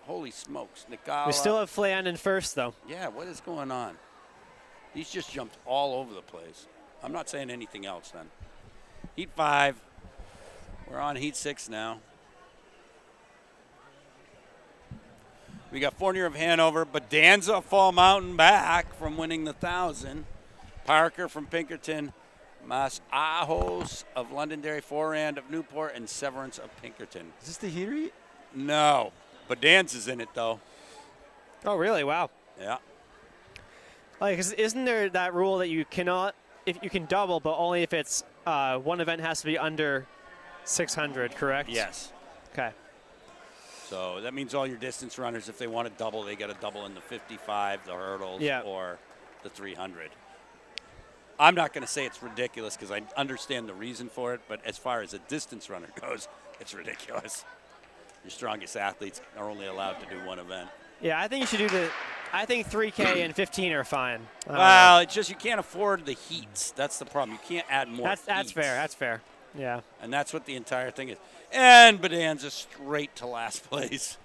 Holy smokes. Nikala. We still have Flan in 1st, though. Yeah, what is going on? He's just jumped all over the place. I'm not saying anything else then. Heat 5. We're on Heat 6 now. We got Fournier of Hanover, Bedanza Fall Mountain back from winning the 1,000. Parker from Pinkerton, Mas Ajos of Londonderry, Forand of Newport, and Severance of Pinkerton. Is this the heater heat? No. Bedanza's in it, though. Oh, really? Wow. Yeah. Like, isn't there that rule that you cannot, if you can double, but only if it's one event has to be under 600, correct? Yes. Okay. So that means all your distance runners, if they want to double, they got to double in the 55, the hurdles, or the 300. I'm not going to say it's ridiculous because I understand the reason for it, but as far as a distance runner goes, it's ridiculous. Your strongest athletes are only allowed to do one event. Yeah, I think you should do I think 3K and 15 are fine. Well, it's just you can't afford the heats. That's the problem. You can't add more That's heats. fair. That's fair. Yeah. And that's what the entire thing is. And Bedanza straight to last place.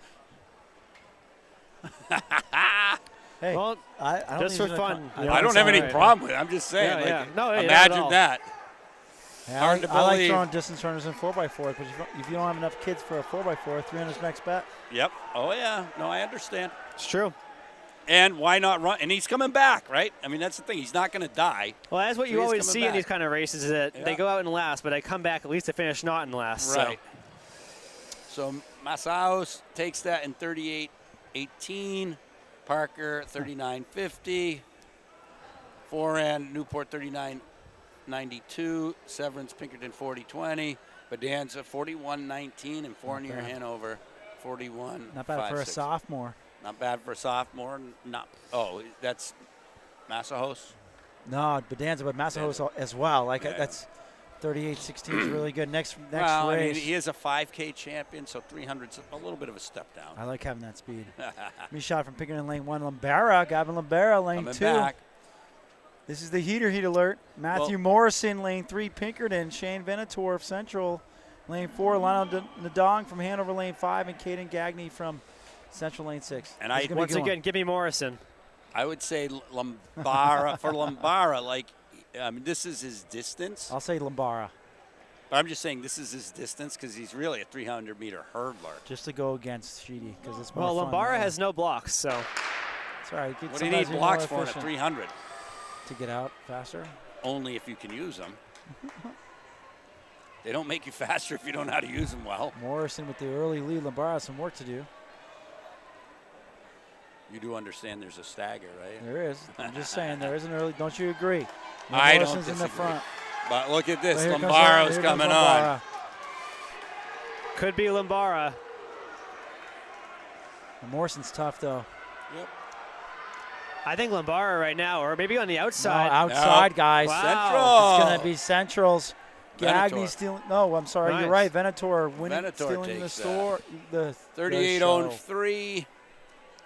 Hey, well, I don't just for fun. I don't have any problem with it. I'm just saying. Yeah, like, No, imagine that. Yeah, Hard to I like believe. throwing distance runners in 4x4, but if you don't have enough kids for a 4x4, 300's next bet. Yep. Oh, yeah. No, I understand. It's true. And why not run? And he's coming back, right? I mean, that's the thing. He's not going to die. Well, that's what So you he's always coming see back. in these kind of races is that they go out in last, but they come back at least to finish not in last. Right. So Masaos takes that in 38.18. Parker, 39.50. Forehand, Newport, 39.92. Severance, Pinkerton, 40.20. Bedanza, 41.19. And Fournier, Hanover, 41.56. Not bad for a sophomore. Not bad for a sophomore. That's Masahos? No, Bedanza, but Masahos as well. Like that's 38.16 is really good. Next race. I mean, he is a 5K champion, so 300's a little bit of a step down. I like having that speed. Me shot from Pinkerton lane 1. Lambara, Gavin Lambara, lane Coming 2. back. This is the heat alert. Matthew Morrison, lane 3, Pinkerton. Shane Venator of Central, lane 4. Lionel Nadong from Hanover, lane 5. And Caden Gagney from Central, lane 6. And once again, give me Morrison. I would say Lambara. For Lambara, this is his distance. I'll say Lambara. But I'm just saying this is his distance because he's really a 300-meter hurdler. Just to go against Sheedy because it's more Well, fun Lambara has no blocks, so. It's all right. What do you need blocks for at 300? To get out faster? Only if you can use them. They don't make you faster if you don't know how to use them well. Morrison with the early lead. Lambara has some work to do. You do understand there's a stagger, right? There is. I'm just saying there is an early. Don't you agree? I don't Morrison's in the front. But look at this. Well, Lambaro's coming on. Could be Lambara. Morrison's tough, though. Yep. I think Lambara right now, or maybe on the outside. No, outside, guys. Wow. Central. It's going to be Central's. Venator. Gagney stealing. No, I'm sorry. Nice. You're right. Venator winning, Venator stealing the takes store. The 38.03.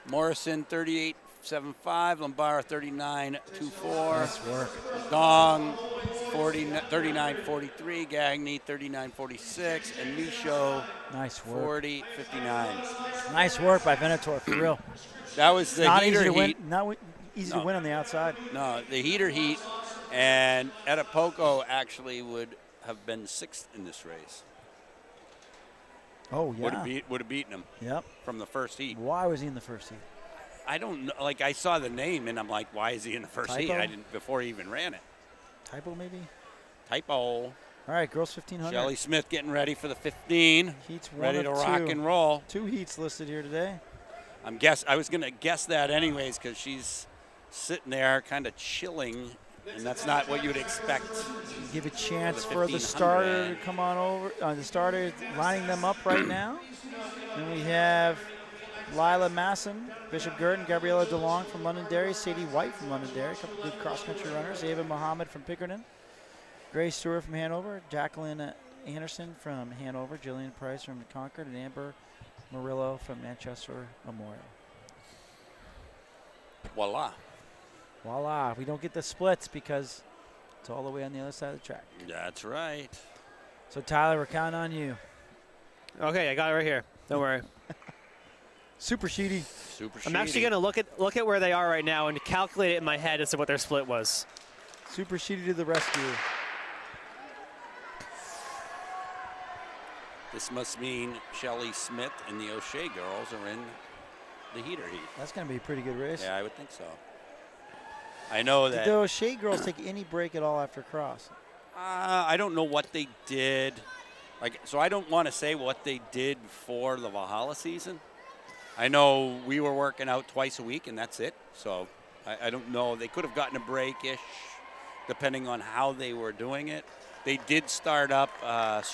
Morrison 38.75. Lambara 39.24. Nice work. Dong 39.43. Gagney 39.46. And Michaud Nice work. 40.59. Nice work by Venator, for real. That was the Not heater easy to heat. win. Not easy to win on the outside. No, the heater heat. And Etipoco actually would have been 6th in this race. Oh, yeah. Would have beaten him. Yep. From the first heat. Why was he in the first heat? I don't know. Like, I saw the name, and I'm like, why is he in the first heat? I didn't before he even ran it. Typo, maybe? Typo. All right, girls 1,500. Shelly Smith getting ready for the 15. Heats ready to rock and roll. 2 heats listed here today. I was going to guess that anyways because she's sitting there kind of chilling, and that's not what you would expect. Give a chance for the starter to come on over. The starter is lining them up right now. And we have Lila Masson, Bishop Gurdon, Gabriella DeLong from Londonderry, Sadie White from Londonderry, a couple good cross-country runners, Ava Mohammed from Pickerton, Grace Stewart from Hanover, Jacqueline Anderson from Hanover, Jillian Price from Concord, and Amber Murillo from Manchester Memorial. Voila. Voila. We don't get the splits because it's all the way on the other side of the track. That's right. So, Tyler, we're counting on you. Okay, I got it right here. Don't worry. Super sheety. Super sheety. I'm actually going to look at where they are right now and calculate it in my head as to what their split was. Super sheety to the rescue. This must mean Shelly Smith and the O'Shea girls are in the heater heat. That's going to be a pretty good race. Yeah, I would think so. I know that. Did the O'Shea girls take any break at all after cross? I don't know what they did. So I don't want to say what they did for the Valhalla season. I know we were working out twice a week, and that's it. So I don't know. They could have gotten a break-ish, depending on how they were doing it. They did start up.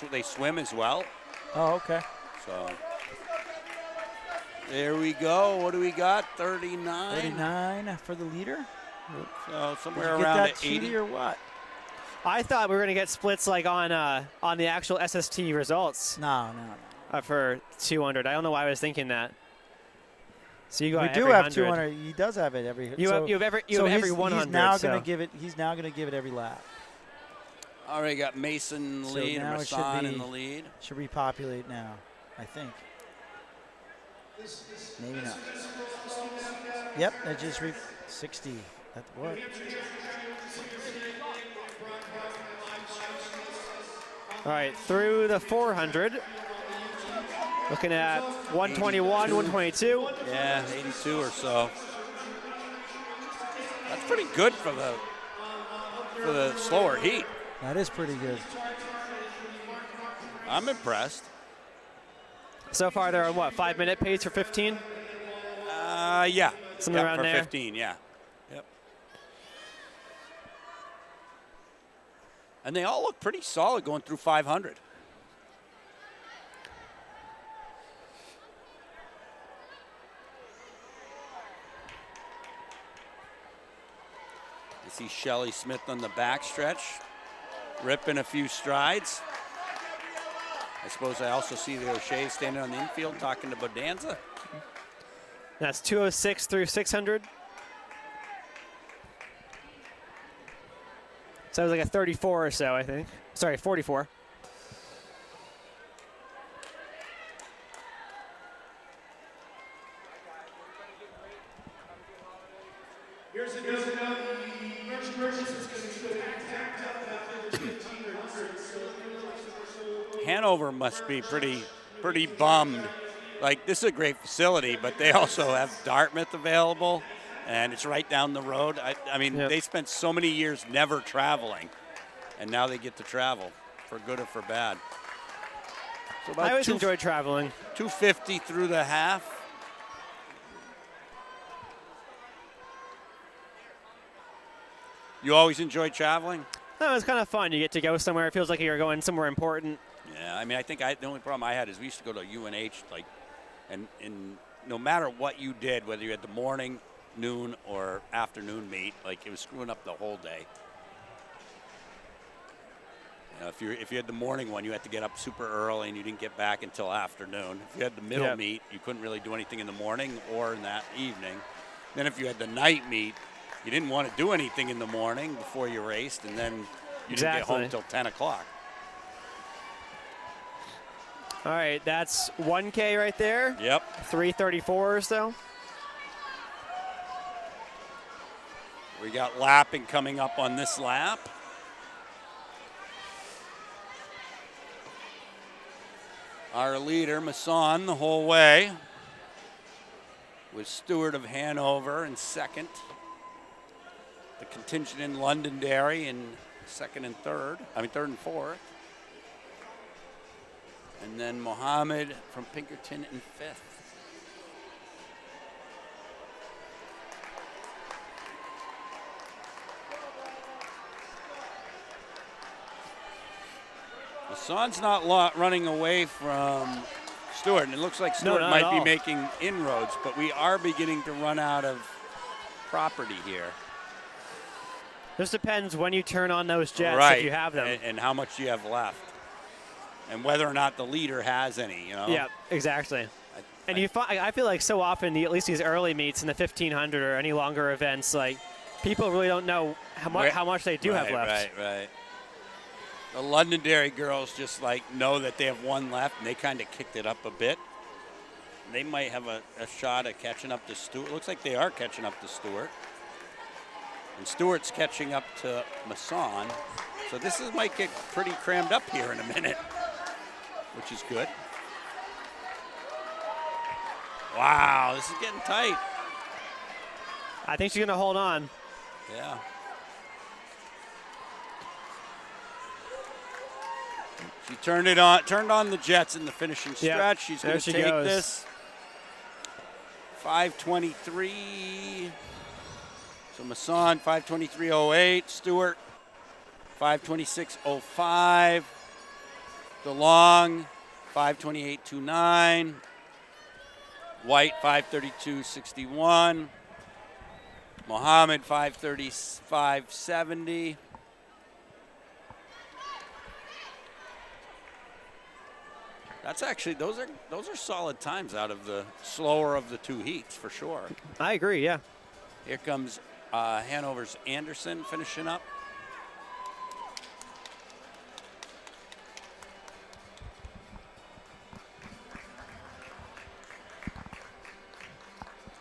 They swim as well. Oh, okay. So there we go. What do we got? 39. 39 for the leader. So somewhere Did you around get that 80 cheaty or what? I thought we were going to get splits like on the actual SST results. No. For 200. I don't know why I was thinking that. So you got we do every have 100. 200. He does have it every. You have every 100. He's now so. going to give it. He's now going to give it every lap. All right, got Mason So lead and now it should Rasan be- in the lead. Should repopulate now, I think. Maybe not. Yep, that just 60. That worked. All right, through the 400. Looking at 121, 122. Yeah, 82 or so. That's pretty good for the slower heat. That is pretty good. I'm impressed. So far, they're on what, 5-minute pace for 15? Yeah. Something around for there. 15, yeah. Yep. And they all look pretty solid going through 500. I see Shelly Smith on the backstretch, ripping a few strides. I suppose I also see the O'Shea standing on the infield talking to Bonanza. That's 206 through 600. So it was like a 34 or so, I think. Sorry, 44. Hanover must be pretty bummed. Like, this is a great facility, but they also have Dartmouth available, and it's right down the road. I mean, Yep. They spent so many years never traveling, and now they get to travel, for good or for bad. So about I always enjoyed traveling. 250 through the half. You always enjoy traveling? No, it's kind of fun. You get to go somewhere. It feels like you're going somewhere important. Yeah, I mean, I think the only problem I had is we used to go to UNH, like, and no matter what you did, whether you had the morning, noon, or afternoon meet, like, it was screwing up the whole day. You know, if you had the morning one, you had to get up super early, and you didn't get back until afternoon. If you had the middle meet, you couldn't really do anything in the morning or in that evening. Then if you had the night meet, you didn't want to do anything in the morning before you raced, and then you didn't get home until 10 o'clock. All right, that's 1K right there. Yep. 334 or so. We got lapping coming up on this lap. Our leader, Masson, the whole way, with Stewart of Hanover in second. The contingent in Londonderry in third and fourth. And then Mohammed from Pinkerton in fifth. Masson's not running away from Stewart, and it looks like Stewart might be making inroads, but we are beginning to run out of property here. This depends when you turn on those jets, right. if you have them. And how much you have left. And whether or not the leader has any, you know? Yeah, exactly. I feel like so often, at least these early meets in the 1500 or any longer events, like people really don't know how much they do have left. Right. The Londonderry girls just know that they have one left, and they kind of kicked it up a bit. They might have a shot at catching up to Stewart. Looks like they are catching up to Stewart. And Stewart's catching up to Masson. So this might get pretty crammed up here in a minute, which is good. Wow, this is getting tight. I think she's going to hold on. Yeah. She turned on the jets in the finishing stretch. Yep. She's going to take this. 5:23. So Masson, 5:23.08. Stewart, 5:26.05. DeLong, 5:28.29. White, 5:32.61. Mohammed, 5:35.70. That's actually, those are solid times out of the slower of the two heats for sure. I agree, yeah. Here comes Hanover's Anderson finishing up.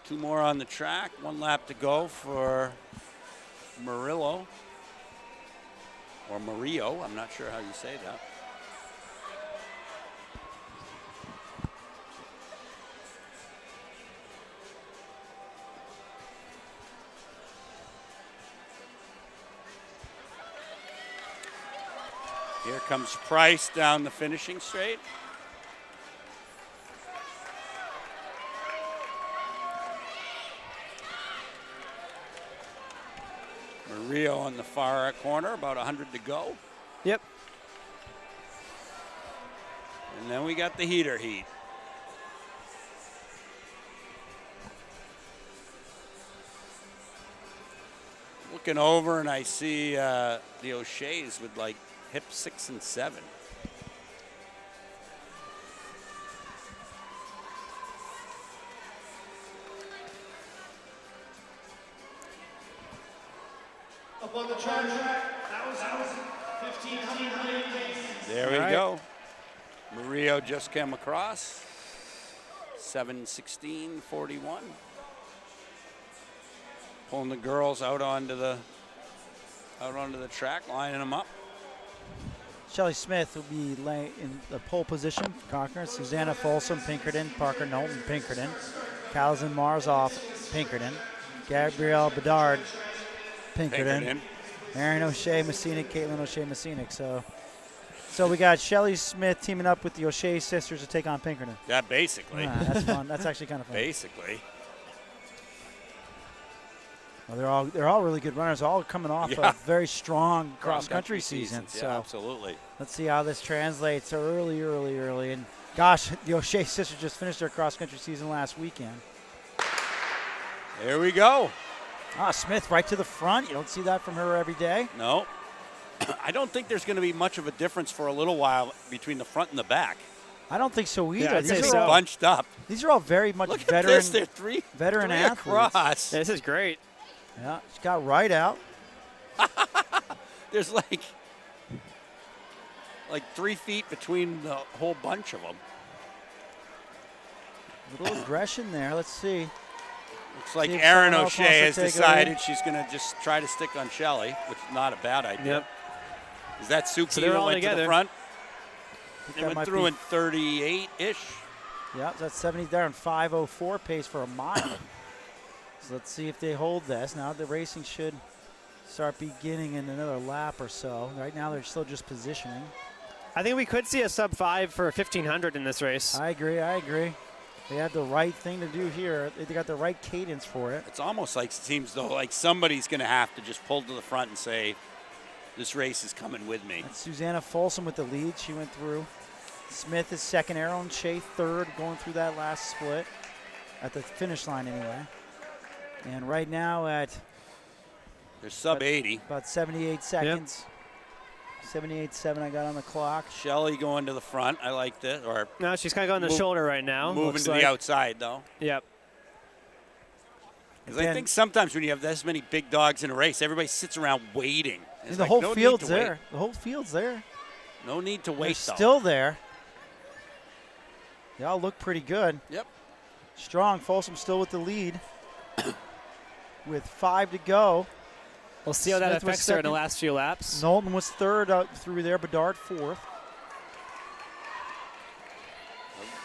Two more on the track, one lap to go for Murillo, or Murillo, I'm not sure how you say that. Here comes Price down the finishing straight. Murillo on the far corner, about 100 to go. Yep. And then we got the heater heat. Looking over and I see the O'Shea's with hip 6 and 7. Up on the track, that was 1,500 pace. There we go. Murillo just came across. 7:16.41. Pulling the girls out onto the track, lining them up. Shelly Smith will be in the pole position for Concord. Susanna Folsom, Pinkerton. Parker Knowlton, Pinkerton. Calzin Marzoff, Pinkerton. Gabrielle Bedard, Pinkerton. Erin O'Shea, Messina, Caitlin O'Shea, Messina. So we got Shelly Smith teaming up with the O'Shea sisters to take on Pinkerton. Yeah, basically. That's fun. That's actually kind of fun. Basically. Well, they're all really good runners, all coming off a very strong cross-country season. Yeah, so absolutely. Let's see how this translates early. And gosh, the O'Shea sisters just finished their cross-country season last weekend. There we go. Smith right to the front. You don't see that from her every day. No. I don't think there's going to be much of a difference for a little while between the front and the back. I don't think so either. Yeah, these are all bunched up. These are all very much Look veteran. At this. They're three athletes. Across. This is great. Yeah, she got right out. There's like 3 feet between the whole bunch of them. A little aggression there. Let's see. Looks like See if Erin someone else O'Shea has wants to take a decided lead. she's going to just try to stick on Shelley, which is not a bad idea. Yep. Is that Suki they're that all went to together. the front? think They that went might through be- in 38-ish. Yeah, that's 70 there and 5:04 pace for a mile. So let's see if they hold this. Now the racing should start beginning in another lap or so. Right now they're still just positioning. I think we could see a sub 5 for 1,500 in this race. I agree. They have the right thing to do here. They got the right cadence for it. It's almost like seems though like somebody's going to have to just pull to the front and say, this race is coming with me. That's Susanna Folsom with the lead. She went through. Smith is second, Aaron Shea third, going through that last split at the finish line anyway. And right now at They're sub 80. about 78 seconds. 78.7 I got on the clock. Shelley going to the front. I like this. Or No, she's kind of going the shoulder right now. moving looks to like. the outside though. Yep. Because I think sometimes when you have this many big dogs in a race, everybody sits around waiting. It's The like, whole no need field's to wait. there. The whole field's there. No need to They're wait though. still there. They all look pretty good. Yep. Strong. Folsom still with the lead. With 5 to go. We'll see how that Smith was affects her in the second. last few laps. Knowlton was third out through there. Bedard fourth.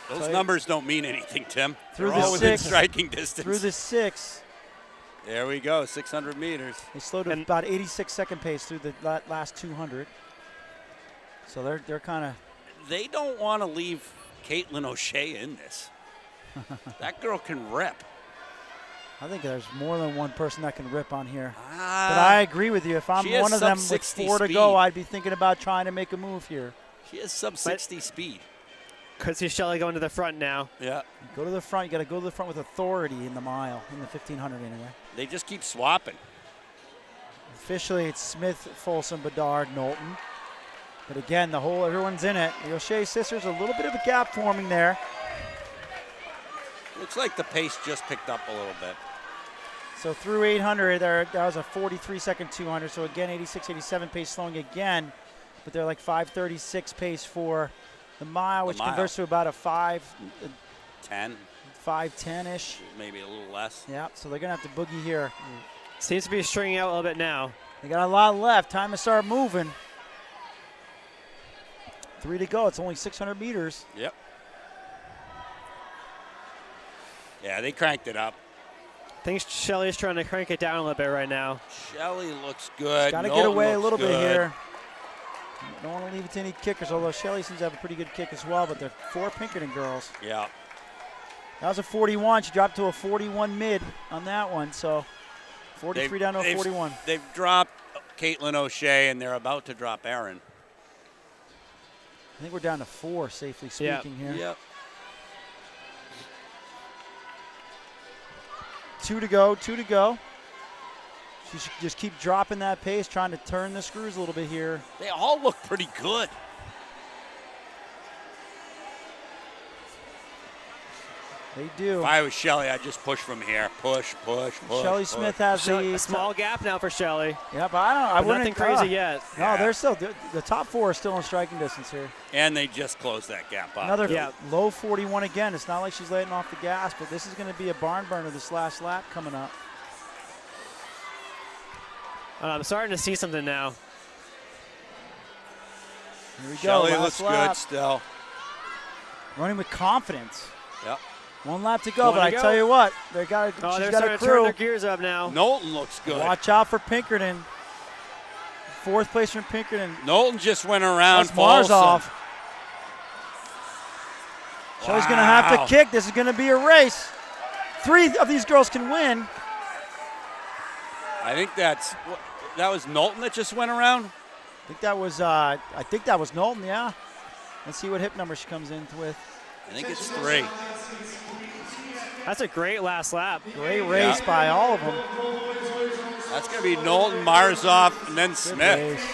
Those numbers don't mean anything, Tim. Through They're the all within six. striking distance. Through the 6. There we go, 600 meters. They slowed to about 86 second pace through the last 200. So they're kind of. They don't want to leave Caitlin O'Shea in this. That girl can rip. I think there's more than one person that can rip on here. But Ah, I agree with you. If I'm she has one of them with sub-60 4 to speed. go, I'd be thinking about trying to make a move here. she has sub 60 speed. Could see Shelley going to the front now. Yeah. Go to the front. You got to go to the front with authority in the mile, in the 1500 anyway. They just keep swapping. Officially, it's Smith, Folsom, Bedard, Knowlton. But again, everyone's in it. The O'Shea sisters, a little bit of a gap forming there. Looks like the pace just picked up a little bit. So through 800, that was a 43-second 200. So again, 86, 87 pace slowing again. But they're like 5:36 pace for the mile, which converts to about a 5:10-ish. Maybe a little less. Yeah, so they're going to have to boogie here. Seems to be stringing out a little bit now. They got a lot left. Time to start moving. 3 to go. It's only 600 meters. Yep. Yeah, they cranked it up. I think Shelley's trying to crank it down a little bit right now. Shelley looks good. Got to get Knowlton away a looks little bit good. here. Don't want to leave it to any kickers, although Shelley seems to have a pretty good kick as well, but they're 4 Pinkerton girls. Yeah. That was a 41. She dropped to a 41 mid on that one, so 43 down to a 41. They've dropped Caitlin O'Shea, and they're about to drop Erin. I think we're down to 4, safely speaking here. Yep. 2 to go, 2 to go. She should just keep dropping that pace, trying to turn the screws a little bit here. They all look pretty good. They do. If I was Shelley, I'd just push from here. Push. Shelley Smith has A small gap now for Shelley. Yeah, but I wouldn't. Nothing crazy yet. No, Yeah. they're still the top 4 are still in striking distance here. And they just closed that gap up. Another Yeah. low 41 again. It's not like she's letting off the gas, but this is going to be a barn burner this last lap coming up. I'm starting to see something now. Here we go. Shelley last looks lap. good still. Running with confidence. Yep. 1 lap to go, One but to I go. tell you what, she's They're got starting a to turn crew. their gears up now. Knowlton looks good. Watch out for Pinkerton. 4th place from Pinkerton. Knowlton just went around That's Mars Folsom. off. Shelley's going to have to kick. This is going to be a race. 3 of these girls can win. I think that was Knowlton that just went around. I think that was Knowlton, yeah. Let's see what hip number she comes in with. I think it's 3. That's a great last lap. Great race by all of them. That's going to be Knowlton, Marzoff, and then Good Smith. race.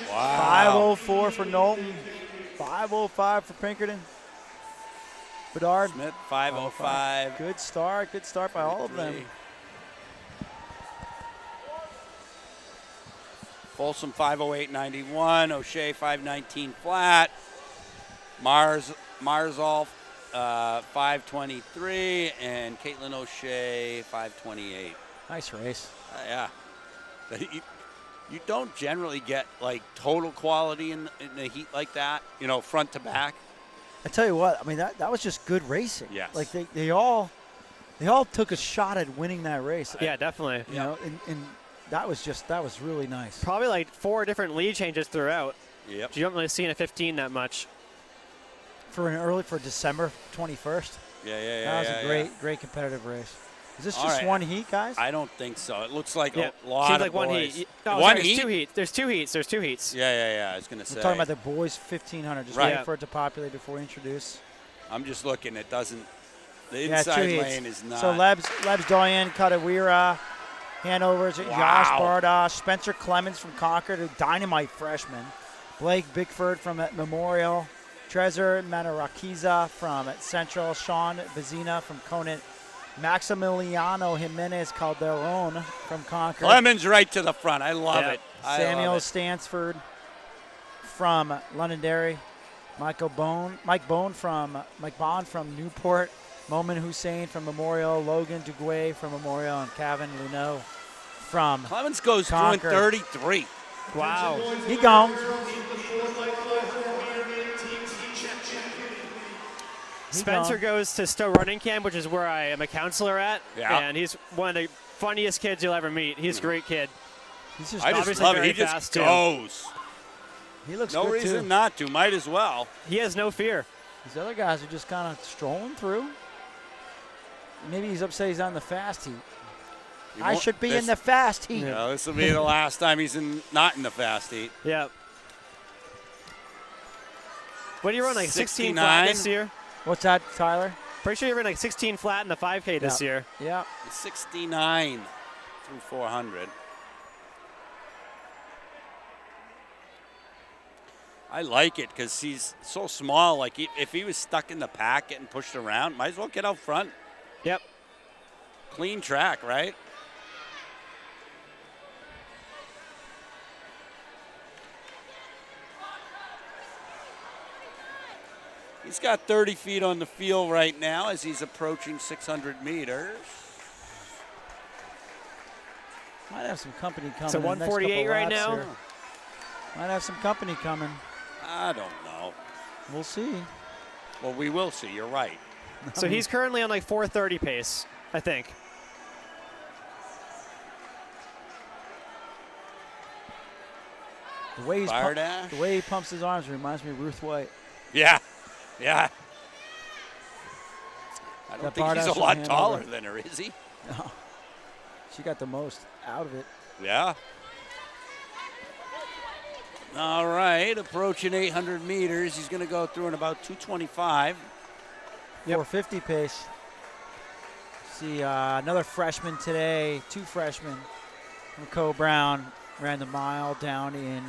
Wow. 5:04 for Knowlton. 5:05 for Pinkerton. Bedard. Smith, 5:05. Good start by all of them. Folsom 5:08.91. O'Shea 5:19 flat. Marzoff 5:23, and Caitlin O'Shea 5:28. Nice race. Yeah. You don't generally get like total quality in the heat like that, front to back. I tell you what, I mean that was just good racing. Yes. Like they all took a shot at winning that race. Yeah, definitely. You know, and that was really nice. Probably like 4 different lead changes throughout. Yep. You don't really see in a 15 that much. For December 21st. Yeah. That was a great competitive race. Is this just All right. one heat, guys? I don't think so. It looks like Yeah. a lot Seems of like one boys. heat. No, One sorry, heat? There's two heats. Yeah. I was going to say. We're talking about the boys 1500. Just Right. waiting for it to populate before we introduce. I'm just looking. It doesn't. The Yeah, inside 2 heats. lane is not. So Lebs Doyen, Kadawira, Hanovers, Josh Bardosh, Spencer Clemens from Concord, a dynamite freshman. Blake Bickford from at Memorial. Trezor Manarakiza from at Central. Sean Vizina from Conant. Maximiliano Jimenez Calderon from Concord. Clemens right to the front. I love it. Samuel Stansford from Londonderry. Mike Bond from Newport. Momin Hussein from Memorial. Logan Duguay from Memorial. And Kevin Luneau from Clemens goes Concord. through in 33. Wow. He gone. Spencer goes to Stowe Running Camp, which is where I am a counselor at. Yeah. And he's one of the funniest kids you'll ever meet. He's a great kid. He's just I just obviously love it. very He just fast, too. goes. He looks No good reason too. not to. Might as well. He has no fear. These other guys are just kind of strolling through. Maybe he's upset he's not in the fast heat. I should be in the fast heat. This will be the last time he's not in the fast heat. Yeah. What do you run, like 16 69? flat this year? What's that, Tyler? Pretty sure you ran like 16 flat in the 5K this year. Yeah. 69 through 400. I like it because he's so small. Like, if he was stuck in the pack getting pushed around, might as well get out front. Yep. Clean track, right? He's got 30 feet on the field right now as he's approaching 600 meters. Might have some company coming. So in the next 148 couple right laps now? here. Might have some company coming. I don't know. We'll see. Well, we will see. You're right. So he's currently on like 430 pace, I think. The way Bardash? the way he pumps his arms reminds me of Ruth White. Yeah. I don't That think he's Bardash a lot will hand taller over. than her, is he? No. She got the most out of it. Yeah. All right, approaching 800 meters. He's going to go through in about 225. 450 pace. See another freshman today, 2 freshmen from Co Brown ran the mile down in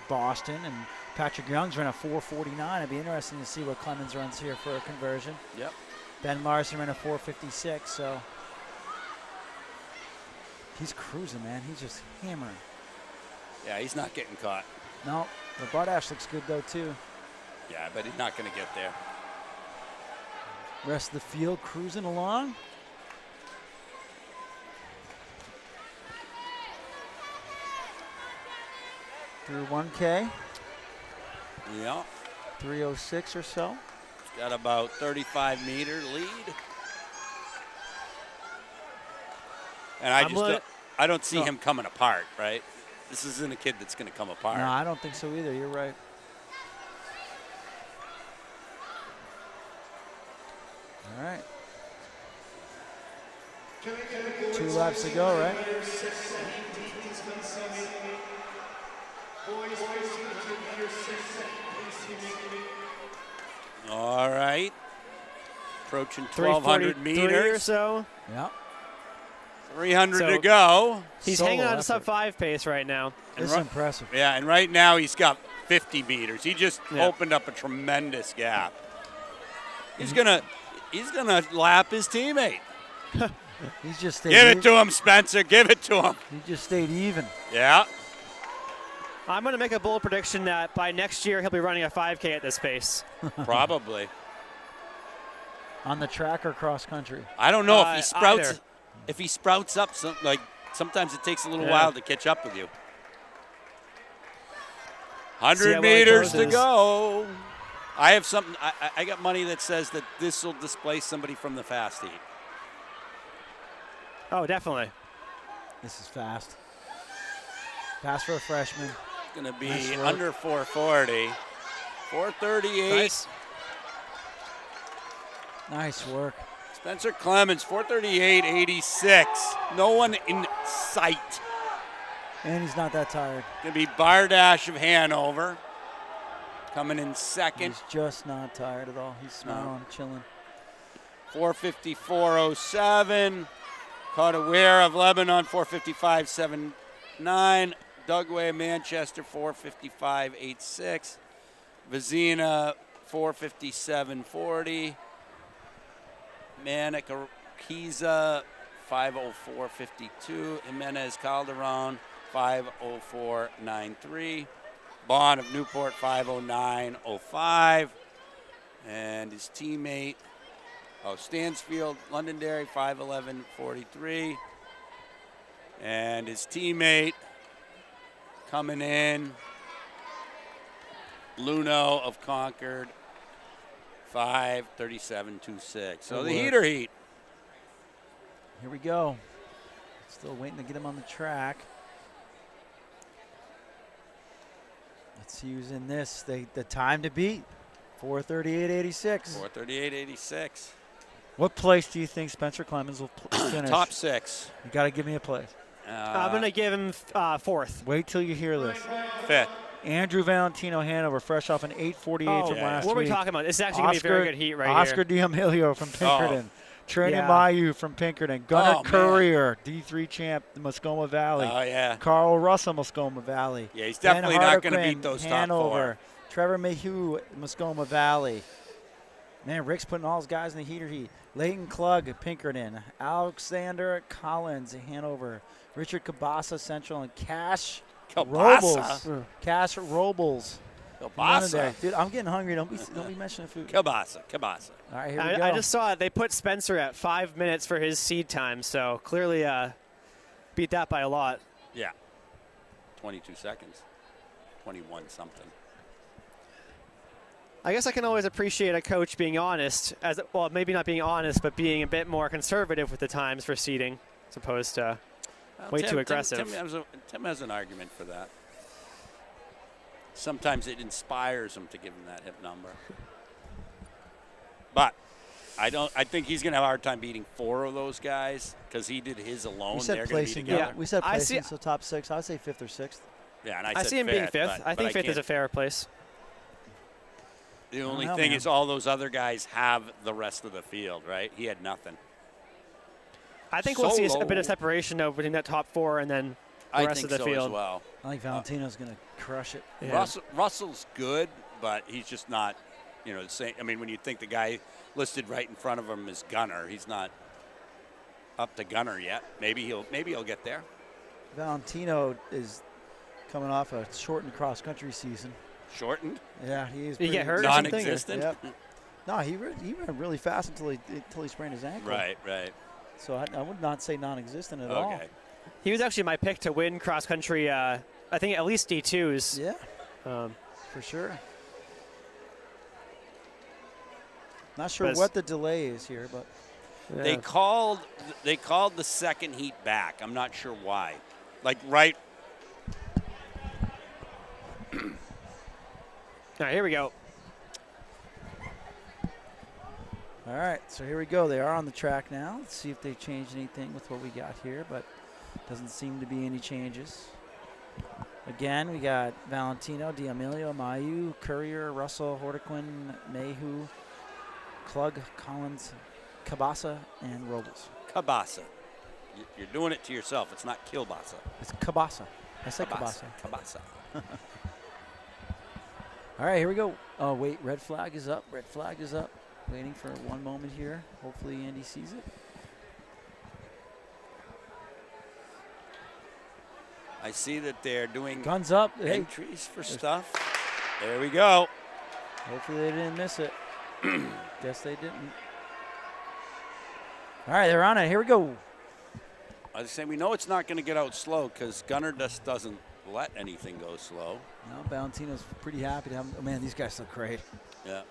Boston, and Patrick Young's ran a 4:49. It'd be interesting to see what Clemens runs here for a conversion. Yep. Ben Larson ran a 4:56, so he's cruising, man. He's just hammering. Yeah, he's not getting caught. No, the Bardash looks good though too. Yeah, but he's not going to get there. Rest of the field cruising along. Through 1K, Yeah. 306 or so. He's got about 35-meter lead. And I don't see him coming apart, right? This isn't a kid that's going to come apart. No, I don't think so either. You're right. All right. 2 laps to go, right? All right. Approaching 1,200 343 or meters. so. Yeah. 300 So- to go. He's Solo hanging on to effort. sub 5 pace right now. This is impressive. Yeah, and right now he's got 50 meters. He just Yeah. opened up a tremendous gap. He's gonna lap his teammate. He's just stayed Give it even. to him, Spencer. Give it to him. He just stayed even. Yeah. I'm going to make a bold prediction that by next year he'll be running a 5K at this pace. Probably. On the track or cross country? I don't know if he sprouts. Either. If he sprouts up, sometimes it takes a little while to catch up with you. 100 meters to go. I have something. I got money that says that this will displace somebody from the fast heat. Oh, definitely. This is fast. Fast for a freshman. It's going to be under 440. 438. Nice work. Spencer Clemens, 438.86. No one in sight. And he's not that tired. Going to be Bardash of Hanover coming in second. He's just not tired at all. He's smiling, chilling. 454.07. Caught of Lebanon, 455.79. Dugway of Manchester, 455.86. Vizina, 457.40. Manicakiza, 504.52. Jimenez Calderon, 504.93. Bond of Newport, 509.05. And his teammate, Stansfield, Londonderry, 511.43. And his teammate coming in, Luno of Concord, 5:37.26. So the heater heat. Here we go. Still waiting to get him on the track. Let's see who's in this. The time to beat, 4:38.86. 4:38.86. What place do you think Spencer Clemens will finish? Top 6. You got to give me a place. I'm going to give him 4th. Wait till you hear this. 5th. Andrew Valentino, Hanover, fresh off an 8:48 from last week. What are we talking about? This is actually going to be a very good heat right Oscar here. D'Amelio from Pinkerton. Trey Mayu from Pinkerton. Gunnar Courier, D3 champ, Muskoma Valley. Oh, yeah. Carl Russell, Muskoma Valley. Yeah, he's definitely not going to beat those Hanover. top 4. Trevor Mayhew, Muskoma Valley. Man, Rick's putting all his guys in the heater heat. Leighton Klug at Pinkerton. Alexander Collins at Hanover. Richard Cabasa Central and Cash Robles. Cash Robles. Cabasa. Dude, I'm getting hungry. Don't be mentioning food. Cabasa. All right, here we go. I just saw it. They put Spencer at 5 minutes for his seed time, so clearly beat that by a lot. Yeah. 22 seconds. 21 something. I guess I can always appreciate a coach being honest, maybe not being honest, but being a bit more conservative with the times for seeding as opposed to way too aggressive. Tim has an argument for that. Sometimes it inspires him to give him that hip number. But I think he's going to have a hard time beating 4 of those guys because he did his alone. We said placing. Yeah, we said placing, so top 6. I would say 5th or 6th. Yeah, and I see him being 5th. I think 5th is a fair place. The only thing is all those other guys have the rest of the field, right? He had nothing. I think we'll see a bit of separation though between that top 4 and then the rest of the field. As well. I think Valentino's going to crush it. Yeah. Russell's good, but he's just not, the same. I mean, when you think the guy listed right in front of him is Gunner, he's not up to Gunner yet. Maybe he'll get there. Valentino is coming off a shortened cross-country season. Shortened? Yeah, he is. Did he get hurt? Non-existent. Yep. No, he ran really fast until he sprained his ankle. Right. So I would not say non-existent at all. He was actually my pick to win cross country. I think at least D2s. Yeah, for sure. Not sure what the delay is here, but they called the second heat back. I'm not sure why. Right. All right, here we go. All right, so here we go. They are on the track now. Let's see if they changed anything with what we got here, but doesn't seem to be any changes. Again, we got Valentino, D'Amelio, Mayu, Courier, Russell, Hortequin, Mayhew, Klug, Collins, Cabasa, and Robles. Cabasa. You're doing it to yourself. It's not Kilbasa. It's Cabasa. I said Cabasa. Cabasa. All right, here we go. Oh, wait, red flag is up. Red flag is up. Waiting for one moment here. Hopefully Andy sees it. I see that they're doing guns up entries for stuff. There we go. Hopefully they didn't miss it. Guess they didn't. All right, they're on it. Here we go. I was saying, we know it's not going to get out slow because Gunnar just doesn't let anything go slow. No, Valentino's pretty happy to have him. Oh, man, these guys look great. Yeah.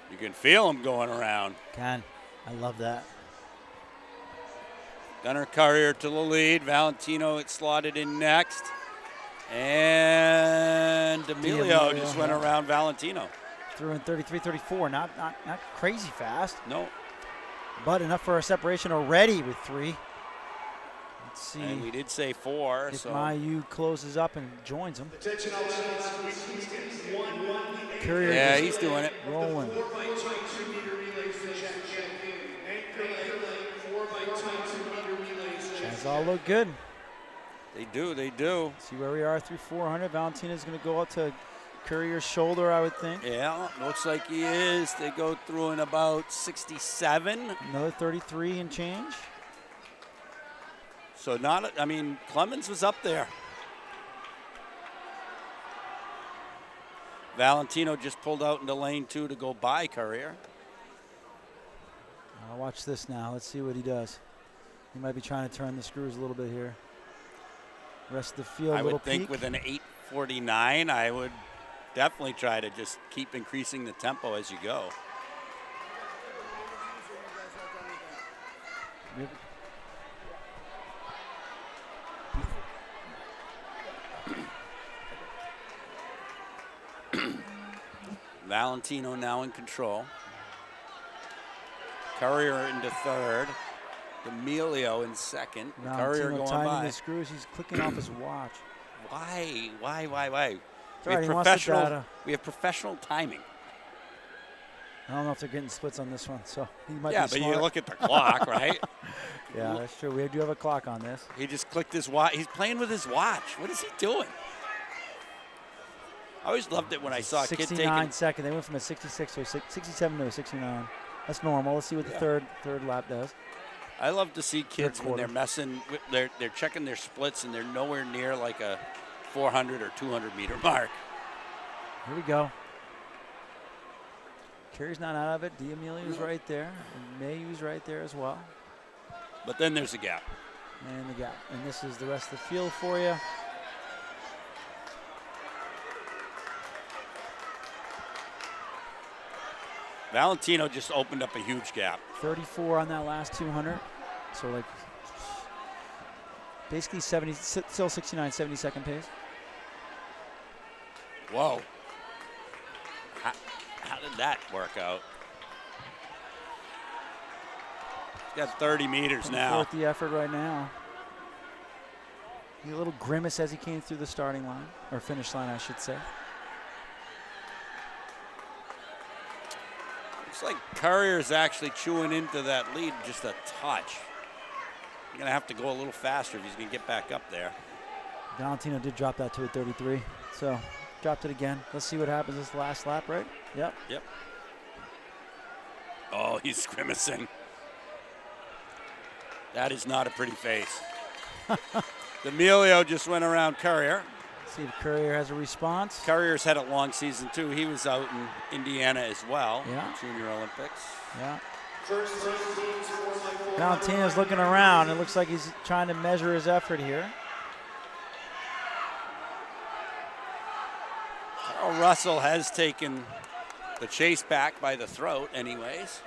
You can feel them going around. I love that. Gunnar Courier to the lead. Valentino it slotted in next. And D'Amelio just went around Valentino. Threw in 33-34. Not crazy fast. No. But enough for a separation already with 3. Let's see. And we did say 4. If so Mayu closes up and joins him. Courier, yeah, he's doing it. Rolling. These all look good. They do, they do. See where we are through 400. Valentina's going to go out to Courier's shoulder, I would think. Yeah, looks like he is. They go through in about 67. Another 33 and change. So Clemens was up there. Valentino just pulled out into lane 2 to go by Courier. I'll watch this now. Let's see what he does. He might be trying to turn the screws a little bit here. Rest of the field, I little would think peak. with an 8:49, I would definitely try to just keep increasing the tempo as you go. Valentino now in control. Courier into third. D'Amelio in second. Courier going tightening by. the screws. He's clicking off his watch. Why? We have professional timing. I don't know if they're getting splits on this one, so he might be but smart. you look at the clock, right? Yeah, that's true. We do have a clock on this. He just clicked his watch. He's playing with his watch. What is he doing? I always loved it when I saw a kid taking 69 second. They went from a 66 to a 67 to a 69. That's normal. Let's see what the third lap does. I love to see kids when they're messing with they're checking their splits and they're nowhere near like a 400 or 200 meter mark. Here we go. Carey's not out of it. D'Amelio's right there. And Mayu's right there as well. But then there's a gap. And the gap. And this is the rest of the field for you. Valentino just opened up a huge gap. 34 on that last 200. So like basically 70, still 69, 70-second pace. Whoa. How did that work out? He's got 30 meters now. Forth the effort right now. A little grimace as he came through the starting line, or finish line, I should say. Looks like Courier's actually chewing into that lead just a touch. He's going to have to go a little faster if he's going to get back up there. Valentino did drop that to a 33, so dropped it again. Let's see what happens this last lap, right? Yep. Yep. Oh, he's grimacing. That is not a pretty face. D'Amelio just went around Courier. See if Courier has a response. Courier's had a long season, too. He was out in Indiana as well. Yeah. Junior Olympics. Yeah. Valentino's looking around. It looks like he's trying to measure his effort here. Carl Russell has taken the chase back by the throat anyways.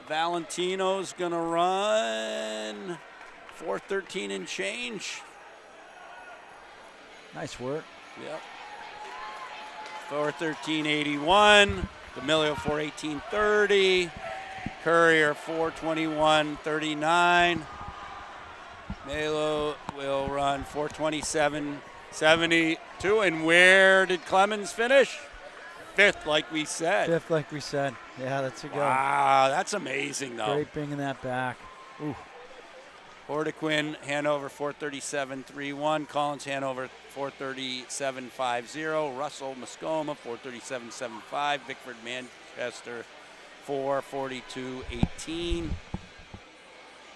Valentino's going to run 4:13 and change. Nice work. Yep. 4:13.81. D'Amelio 4:18.30. Courier 4:21.39. Melo will run 4:27.72. And where did Clemens finish? Fifth, like we said. Fifth, like we said. Yeah, that's a go. Wow, that's amazing, though. Great bringing that back. Ooh. Ordequin, Hanover 4:37.31. Collins, Hanover 4:37.50. Russell, Muskoma 4:37.75. Bickford, Manchester 4:42.18.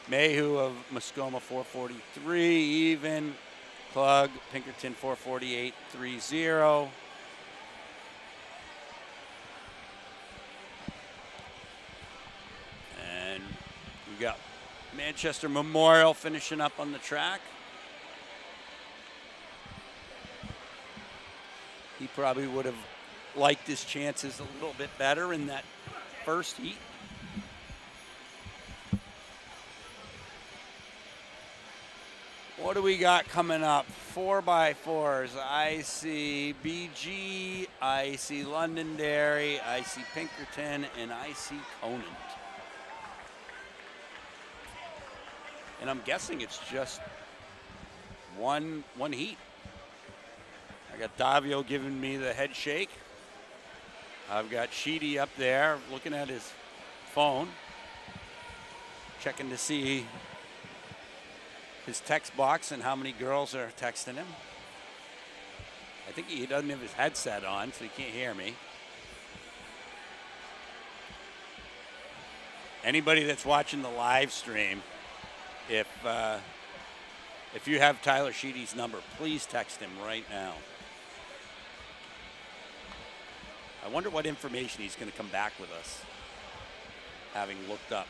Mayhew of Muskoma 4:43 even. Klug, Pinkerton 4:48.30. We got Manchester Memorial finishing up on the track. He probably would have liked his chances a little bit better in that first heat. What do we got coming up? 4x4s. I see BG, I see Londonderry, I see Pinkerton, and I see Conant. And I'm guessing it's just one heat. I got Davio giving me the head shake. I've got Sheedy up there looking at his phone, checking to see his text box and how many girls are texting him. I think he doesn't have his headset on, so he can't hear me. Anybody that's watching the live stream, if you have Tyler Sheedy's number, please text him right now. I wonder what information he's going to come back with us, having looked up.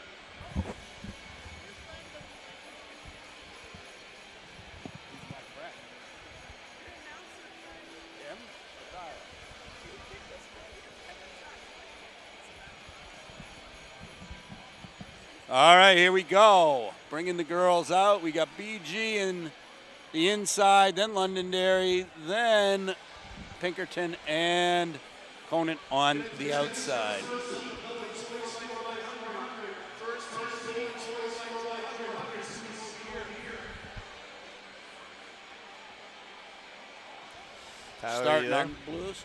All right, here we go. Bringing the girls out. We got BG in the inside, then Londonderry, then Pinkerton and Conant on the outside. Starting on the Blues.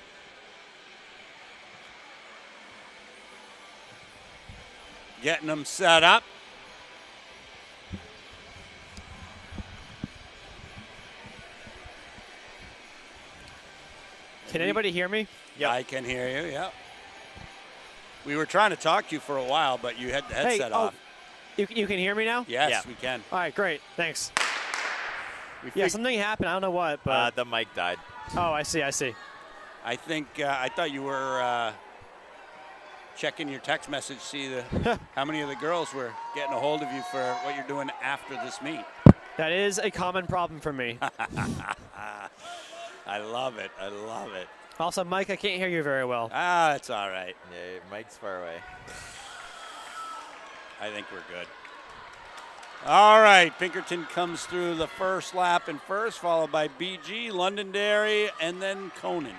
Getting them set up. Can anybody hear me? Yeah, I can hear you, yeah. We were trying to talk to you for a while, but you had the headset off. You can hear me now? Yes, we can. All right, great. Thanks. Something happened. I don't know what, but the mic died. Oh, I see. I think I thought you were checking your text message, see how many of the girls were getting a hold of you for what you're doing after this meet. That is a common problem for me. I love it. I love it. Also, Mike, I can't hear you very well. Ah, it's all right. Yeah, Mike's far away. I think we're good. All right, Pinkerton comes through the first lap in first, followed by BG, Londonderry, and then Conant.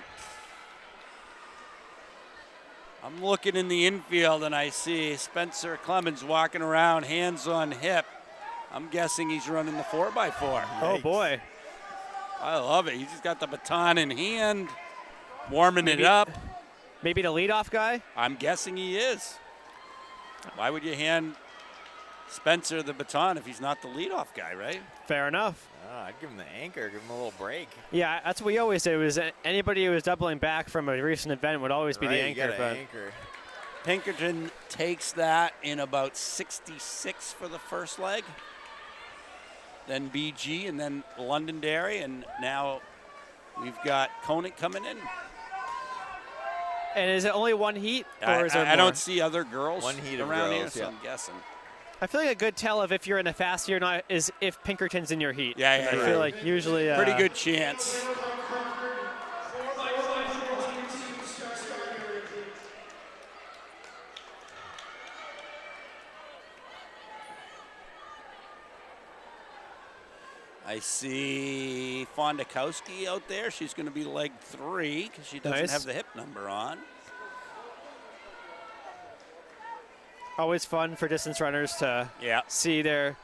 I'm looking in the infield, and I see Spencer Clemens walking around, hands on hip. I'm guessing he's running the 4x4. Oh, boy. I love it. He's just got the baton in hand, warming it up. Maybe the leadoff guy? I'm guessing he is. Why would you hand Spencer the baton if he's not the leadoff guy, right? Fair enough. I'd give him the anchor, give him a little break. Yeah, that's what we always say. Was anybody who was doubling back from a recent event would always be the anchor. Anchor. Pinkerton takes that in about 66 for the first leg. Then BG and then Londonderry, and now we've got Conant coming in. And is it only one heat, or is there more? I don't see other girls one heat around of girls, here, so I'm guessing. I feel like a good tell of if you're in a fast heat or not is if Pinkerton's in your heat. Yeah. I feel like usually pretty good chance. I see Fondakowski out there. She's going to be leg 3 because she doesn't have the hip number on. Always fun for distance runners to see their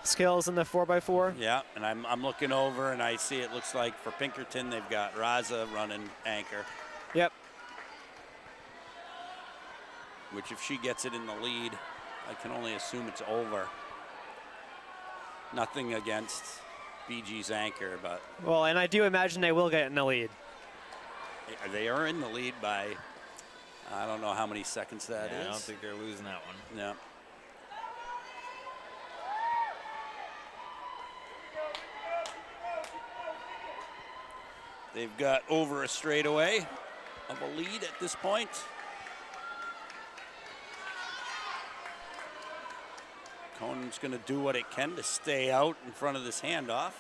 skills in the 4x4. Yeah, and I'm looking over and I see it looks like for Pinkerton they've got Raza running anchor. Yep. Which if she gets it in the lead, I can only assume it's over. Nothing against BG's anchor, but... Well, and I do imagine they will get in the lead. They are in the lead by, I don't know how many seconds that is. I don't think they're losing that one. No. They've got over a straightaway of a lead at this point. Conan's going to do what it can to stay out in front of this handoff.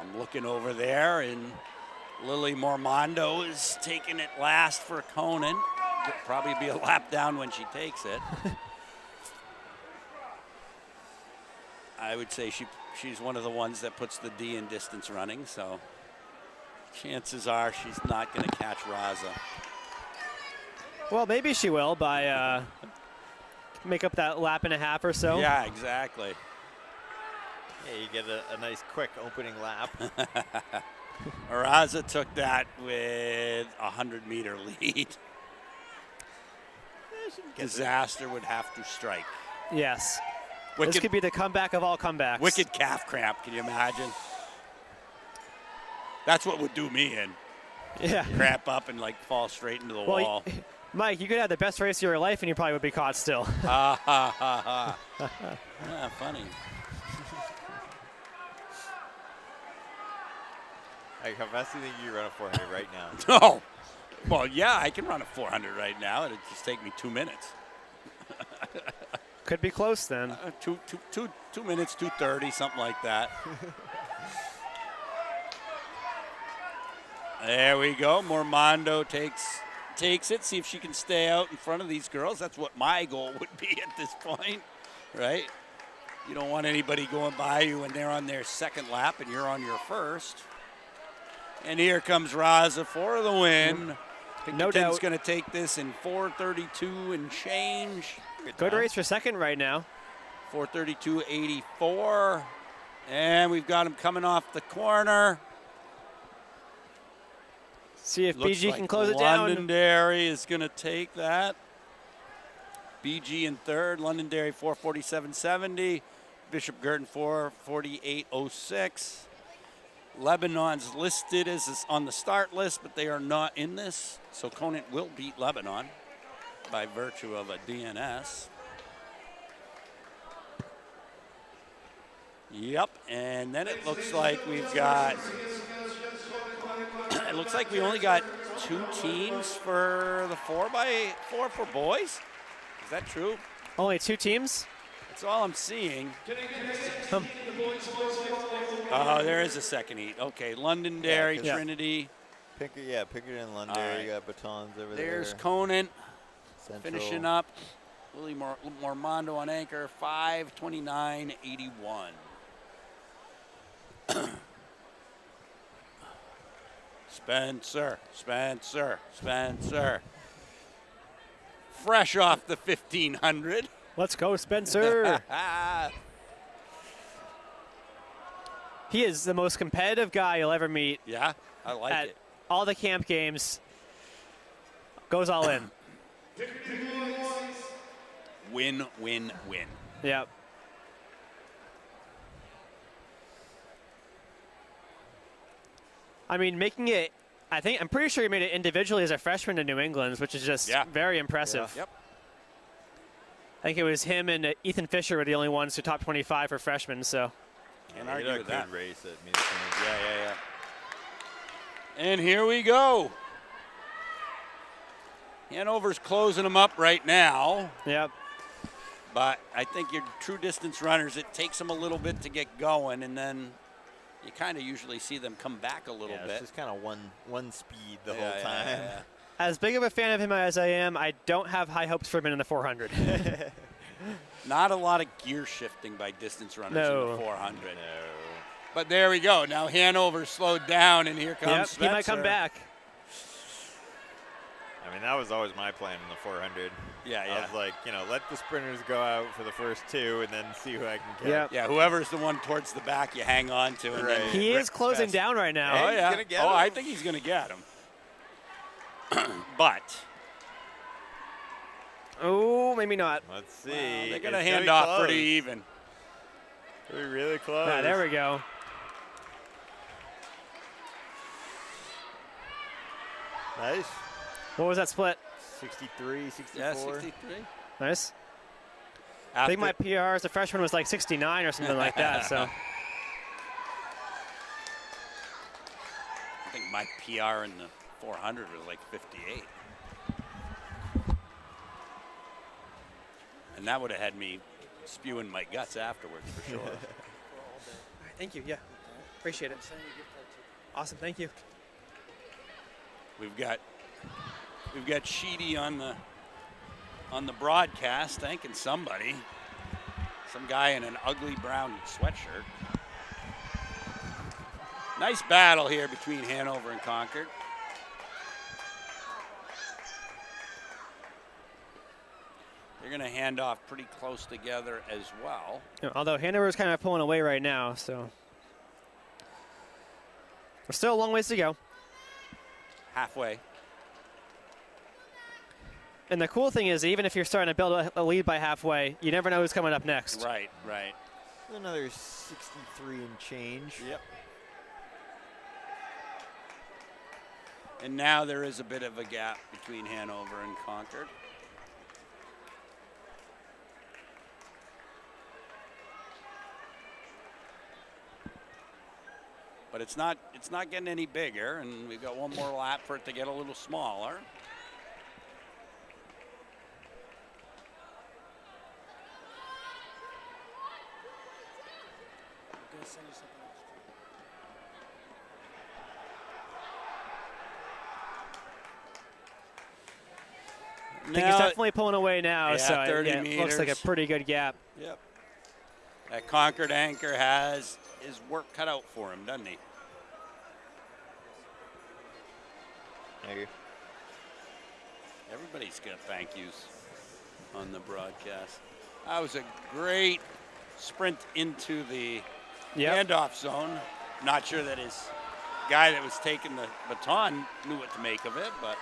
I'm looking over there, and Lily Mormondo is taking it last for Conan. It'll probably be a lap down when she takes it. I would say she's one of the ones that puts the D in distance running, so chances are she's not going to catch Raza. Well, maybe she will by make up that lap and a half or so. Yeah, exactly. Yeah, you get a nice quick opening lap. Raza took that with a 100-meter lead. Disaster would have to strike. Yes. Wicked, this could be the comeback of all comebacks. Wicked calf cramp, can you imagine? That's what would do me in. Yeah. Cramp up and like fall straight into the wall. Mike, you could have the best race of your life and you probably would be caught still. Ha ha ha ha. Yeah, funny. Like, how fast do you think you run a 400 right now? No. Well, yeah, I can run a 400 right now. It'd just take me 2 minutes. Could be close then. 2 minutes, 2:30, something like that. There we go. Mormondo takes it. See if she can stay out in front of these girls. That's what my goal would be at this point, right? You don't want anybody going by you when they're on their second lap and you're on your first. And here comes Raza for the win. No doubt. Pinkerton's going to take this in 4:32 and change. Good race for second right now. 4:32.84. And we've got him coming off the corner. See if Looks BG like can close it down. Londonderry is going to take that. BG in third. Londonderry 4:47.70. Bishop Girton 4:48.06. Lebanon's listed as on the start list, but they are not in this. So Conant will beat Lebanon by virtue of a DNS. Yep, and then it looks like we've got, it looks like we only got 2 teams for the 4x4 for boys. Is that true? Only 2 teams? That's all I'm seeing. Oh, there is a second heat. Okay, Londonderry, Yeah, Trinity. Pinkerton and Londonderry. You got batons over there. There's Conant Central. finishing up. Lily Mormondo on anchor, 5:29.81. Spencer. Fresh off the 1500. Let's go, Spencer. He is the most competitive guy you'll ever meet. Yeah, I like at it. all the camp games. Goes all in. Win, win, win. Yep. I mean, making it, I'm pretty sure he made it individually as a freshman to New England, which is just very impressive. Yeah. Yep. I think it was him and Ethan Fisher were the only ones who top 25 for freshmen, so. Can't He argue had a with good that. race at Minnesota. Yeah. And here we go. Hanover's closing them up right now. Yep. But I think your true distance runners, it takes them a little bit to get going, and then you kind of usually see them come back a little bit. It's just kind of one speed the whole time. Yeah. As big of a fan of him as I am, I don't have high hopes for him in the 400. Not a lot of gear shifting by distance runners in the 400. No. But there we go. Now Hanover slowed down, and here comes Spencer. He might come back. I mean, that was always my plan in the 400. Yeah. I was like, let the sprinters go out for the first 2 and then see who I can catch. Yeah, whoever's the one towards the back you hang on to. And then He is closing down right now. Oh, yeah. He's gonna get him. I think he's going to get him. But. Oh, maybe not. Let's see. They're going to hand off pretty even. They're really close. Yeah, there we go. Nice. What was that split? 63, 64. Yeah, 63. Nice. I think my PR as a freshman was like 69 or something like that. So think my PR in the 400 was like 58. And that would have had me spewing my guts afterwards for sure. All right, thank you. Yeah, appreciate it. Awesome, thank you. We've got Sheedy on the broadcast thanking somebody. Some guy in an ugly brown sweatshirt. Nice battle here between Hanover and Concord. They're going to hand off pretty close together as well. Yeah, although Hanover is kind of pulling away right now, so there's still a long ways to go. Halfway. And the cool thing is, even if you're starting to build a lead by halfway, you never know who's coming up next. Right, right. Another 63 and change. Yep. And now there is a bit of a gap between Hanover and Concord. But it's not getting any bigger, and we've got one more lap for it to get a little smaller. I think he's definitely pulling away now, yeah, so 30 it looks like a pretty good gap. Yep. That Concord anchor has his work cut out for him, doesn't he? Thank you. Everybody's got thank yous on the broadcast. That was a great sprint into the handoff zone. Not sure that his guy that was taking the baton knew what to make of it, but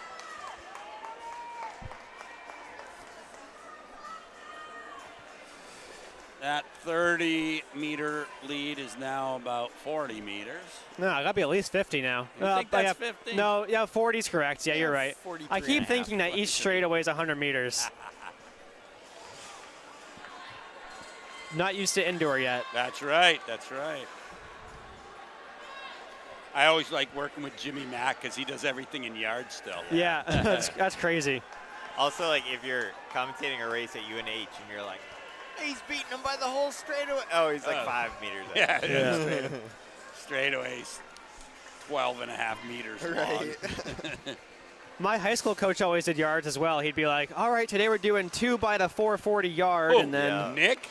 that 30-meter lead is now about 40 meters. No, it got to be at least 50 now. You think that's 50? No, 40's correct. Yeah, you're right. I keep thinking that each straightaway is 100 meters. Not used to indoor yet. That's right. That's right. I always like working with Jimmy Mack because he does everything in yards still. Yeah, that's crazy. Also, like if you're commentating a race at UNH and you're like, he's beating him by the whole straightaway. Oh, he's like 5 meters out. Yeah. Straightaways, 12 and a half meters long. My high school coach always did yards as well. He'd be like, all right, today we're doing 2 by the 440 yard. And then Nick?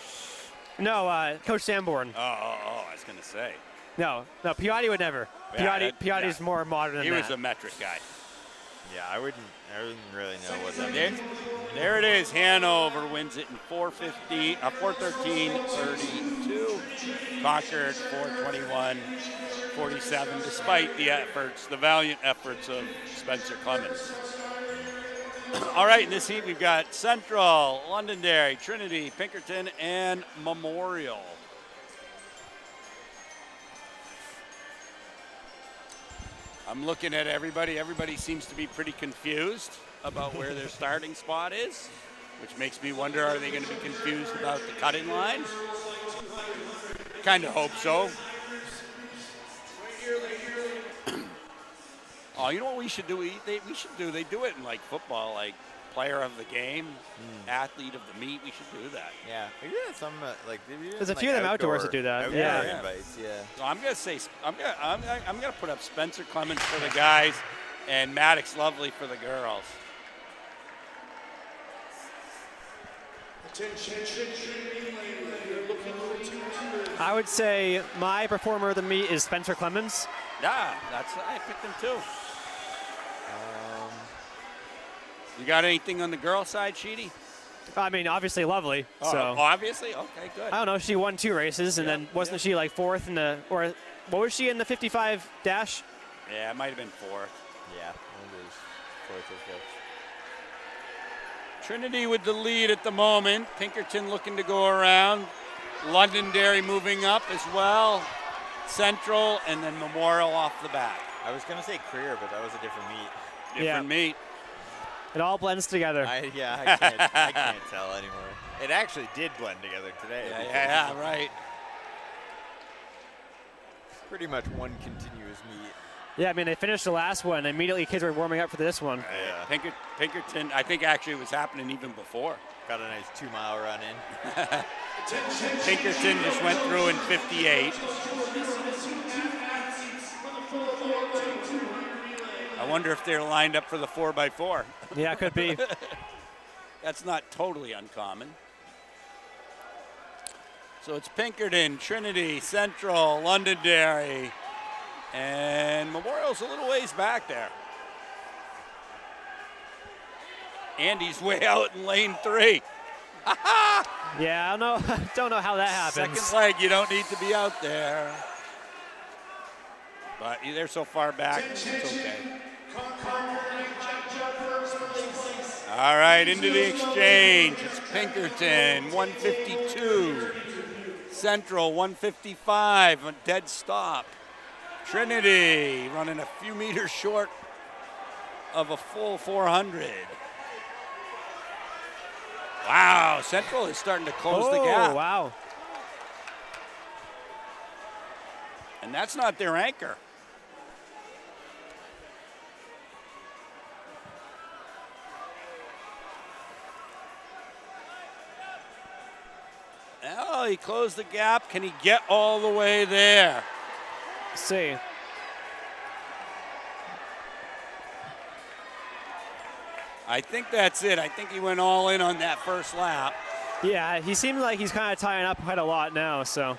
No, Coach Sanborn. Oh, I was going to say. No, Piatti would never. Yeah, Piatti's more modern than he that. was a metric guy. Yeah, I wouldn't really know what that means. There it is. Hanover wins it in 4:13:32. Concord 4:21:47, despite the valiant efforts of Spencer Clemens. All right, in this heat we've got Central, Londonderry, Trinity, Pinkerton, and Memorial. I'm looking at everybody. Everybody seems to be pretty confused about where their starting spot is, which makes me wonder, are they going to be confused about the cutting line? Kind of hope so. Oh, you know what we should do? They do it in like football, like player of the game, athlete of the meet. We should do that. Yeah, we did some there's a few of them outdoors that do that. Yeah. Invites, yeah. So I'm gonna put up Spencer Clemens for the guys, and Maddox Lovely for the girls. I would say my performer of the meet is Spencer Clemens. Yeah, I picked him too. You got anything on the girl side, Sheedy? I mean, obviously Lovely. So obviously, okay, good. I don't know. She won 2 races, and then wasn't she like 4th in the, or what was she in the 55 dash? Yeah, it might have been 4th. Yeah, it was 4th or 5th. Trinity with the lead at the moment. Pinkerton looking to go around. Londonderry moving up as well. Central, and then Memorial off the back. I was gonna say career, but that was a different meet. Different meet. It all blends together. I can't tell anymore. It actually did blend together today. Yeah, right. Pretty much one continuous meet. Yeah, I mean, they finished the last one. Immediately, kids were warming up for this one. Yeah. Pinkerton, I think actually it was happening even before. Got a nice 2-mile run in. Pinkerton just went through in 58. I wonder if they're lined up for the 4x4. Yeah, it could be. That's not totally uncommon. So it's Pinkerton, Trinity, Central, Londonderry, and Memorial's a little ways back there. Andy's way out in lane 3. Yeah, I don't know how that happens. Second leg, you don't need to be out there. But they're so far back, it's okay. All right, into the exchange. It's Pinkerton, 152. Central, 155, a dead stop. Trinity running a few meters short of a full 400. Wow, Central is starting to close the gap. Oh, wow. And that's not their anchor. Oh, he closed the gap. Can he get all the way there? Let's see. I think that's it. I think he went all in on that first lap. Yeah, he seems like he's kind of tying up quite a lot now, so.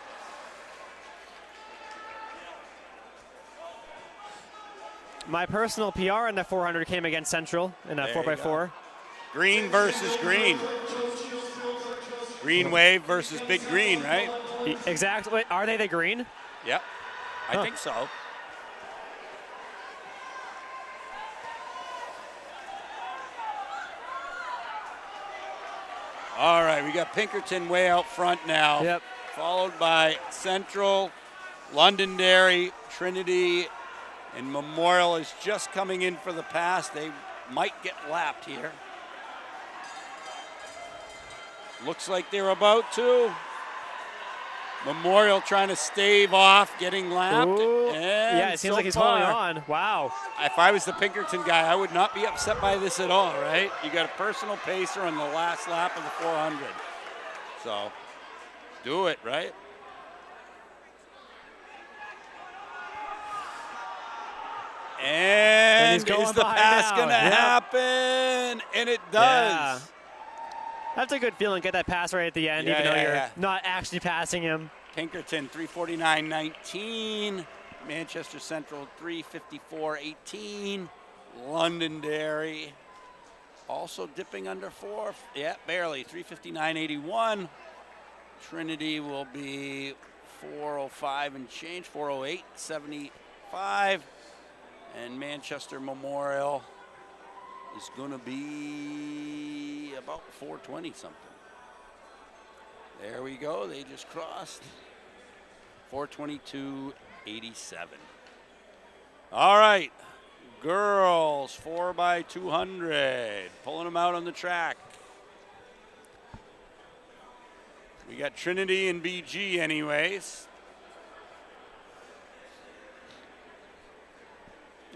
My personal PR in the 400 came against Central in a 4x4. Green versus green. Green wave versus big green, right? Exactly. Are they the green? Yep. I think so. All right, we got Pinkerton way out front now. Yep. Followed by Central, Londonderry, Trinity, and Memorial is just coming in for the pass. They might get lapped here. Looks like they're about to. Memorial trying to stave off getting lapped. Ooh. And Yeah, it seems so like he's far, holding on. Wow. If I was the Pinkerton guy, I would not be upset by this at all, right? You got a personal pacer on the last lap of the 400. So, do it, right? And he's going is the behind pass now. going to Yep. happen? And it does. Yeah. That's a good feeling. Get that pass right at the end, even though you're not actually passing him. Pinkerton, 349.19. Manchester Central, 354.18. Londonderry, also dipping under 4. Yeah, barely, 359.81. Trinity will be 405 and change, 408.75. And Manchester Memorial is going to be about 420 something. There we go. They just crossed. 422.87. All right. Girls, 4x200. Pulling them out on the track. We got Trinity and BG anyways.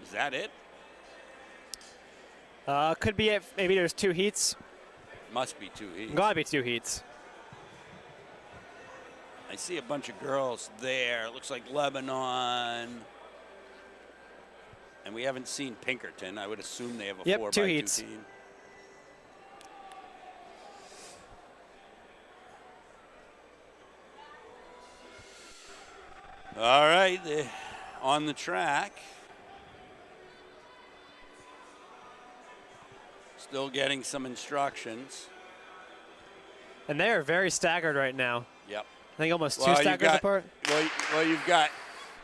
Is that it? Could be it. Maybe there's 2 heats. Must be 2 heats. Gotta be 2 heats. I see a bunch of girls there. It looks like Lebanon. And we haven't seen Pinkerton. I would assume they have a 4x2 2 heats. team. All right, on the track. Still getting some instructions. And they are very staggered right now. Yep. I think almost 2 staggers apart. Well, you've got,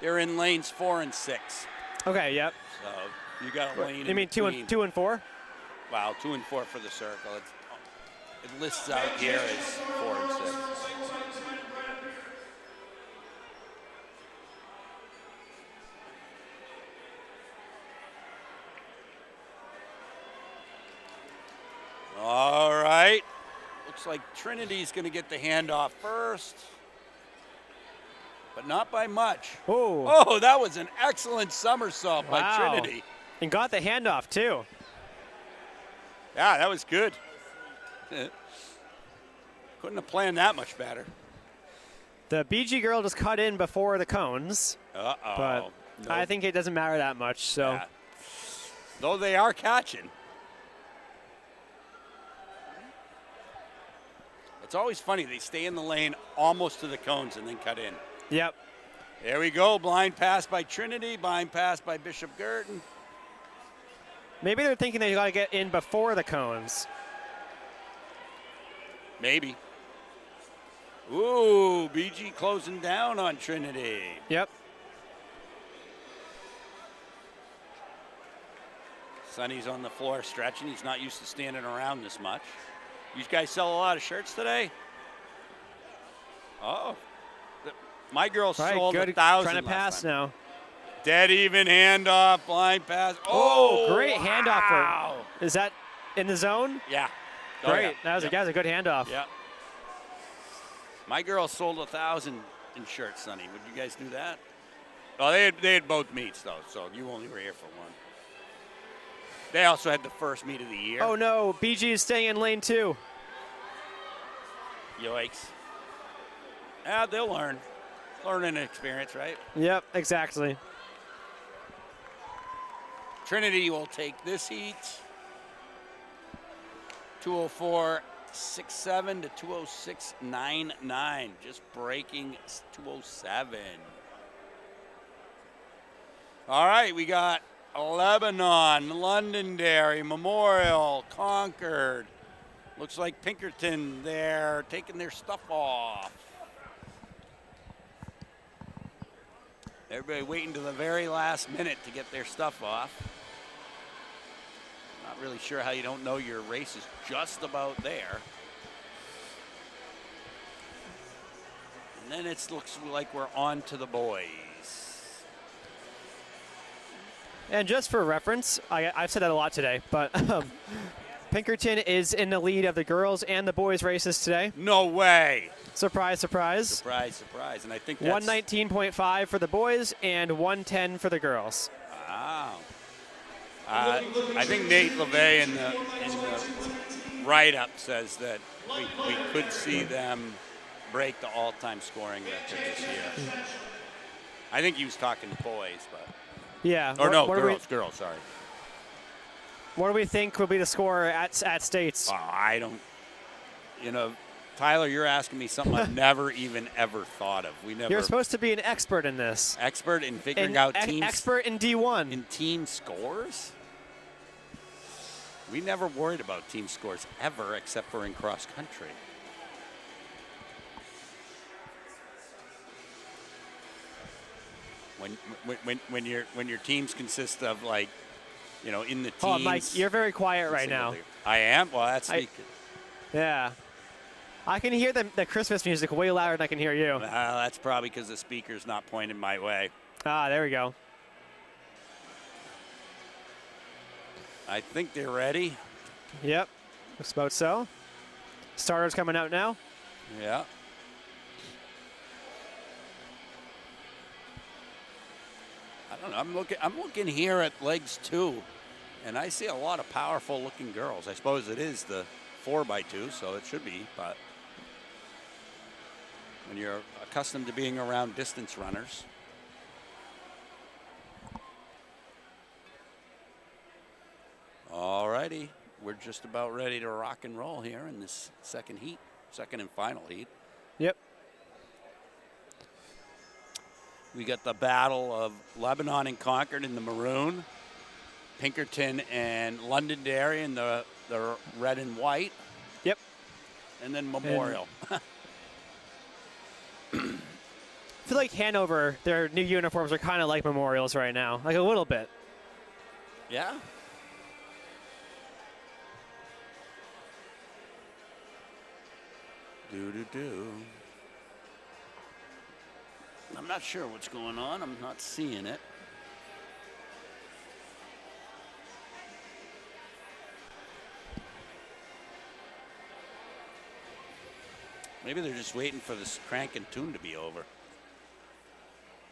they're in lanes 4 and 6. Okay, yep. So you got a lane. You mean 2 and 4? Wow, 2 and 4 for the circle. It lists out here as 4 and 6. All right. Looks like Trinity's going to get the handoff first. but not by much. Oh. Oh, that was an excellent somersault by Wow. Trinity. And got the handoff, too. Yeah, that was good. Couldn't have planned that much better. The BG girl just cut in before the cones. Uh-oh. But Nope. I think it doesn't matter that much. So. Yeah. Though they are catching. It's always funny. They stay in the lane almost to the cones and then cut in. Yep. There we go. Blind pass by Trinity. Blind pass by Bishop Girton. Maybe they're thinking they got to get in before the cones. Maybe. Ooh, BG closing down on Trinity. Yep. Sonny's on the floor stretching. He's not used to standing around this much. You guys sell a lot of shirts today? Oh. My girl sold 1,000 Trying to pass time. now. Dead even handoff, blind pass. Oh, great handoff. Wow. Is that in the zone? Yeah. Oh, Great. yeah. That was a good handoff. Yeah. My girl sold 1,000 in shirts, Sonny. Would you guys do that? Oh, they had both meets, though, so you only were here for one. They also had the first meet of the year. Oh, no. BG is staying in lane 2. Yikes. Yeah, they'll learn. Learning experience, right? Yep, exactly. Trinity will take this heat. 204.67 to 206.99. Just breaking 207. All right, we got Lebanon, Londonderry, Memorial, Concord. Looks like Pinkerton there taking their stuff off. Everybody waiting to the very last minute to get their stuff off. Not really sure how you don't know your race is just about there. And then it looks like we're on to the boys. And just for reference, I've said that a lot today, but Pinkerton is in the lead of the girls and the boys races today. No way. Surprise, surprise. Surprise, surprise. And I think that's 119.5 for the boys and 110 for the girls. Wow. I think Nate LeVay in the write-up says that we could see them break the all-time scoring record this year. I think he was talking to boys, but. Yeah. Or no, girls, sorry. What do we think will be the score at States? I don't, Tyler, you're asking me something I've never even ever thought of. You're supposed to be an expert in this. Expert in figuring out teams. Expert in D1. In team scores? We never worried about team scores ever except for in cross country. When your teams consist of in the teams. Oh, Mike, you're very quiet right now. I am? Well, that's speaking. Yeah. I can hear the Christmas music way louder than I can hear you. That's probably because the speaker's not pointed my way. Ah, there we go. I think they're ready. Yep. Looks about so. Starters coming out now. Yeah. I don't know. I'm looking here at legs 2, and I see a lot of powerful looking girls. I suppose it is the 4x2, so it should be, but when you're accustomed to being around distance runners. All righty, we're just about ready to rock and roll here in this second and final heat. Yep. We got the battle of Lebanon and Concord in the maroon, Pinkerton and Londonderry in the red and white. Yep. And then Memorial. I feel like Hanover, their new uniforms are kind of like Memorials right now, like a little bit. Yeah. Do. I'm not sure what's going on. I'm not seeing it. Maybe they're just waiting for this crank and tune to be over.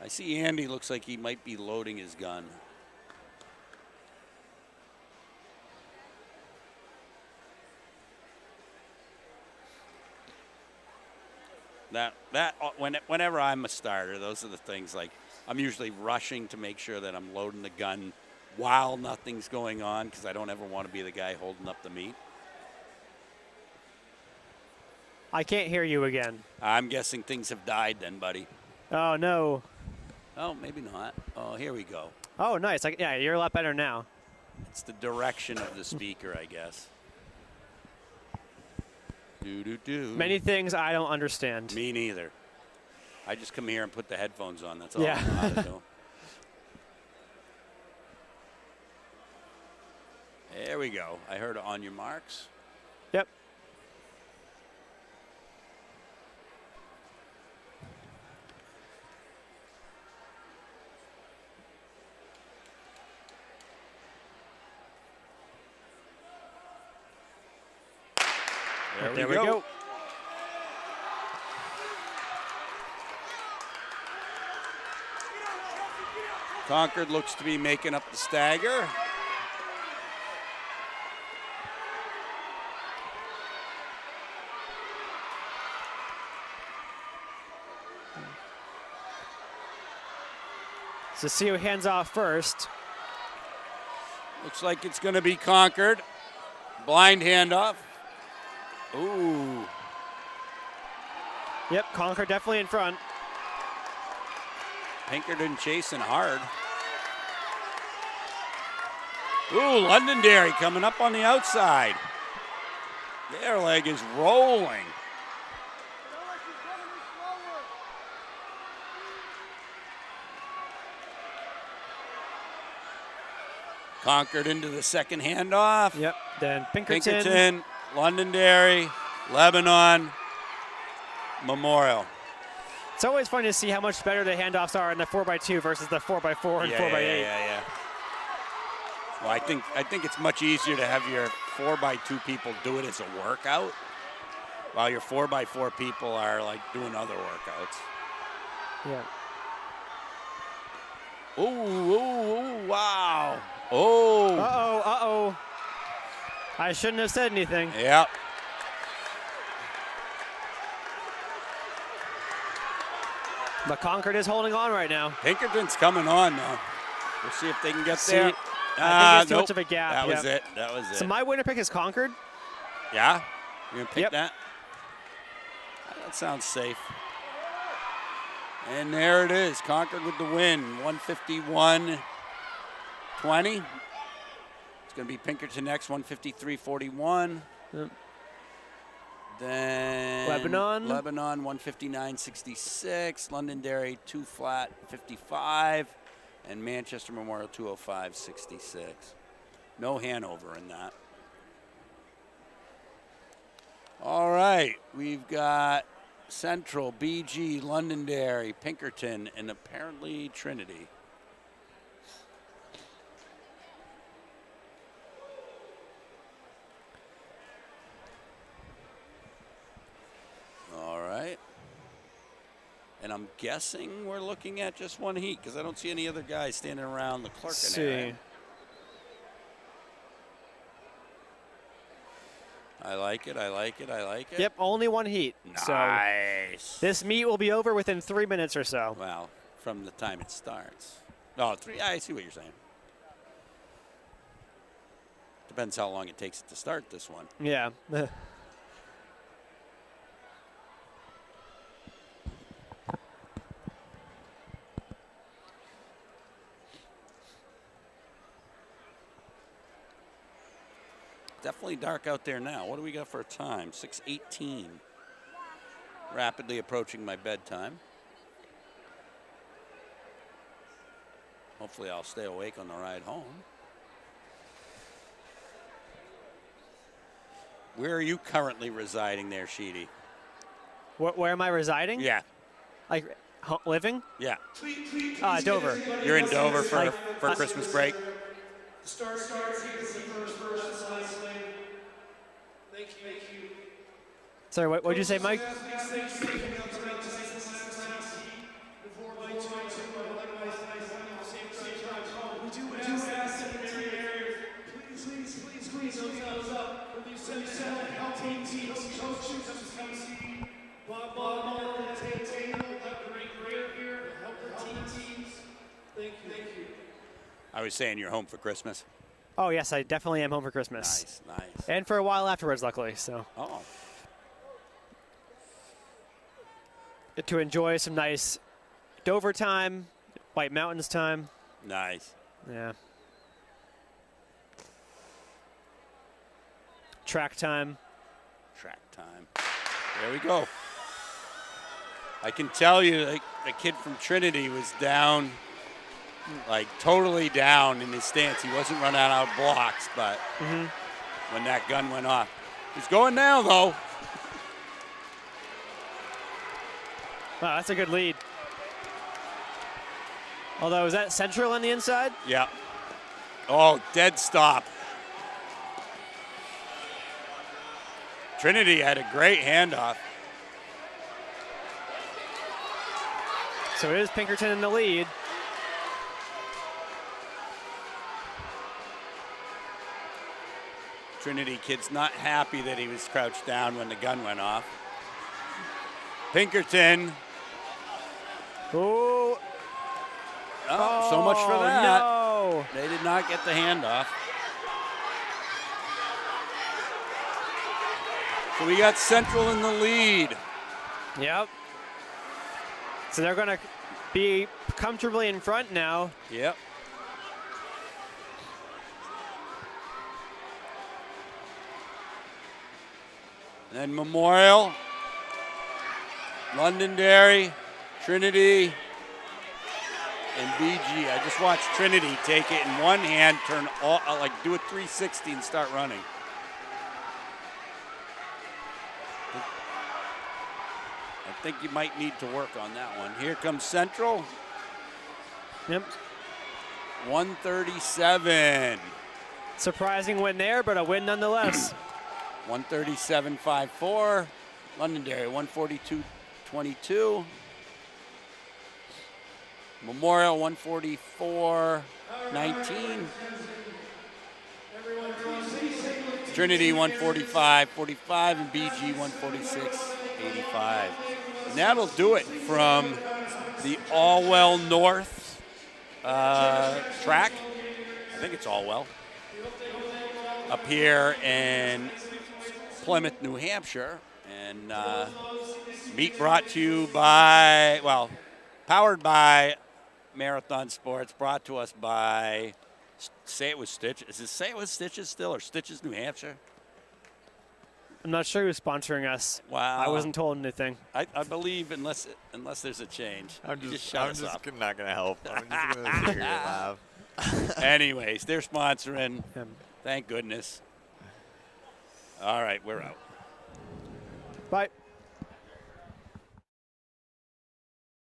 I see Andy looks like he might be loading his gun. Whenever I'm a starter, those are the things, like, I'm usually rushing to make sure that I'm loading the gun while nothing's going on, because I don't ever want to be the guy holding up the meat. I can't hear you again. I'm guessing things have died then, buddy. Oh, no. Oh, maybe not. Oh, here we go. Oh, nice. Yeah, you're a lot better now. It's the direction of the speaker, I guess. Do-do-do. Many things I don't understand. Me neither. I just come here and put the headphones on. That's all Yeah. I know how to do. There we go. I heard on your marks. Yep. There we go. Concord looks to be making up the stagger. So see who hands off first. Looks like it's going to be Concord. Blind handoff. Ooh. Yep, Concord definitely in front. Pinkerton chasing hard. Ooh, Londonderry coming up on the outside. Their leg is rolling. Concord into the second handoff. Yep, then Pinkerton. Pinkerton, Londonderry, Lebanon, Memorial. It's always fun to see how much better the handoffs are in the 4x2 versus the 4x4 and 4x8. Yeah. Well, I think it's much easier to have your 4x2 people do it as a workout, while your 4x4 people are like doing other workouts. Yeah. Ooh, wow. Oh. Uh-oh. I shouldn't have said anything. Yep. But Concord is holding on right now. Pinkerton's coming on now. We'll see if they can get there. I think it's too nope. much of a gap. That was it. That was it. So my winner pick is Concord. Yeah? You're going to pick Yep. that? That sounds safe. And there it is. Concord with the win. 151-20. It's going to be Pinkerton next, 153-41. Yep. Then Lebanon 159-66. Londonderry 2 flat 55. And Manchester Memorial 205-66. No Hanover in that. All right, we've got Central, BG, Londonderry, Pinkerton, and apparently Trinity. All right. And I'm guessing we're looking at just one heat because I don't see any other guys standing around the Clarkin area. I like it. Yep, only one heat. Nice. So this meet will be over within 3 minutes or so. Well, from the time it starts. Oh, 3. I see what you're saying. Depends how long it takes it to start this one. Yeah. Definitely dark out there now. What do we got for a time? 6:18. Rapidly approaching my bedtime. Hopefully I'll stay awake on the ride home. Where are you currently residing there, Sheedy? Where am I residing? Yeah. Like living? Yeah. Dover. You're in Dover for Christmas break? Start here, first last name. Thank you. Sorry, what'd you say, Mike? Thanks for making up tonight. I was saying you're home for Christmas. Oh, yes, I definitely am home for Christmas. Nice. And for a while afterwards, luckily. So. Oh. To enjoy some nice Dover time, White Mountains time. Nice. Yeah. Track time. Track time. There we go. I can tell you the kid from Trinity was down, like totally down in his stance. He wasn't running out of blocks, but when that gun went off. He's going now, though. Wow, that's a good lead. Although, is that Central on the inside? Yeah. Oh, dead stop. Trinity had a great handoff. So it is Pinkerton in the lead. Trinity kid's not happy that he was crouched down when the gun went off. Pinkerton. Oh, so much for that. No. They did not get the handoff. So we got Central in the lead. Yep. So they're going to be comfortably in front now. Yep. And then Memorial, Londonderry, Trinity, and BG. I just watched Trinity take it in one hand, turn all, like do a 360 and start running. I think you might need to work on that one. Here comes Central. Yep. 137. Surprising win there, but a win nonetheless. 137.54. Londonderry 142.22. Memorial 144.19. Trinity 145.45 and BG 146.85. And that'll do it from the Allwell North track. I think it's Allwell. Up here in Plymouth, New Hampshire. And meet brought to you by, well, powered by Marathon Sports, brought to us by Say It With Stitches. Is it Say It With Stitches still, or Stitches, New Hampshire? I'm not sure who's sponsoring us. Wow. I wasn't told anything. I believe unless there's a change. I'm You just shut us up. not going to help. I'm just going to sit here and laugh. Anyways, they're sponsoring. Yeah. Thank goodness. All right, we're out. Bye.